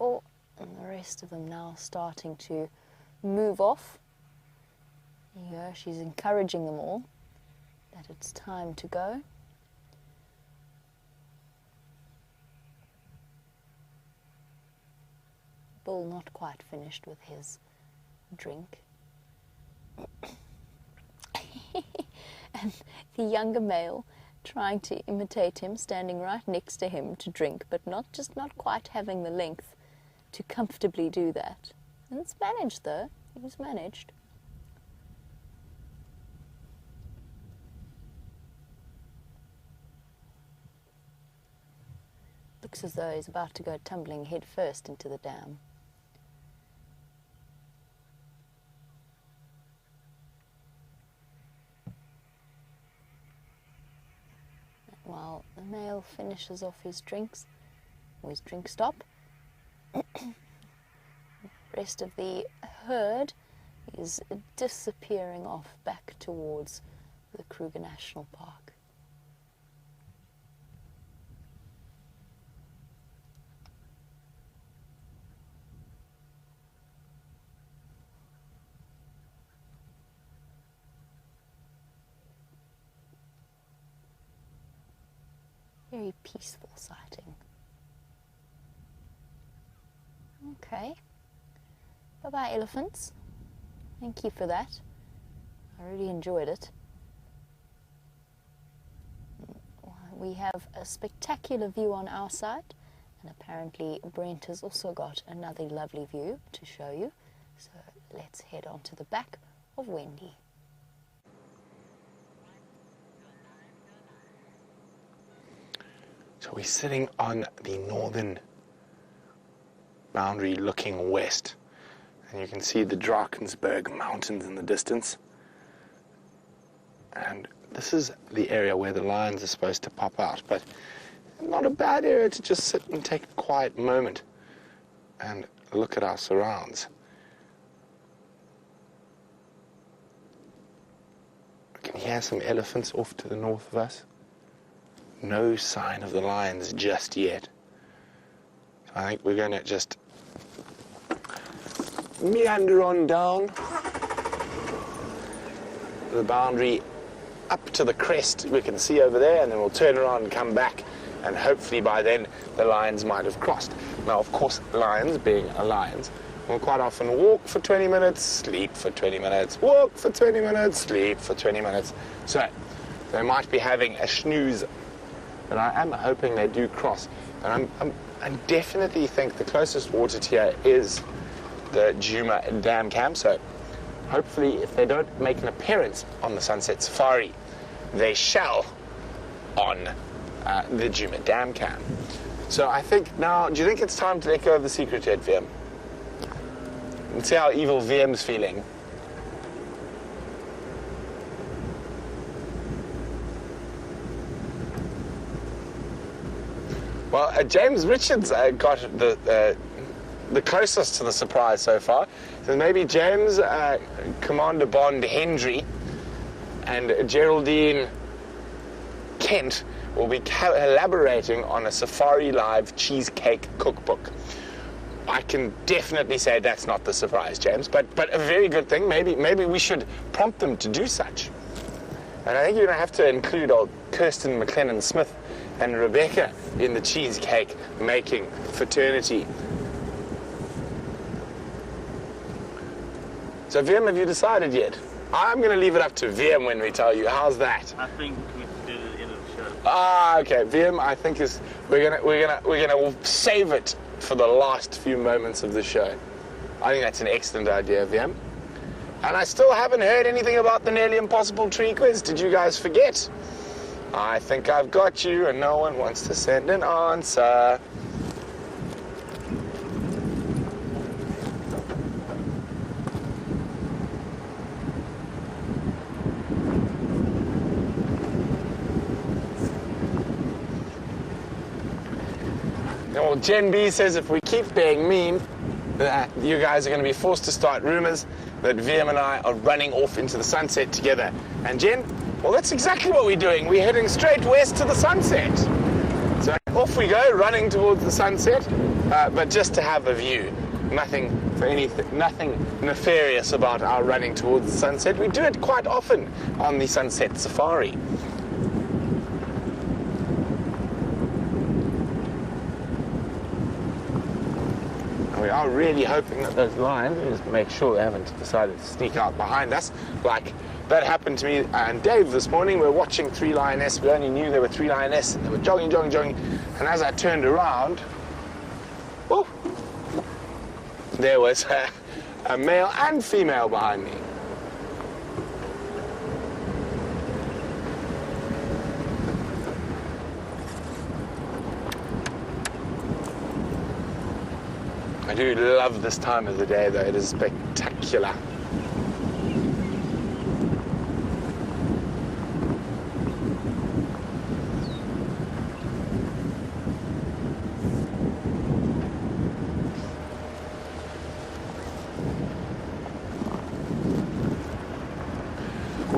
Speaker 2: Oh, and the rest of them now starting to move off. There you go, she's encouraging them all that it's time to go. Bull not quite finished with his drink. And the younger male trying to imitate him, standing right next to him to drink, but not quite having the length to comfortably do that. And it's managed though, it was managed. Looks as though he's about to go tumbling head first into the dam. While the male finishes off his drinks, Always drink stop. Rest of the herd is disappearing off back towards the Kruger National Park. Very peaceful sighting. Okay. Bye-bye, elephants. Thank you for that. I really enjoyed it. We have a spectacular view on our side, and apparently Brent has also got another lovely view to show you. So let's head on to the back of Wendy.
Speaker 1: So we're sitting on the northern boundary looking west, and you can see the Drakensberg Mountains in the distance. And this is the area where the lions are supposed to pop out, but not a bad area to just sit and take a quiet moment and look at our surrounds. I can hear some elephants off to the north of us. No sign of the lions just yet. So I think we're going to just meander on down the boundary up to the crest we can see over there, and then we'll turn around and come back, and hopefully by then the lions might have crossed. Now, of course, lions being lions will quite often walk for 20 minutes, sleep for 20 minutes, walk for 20 minutes, sleep for 20 minutes. So they might be having a snooze, but I am hoping they do cross. And I definitely think the closest water to here is the Djuma Dam Camp. So hopefully, if they don't make an appearance on the Sunset Safari, they shall on the Djuma Dam Camp. So I think now, do you think it's time to let go of the secret yet, Wium? Let's see how evil Wium's feeling. Well, James Richards got the closest to the surprise so far. So maybe James, Commander Bond Hendry, and Geraldine Kent will be collaborating on a SafariLIVE cheesecake cookbook. I can definitely say that's not the surprise, James, but a very good thing. Maybe we should prompt them to do such. And I think you're going to have to include old Kirsten McLennan Smith and Rebecca in the cheesecake making fraternity. So Wium, have you decided yet? I'm going to leave it up to Wium when we tell you. How's that?
Speaker 3: I think we should do it at the end of the show.
Speaker 1: Ah, okay. Wium, I think we're gonna save it for the last few moments of the show. I think that's an excellent idea, Wium. And I still haven't heard anything about the nearly impossible tree quiz. Did you guys forget? I think I've got you, and no one wants to send an answer. Well, Jen B says if we keep being mean, that you guys are going to be forced to start rumors that Wium and I are running off into the sunset together. And Jen, well, that's exactly what we're doing. We're heading straight west to the sunset. So off we go, running towards the sunset, but just to have a view. Nothing nefarious about our running towards the sunset. We do it quite often on the Sunset Safari. We are really hoping that those lions, just make sure they haven't decided to sneak out behind us. Like that happened to me and Dave this morning. We were watching 3 lionesses. We only knew there were 3 lionesses. And they were jogging. And as I turned around, whoa, there was a male and female behind me. I do love this time of the day, though. It is spectacular.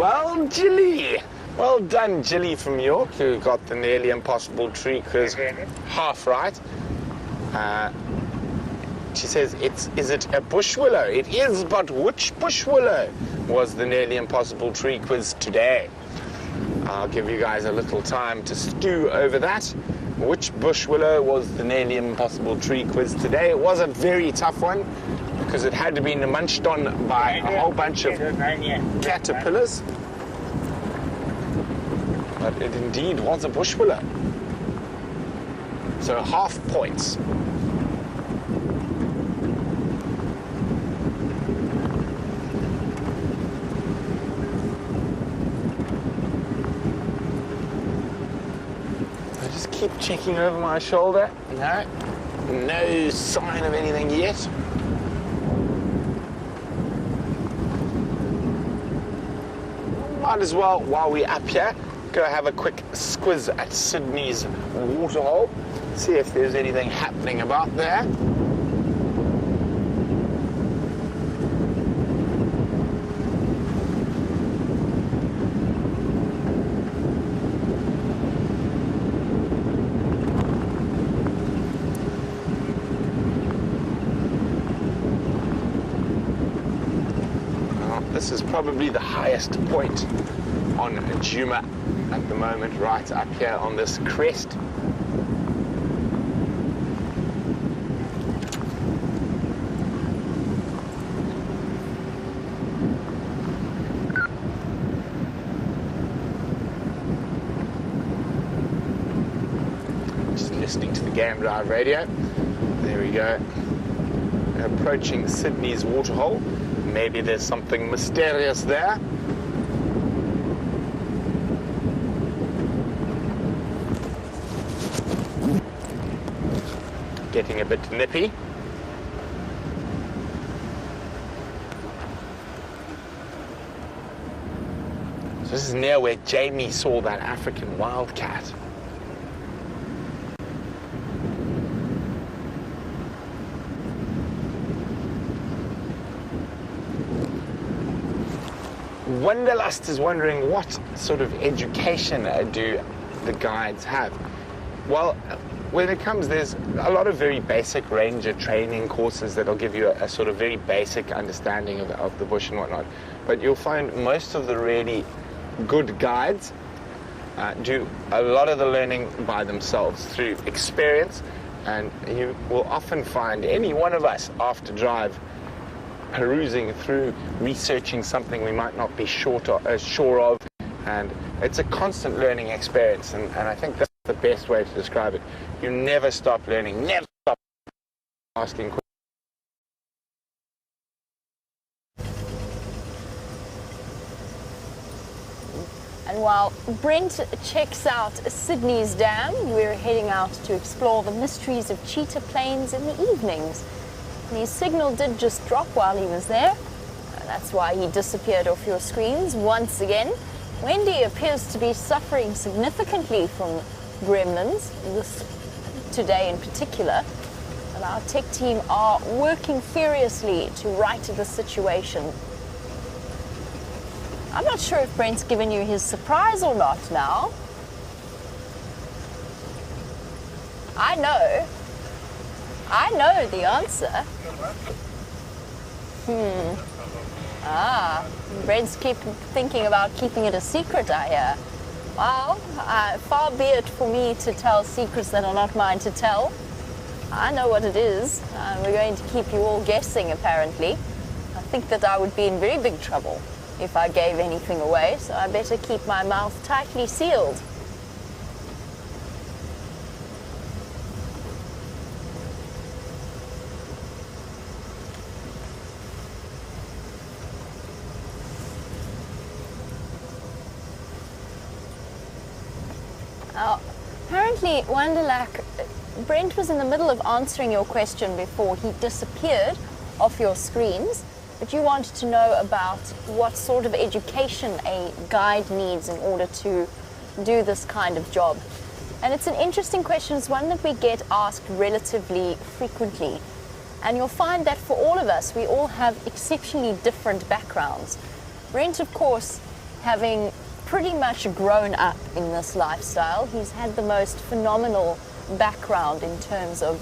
Speaker 1: Well, Jilly. Well done, Jilly from York, who got the nearly impossible tree quiz half right. She says, is it a bush willow? It is, but which bush willow was the nearly impossible tree quiz today? I'll give you guys a little time to stew over that. Which bush willow was the nearly impossible tree quiz today? It was a very tough one because it had been munched on by a whole bunch of caterpillars. But it indeed was a bush willow. So half points. Keep checking over my shoulder. No sign of anything yet. Might as well, while we're up here, go have a quick squiz at Sydney's waterhole. See if there's anything happening about there. This is probably the highest point on Djuma at the moment, right up here on this crest. Just listening to the Game Drive radio. There we go. Approaching Sydney's waterhole. Maybe there's something mysterious there. Getting a bit nippy. So this is near where Jamie saw that African wildcat. Wanderlust is wondering what sort of education do the guides have. Well, when it comes, there's a lot of very basic ranger training courses that'll give you a sort of very basic understanding of the bush and whatnot. But you'll find most of the really good guides do a lot of the learning by themselves through experience, and you will often find any one of us after drive perusing through, researching something we might not be sure of, and it's a constant learning experience, and I think that's the best way to describe it. You never stop learning, never stop asking questions.
Speaker 2: And while Brent checks out Sydney's dam, we're heading out to explore the mysteries of cheetah plains in the evenings. And his signal did just drop while he was there. That's why he disappeared off your screens once again. Wendy appears to be suffering significantly from gremlins, this today in particular. And our tech team are working furiously to right the situation. I'm not sure if Brent's given you his surprise or not now. I know the answer. Brent's keep thinking about keeping it a secret, I hear. Well, far be it for me to tell secrets that are not mine to tell. I know what it is. We're going to keep you all guessing, apparently. I think that I would be in very big trouble if I gave anything away, so I better keep my mouth tightly sealed. Apparently, Wanderlak, Brent was in the middle of answering your question before he disappeared off your screens, but you wanted to know about what sort of education a guide needs in order to do this kind of job. And it's an interesting question. It's one that we get asked relatively frequently. And you'll find that for all of us, we all have exceptionally different backgrounds. Brent, of course, having pretty much grown up in this lifestyle. He's had the most phenomenal background in terms of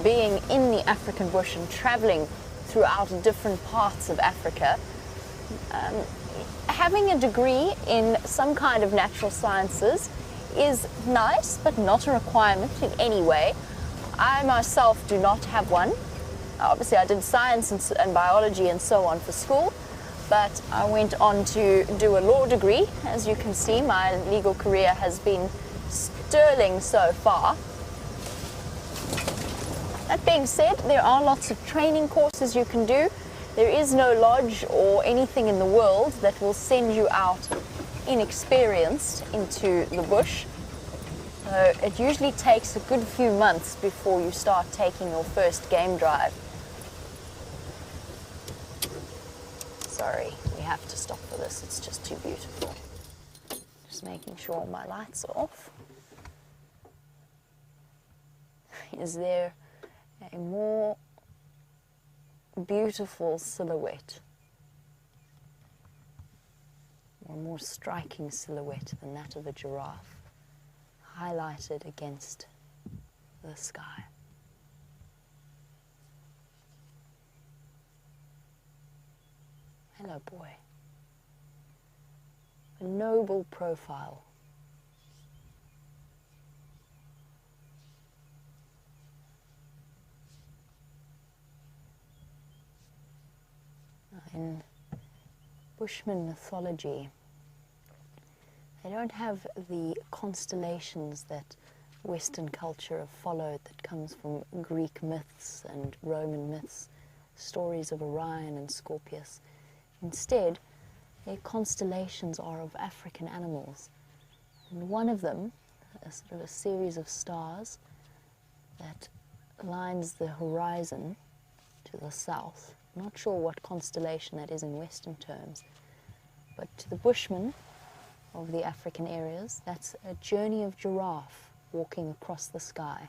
Speaker 2: being in the African bush and traveling throughout different parts of Africa. Having a degree in some kind of natural sciences is nice, but not a requirement in any way. I myself do not have one. Obviously, I did science and biology and so on for school, but I went on to do a law degree. As you can see, my legal career has been sterling so far. That being said, there are lots of training courses you can do. There is no lodge or anything in the world that will send you out inexperienced into the bush. So it usually takes a good few months before you start taking your first game drive. Sorry, we have to stop for this, it's just too beautiful. Just making sure all my lights are off. Is there a more beautiful silhouette, or a more striking silhouette than that of a giraffe, highlighted against the sky? Hello, boy. A noble profile. In Bushman mythology, they don't have the constellations that Western culture have followed, that comes from Greek myths and Roman myths, stories of Orion and Scorpius. Instead, their constellations are of African animals. And one of them, a sort of a series of stars that lines the horizon to the south. I'm not sure what constellation that is in Western terms, but to the Bushmen of the African areas, that's a journey of giraffe walking across the sky.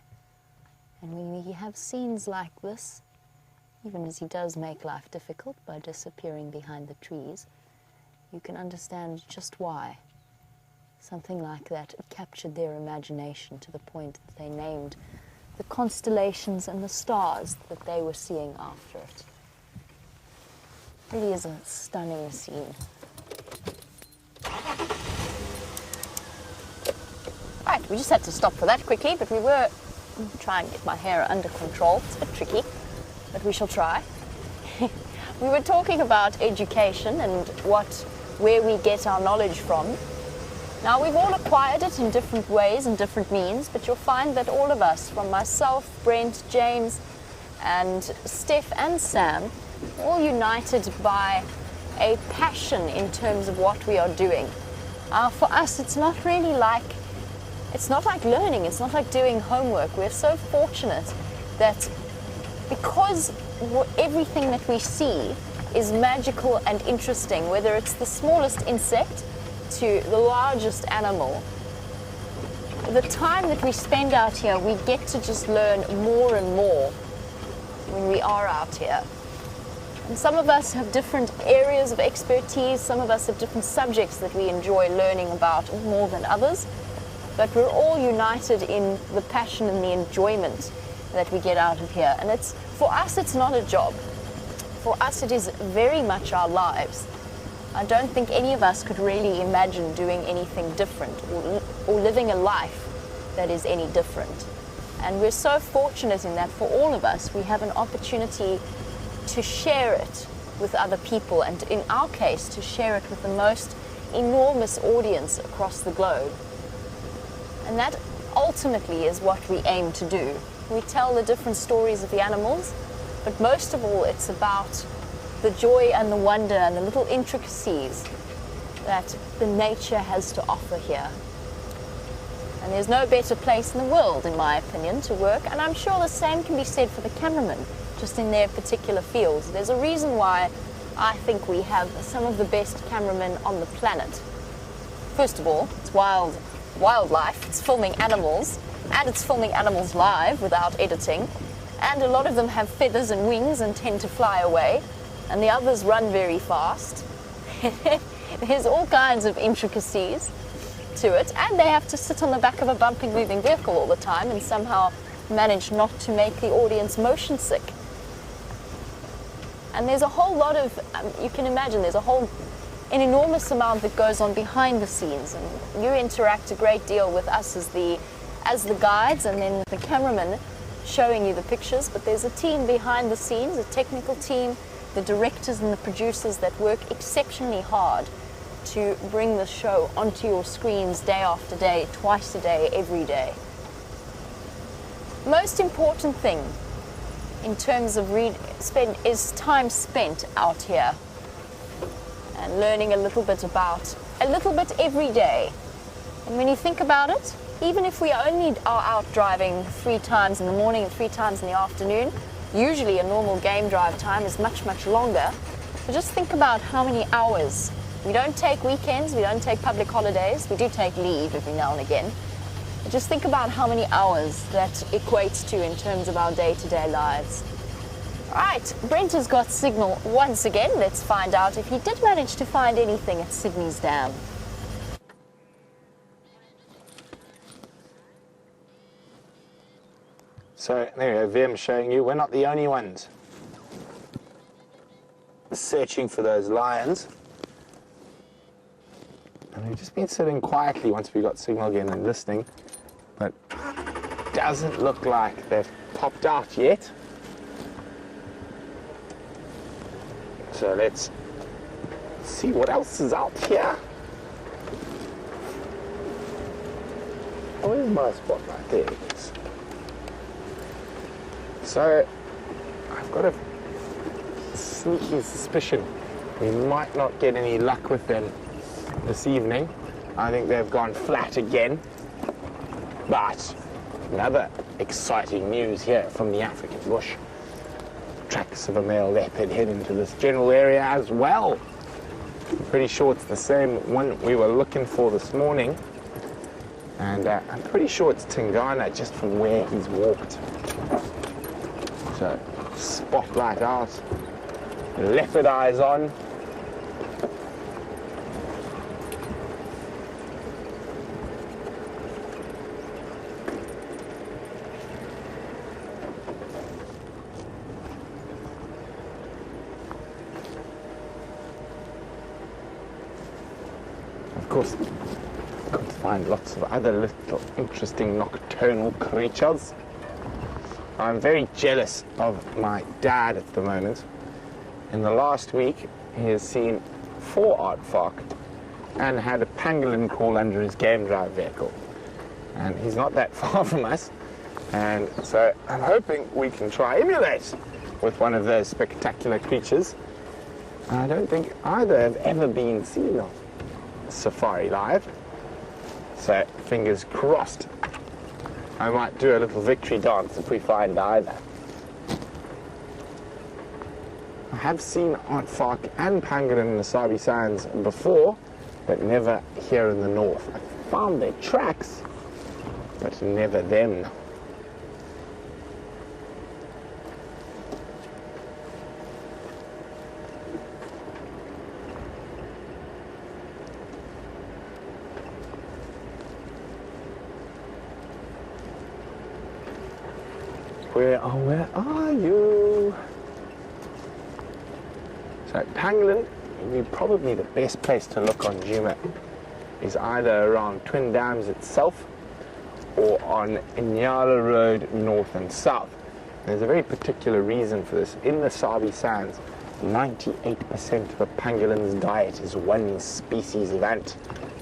Speaker 2: And when we have scenes like this, even as he does make life difficult by disappearing behind the trees, you can understand just why something like that captured their imagination to the point that they named the constellations and the stars that they were seeing after it. It really is a stunning scene. Right, we just had to stop for that quickly, but we were trying to get my hair under control. It's a bit tricky, but we shall try. We were talking about education and where we get our knowledge from. Now, we've all acquired it in different ways and different means, but you'll find that all of us, from myself, Brent, James, and Steph and Sam, all united by a passion in terms of what we are doing. For us, it's not like learning, it's not like doing homework. We're so fortunate that because everything that we see is magical and interesting, whether it's the smallest insect to the largest animal, the time that we spend out here, we get to just learn more and more when we are out here. And some of us have different areas of expertise, some of us have different subjects that we enjoy learning about more than others, but we're all united in the passion and the enjoyment that we get out of here. And for us, it's not a job. For us, it is very much our lives. I don't think any of us could really imagine doing anything different or living a life that is any different. And we're so fortunate in that for all of us, we have an opportunity to share it with other people, and in our case, to share it with the most enormous audience across the globe. And that ultimately is what we aim to do. We tell the different stories of the animals, but most of all, it's about the joy and the wonder and the little intricacies that the nature has to offer here. And there's no better place in the world, in my opinion, to work, and I'm sure the same can be said for the cameramen, just in their particular fields. There's a reason why I think we have some of the best cameramen on the planet. First of all, it's wildlife, it's filming animals, and it's filming animals live without editing, and a lot of them have feathers and wings and tend to fly away, and the others run very fast. There's all kinds of intricacies to it, and they have to sit on the back of a bumping, moving vehicle all the time and somehow manage not to make the audience motion sick. And there's a whole lot of, you can imagine, there's an enormous amount that goes on behind the scenes, and you interact a great deal with us as the guides, and then the cameraman showing you the pictures. But there's a team behind the scenes, a technical team, the directors and the producers that work exceptionally hard to bring the show onto your screens day after day, twice a day, every day. Most important thing in terms of is time spent out here and learning a little bit every day. And when you think about it, even if we only are out driving 3 times in the morning and 3 times in the afternoon, usually a normal game drive time is much, much longer. So just think about how many hours. We don't take weekends, we don't take public holidays, we do take leave every now and again. But just think about how many hours that equates to in terms of our day-to-day lives. All right, Brent has got signal once again. Let's find out if he did manage to find anything at Sydney's Dam.
Speaker 1: So there we go, Wium showing you we're not the only ones searching for those lions. And we've just been sitting quietly once we got signal again and listening, but doesn't look like they've popped out yet. So let's see what else is out here. Oh, where's my spotlight? There it is. So I've got a sneaky suspicion we might not get any luck with them this evening. I think they've gone flat again. But another exciting news here from the African bush. Tracks of a male leopard head into this general area as well. I'm pretty sure it's the same one we were looking for this morning. And I'm pretty sure it's Tingana just from where he's walked. So, spotlight out, leopard eyes on. Of course, got to find lots of other little interesting nocturnal creatures. I'm very jealous of my dad at the moment. In the last week, he has seen 4 aardvark and had a pangolin crawl under his game drive vehicle. And he's not that far from us. And so I'm hoping we can try emulate with one of those spectacular creatures. I don't think either have ever been seen on SafariLIVE. So fingers crossed. I might do a little victory dance if we find either. I have seen aardvark and pangolin in the Sabi Sands before, but never here in the north. I found their tracks, but never them. Where are you? So pangolin, probably the best place to look on Djuma is either around Twin Dams itself or on Inyala Road north and south. There's a very particular reason for this. In the Sabi Sands, 98% of a pangolin's diet is one species of ant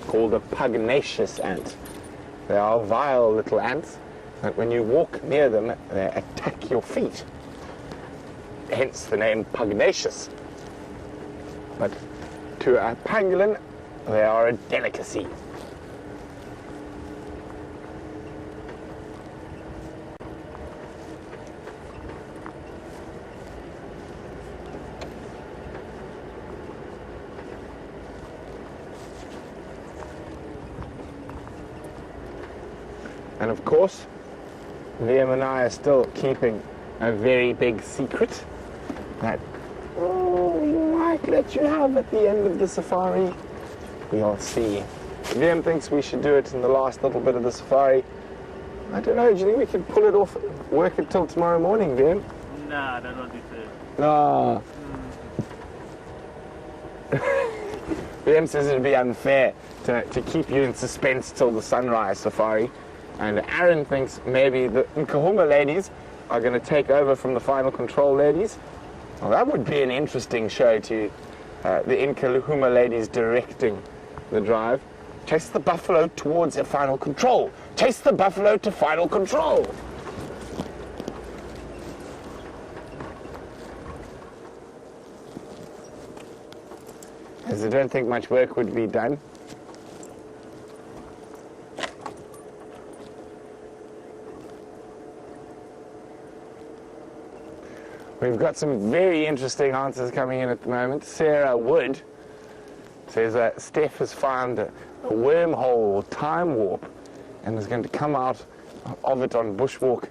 Speaker 1: called a pugnacious ant. They are vile little ants. And when you walk near them, they attack your feet. Hence the name pugnacious. But to a pangolin, they are a delicacy. And of course, Wium and I are still keeping a very big secret that we might let you have at the end of the safari. we'll see. Wium thinks we should do it in the last little bit of the safari. I don't know, do you think we could pull it off, work it till tomorrow morning, Wium?
Speaker 3: Nah, I don't want to do it.
Speaker 1: No. Wium says it'd be unfair to keep you in suspense till the sunrise safari. And Aaron thinks maybe the Nkahuma ladies are going to take over from the Final Control ladies. Well, that would be an interesting show to the Nkahuma ladies directing the drive. Chase the buffalo towards a Final Control. Chase the buffalo to Final Control. As I don't think much work would be done. We've got some very interesting answers coming in at the moment. Sarah Wood says that Steph has found a wormhole or time warp and is going to come out of it on Bushwalk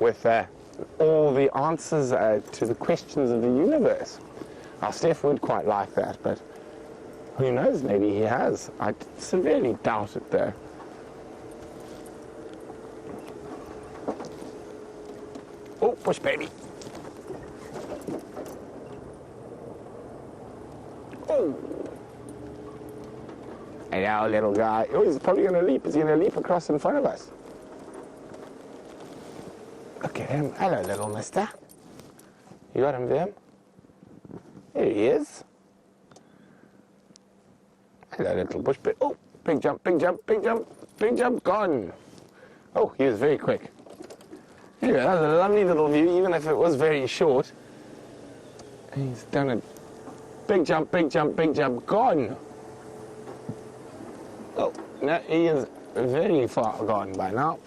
Speaker 1: with all the answers to the questions of the universe. Now, Steph would quite like that, but who knows, maybe he has. I severely doubt it, though. Oh, push, baby. Oh. And our little guy, oh, he's probably going to leap. Is he going to leap across in front of us? Look at him. Hello, little mister. You got him there? There he is. Hello, little bush bit. Oh, big jump, big jump, big jump, big jump, gone. Oh, he was very quick. Anyway, that was a lovely little view, even if it was very short. He's done a big jump, big jump, big jump, gone. Oh, no, he is very far gone by now.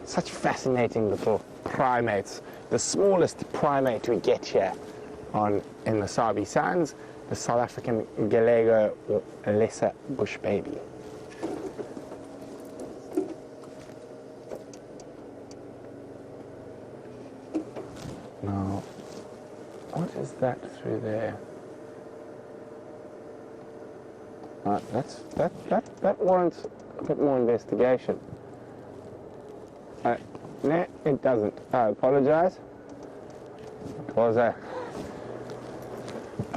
Speaker 1: Such fascinating little primates. The smallest primate we get here in the Sabi Sands, the South African Galego or lesser bush baby. Now, what is that through there? That warrants a bit more investigation. No, it doesn't. I apologize. It was a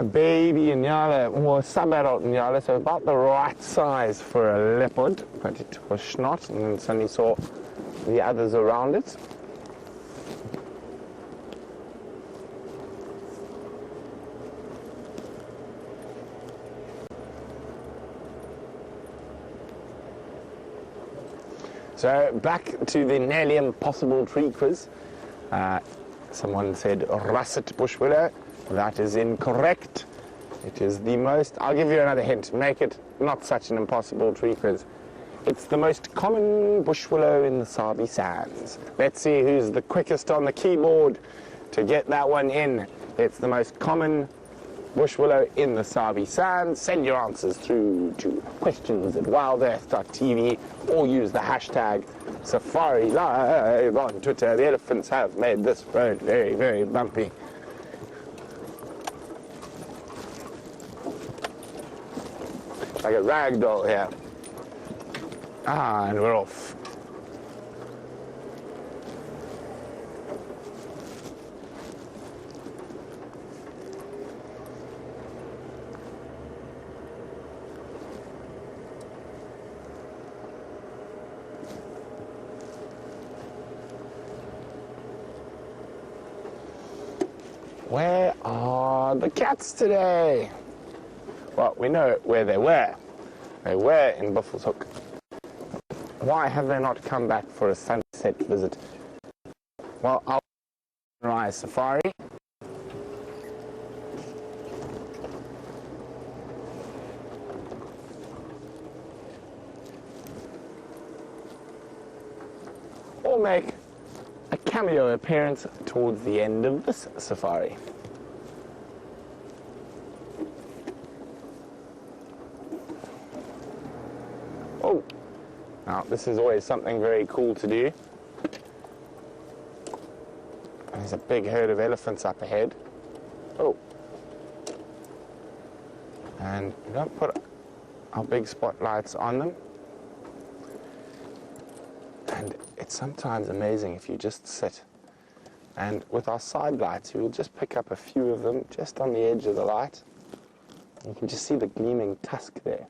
Speaker 1: baby Inyala, or sub-adult Inyala, so about the right size for a leopard, but it was not, and then suddenly saw the others around it. So back to the nearly impossible tree quiz. Someone said russet bush willow. That is incorrect. It is the most, I'll give you another hint, make it not such an impossible tree quiz. It's the most common bush willow in the Sabi Sands. Let's see who's the quickest on the keyboard to get that one in. It's the most common bush willow in the Sabi Sands. Send your answers through to questions@wildearth.tv or use the hashtag SafariLIVE on Twitter. The elephants have made this road very, very bumpy. Like a rag doll here. And we're off. Where are the cats today? Well, we know where they were. They were in Buffelshoek. Why have they not come back for a sunset visit? Well, I'll sunrise safari. Or make a cameo appearance towards the end of this safari. Oh, now this is always something very cool to do. There's a big herd of elephants up ahead. Oh, And we don't put our big spotlights on them. And it's sometimes amazing if you just sit. And with our side lights, you will just pick up a few of them just on the edge of the light. You can just see the gleaming tusk there.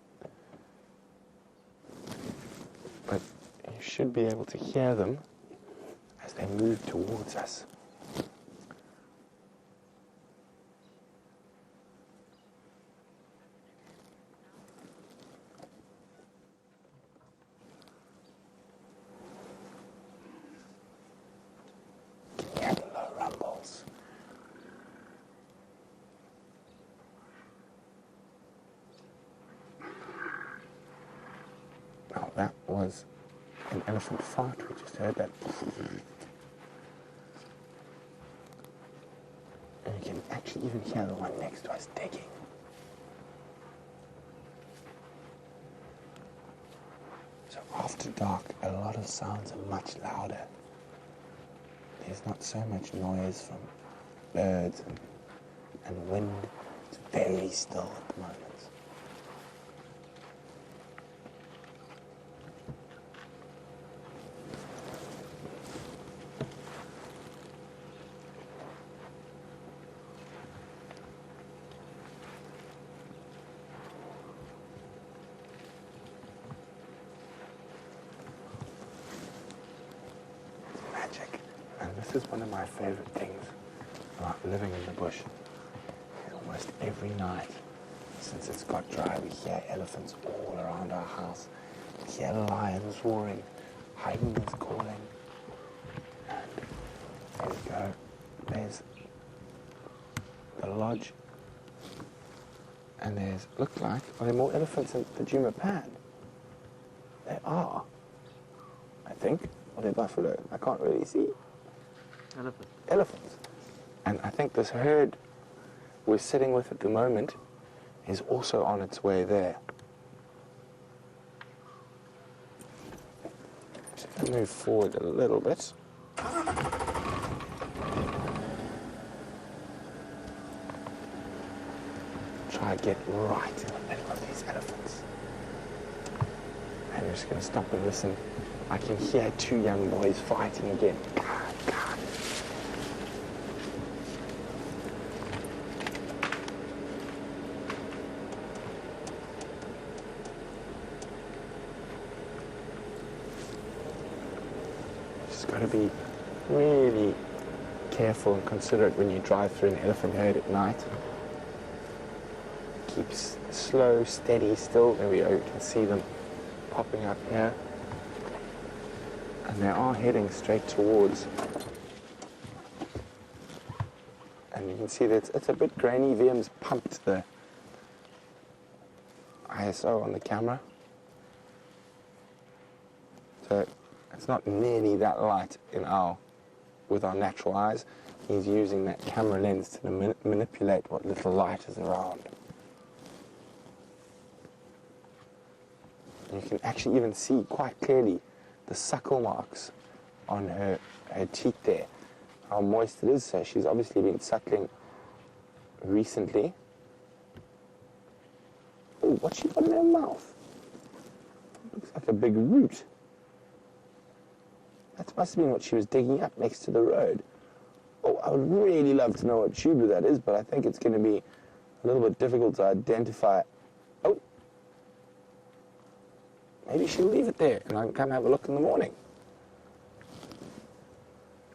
Speaker 1: But you should be able to hear them as they move towards us. Now that was an elephant fart, we just heard that. And you can actually even hear the one next to us digging. So after dark, a lot of sounds are much louder. There's not so much noise from birds and wind. It's very still at the moment. This is one of my favorite things about living in the bush. Almost every night, since it's got dry, we hear elephants all around our house. We hear lions roaring, hyenas calling. And there we go. There's the lodge. And there's, look like, are there more elephants in the Djuma pad? There are, I think. Or they're buffalo. I can't really see. Elephants. And I think this herd we're sitting with at the moment is also on its way there. Just going to move forward a little bit. Try to get right in the middle of these elephants. And I'm just going to stop and listen. I can hear two young boys fighting again. Got to be really careful and considerate when you drive through an elephant herd at night. Keep slow, steady, still. There we go, you can see them popping up here. And they are heading straight towards. And you can see that it's a bit grainy. Wium's pumped the ISO on the camera. So it's not nearly that light with our natural eyes. He's using that camera lens to manipulate what little light is around. And you can actually even see quite clearly the suckle marks on her cheek there, how moist it is. So she's obviously been suckling recently. Oh, what's she got in her mouth? Looks like a big root. That must have been what she was digging up next to the road. Oh, I would really love to know what tuber that is, but I think it's going to be a little bit difficult to identify. Oh, maybe she'll leave it there and I can come have a look in the morning.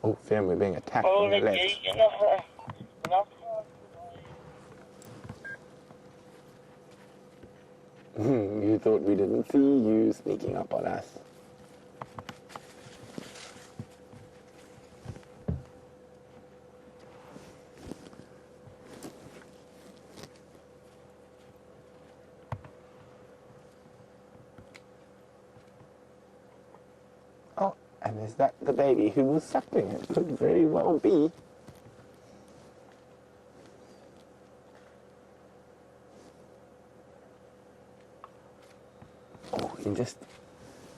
Speaker 1: Oh, Fem, we're being attacked on the left. You thought we didn't see you sneaking up on us. And is that the baby who was suckling? It could very well be. Oh, you can just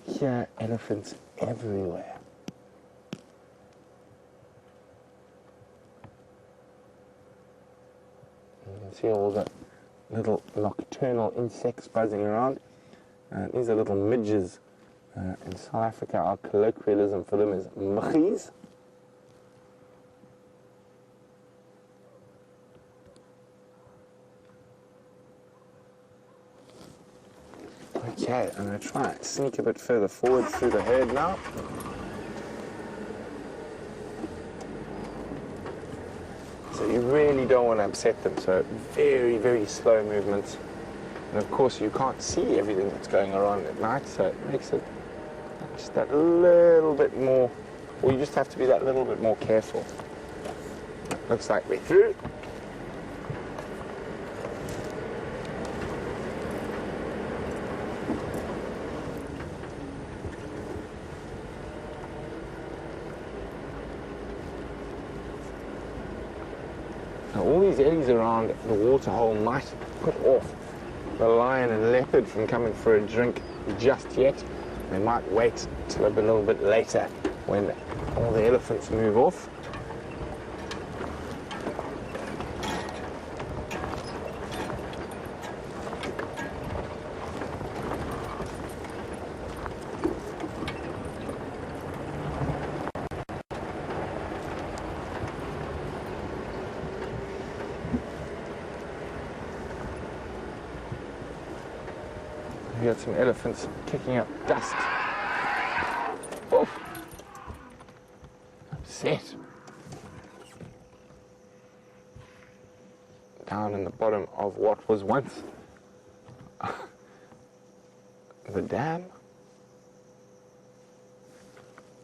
Speaker 1: hear elephants everywhere. You can see all the little nocturnal insects buzzing around. These are little midges. In South Africa, our colloquialism for them is muggies. Okay, I'm going to try and sneak a bit further forward through the herd now. So you really don't want to upset them, so very, very slow movements. And of course you can't see everything that's going on at night, so it makes it just that little bit more, or you just have to be that little bit more careful. Looks like we're through. Now all these eddies around the waterhole might put off the lion and leopard from coming for a drink just yet. They might wait till a little bit later when all the elephants move off. We got some elephants kicking up dust. Oh, upset. Down in the bottom of what was once the dam.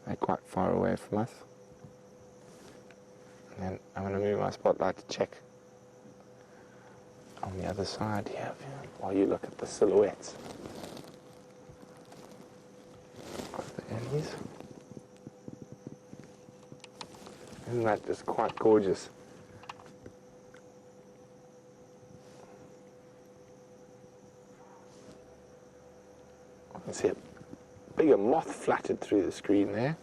Speaker 1: They're quite far away from us. And then I'm going to move my spotlight to check on the other side here while you look at the silhouettes of the ellies. Isn't that just quite gorgeous? I can see a bigger moth flattered through the screen there.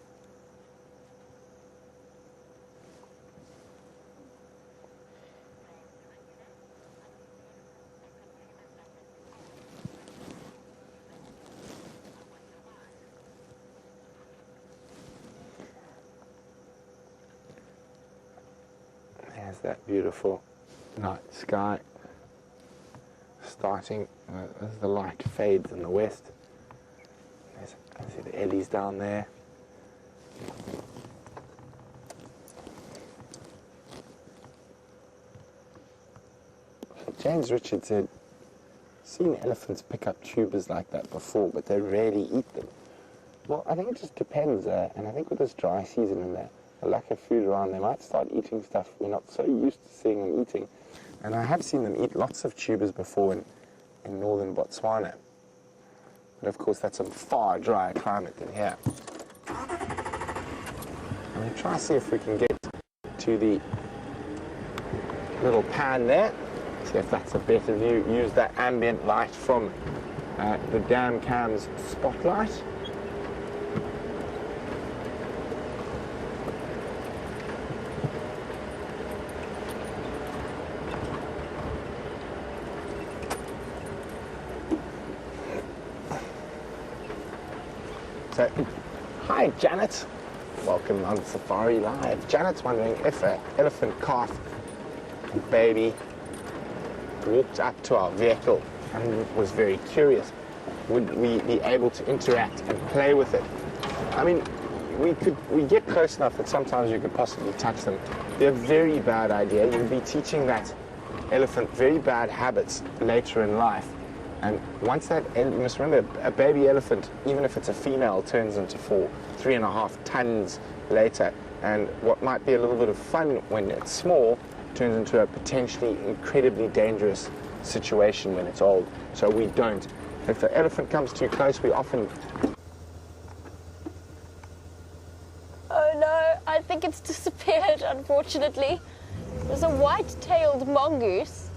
Speaker 1: There's that beautiful night sky starting as the light fades in the west. I see the ellies down there. James Richard said, seen elephants pick up tubers like that before, but they rarely eat them. Well, I think it just depends, and I think with this dry season and the lack of food around, they might start eating stuff we're not so used to seeing them eating. And I have seen them eat lots of tubers before in northern Botswana. But of course, that's a far drier climate than here. I'm going to try and see if we can get to the little pan there. See if that's a better view. Use that ambient light from the dam cam's spotlight. So, hi Janet, welcome on SafariLIVE. Janet's wondering if an elephant calf baby walked up to our vehicle and was very curious, would we be able to interact and play with it? I mean, we get close enough that sometimes you could possibly touch them. They're a very bad idea. You'd be teaching that elephant very bad habits later in life. And once that, you must remember, a baby elephant, even if it's a female, turns into 3.5 tons later. And what might be a little bit of fun when it's small turns into a potentially incredibly dangerous situation when it's old. So we don't. If the elephant comes too close, we often...
Speaker 2: Oh no, I think it's disappeared, unfortunately. There's a white-tailed mongoose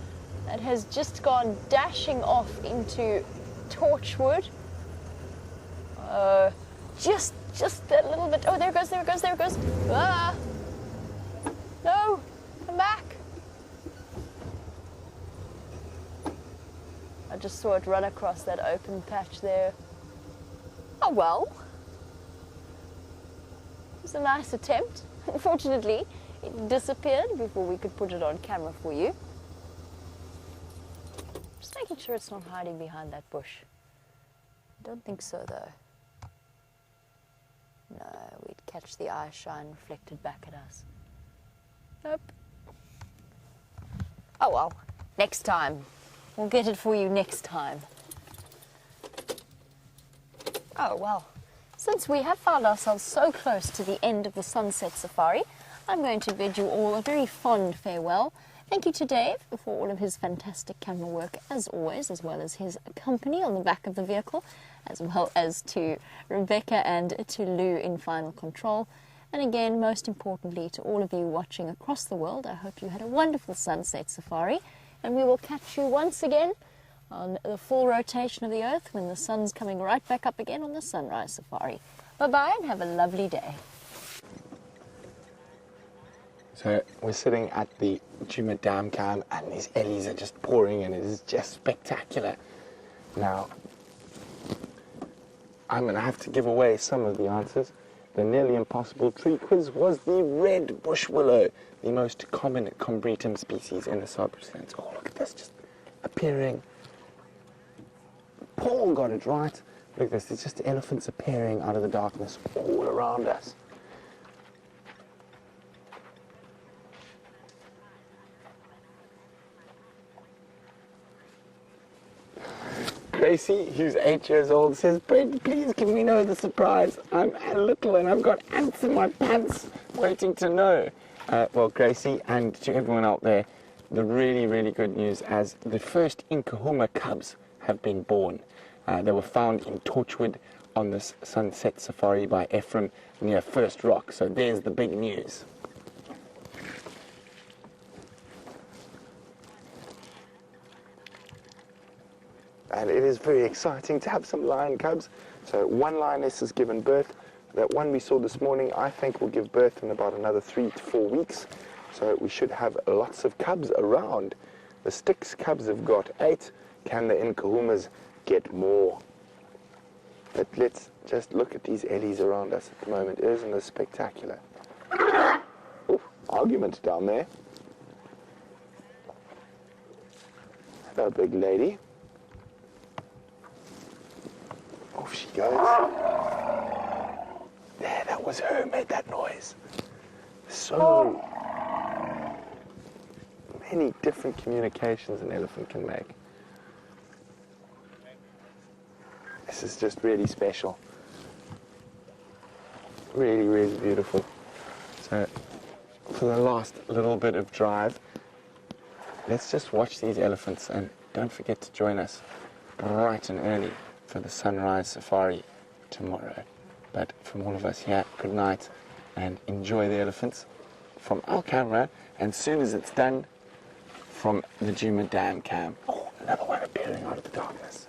Speaker 2: that has just gone dashing off into torchwood. Just that little bit. Oh, there it goes, there it goes, there it goes. Ah! No! Come back! just saw it run across that open patch there. Oh well. It was a nice attempt. Unfortunately, it disappeared before we could put it on camera for you. Just making sure it's not hiding behind that bush. I don't think so though. No, we'd catch the eye shine reflected back at us. Nope. Oh well, next time. We'll get it for you next time. Oh well, since we have found ourselves so close to the end of the sunset safari, I'm going to bid you all a very fond farewell. Thank you to Dave for all of his fantastic camera work as always, as well as his company on the back of the vehicle, as well as to Rebecca and to Lou in final control. And again, most importantly, to all of you watching across the world, I hope you had a wonderful sunset safari, and we will catch you once again on the full rotation of the Earth when the sun's coming right back up again on the sunrise safari. Bye-bye and have a lovely day.
Speaker 1: So we're sitting at the Djuma Dam Cam and these ellies are just pouring and it is just spectacular. Now, I'm going to have to give away some of the answers. The nearly impossible tree quiz was the red bush willow, the most common combretum species in the substance. Oh, look at this, just appearing. Paul got it right. Look at this, it's just elephants appearing out of the darkness all around us. Gracie, who's 8 years old, says, "Brent, please can we know the surprise? I'm little and I've got ants in my pants waiting to know." Well, Gracie, and to everyone out there, the really, really good news as the first Nkahuma cubs have been born. They were found in Torchwood on this sunset safari by Ephraim near First Rock. So there's the big news. And it is very exciting to have some lion cubs. So one lioness has given birth. That one we saw this morning, I think, will give birth in about another 3 to 4 weeks. So we should have lots of cubs around. The Styx cubs have got 8. Can the Nkahumas get more? But let's just look at these ellies around us at the moment. Isn't this spectacular? Ooh, argument down there. Hello, big lady. Off she goes. There, that was her who made that noise. So many different communications an elephant can make. This is just really special. Really, really beautiful. So, for the last little bit of drive, let's just watch these elephants and don't forget to join us bright and early for the sunrise safari tomorrow. But from all of us here, good night and enjoy the elephants from our camera, and as soon as it's done, from the Djuma Dam Cam. Oh, another one appearing out of the darkness.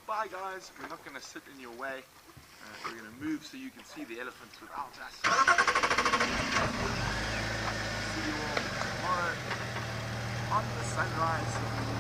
Speaker 6: Bye guys, we're not going to sit in your way. We're going to move so you can see the elephants without us. See you all tomorrow on the sunrise.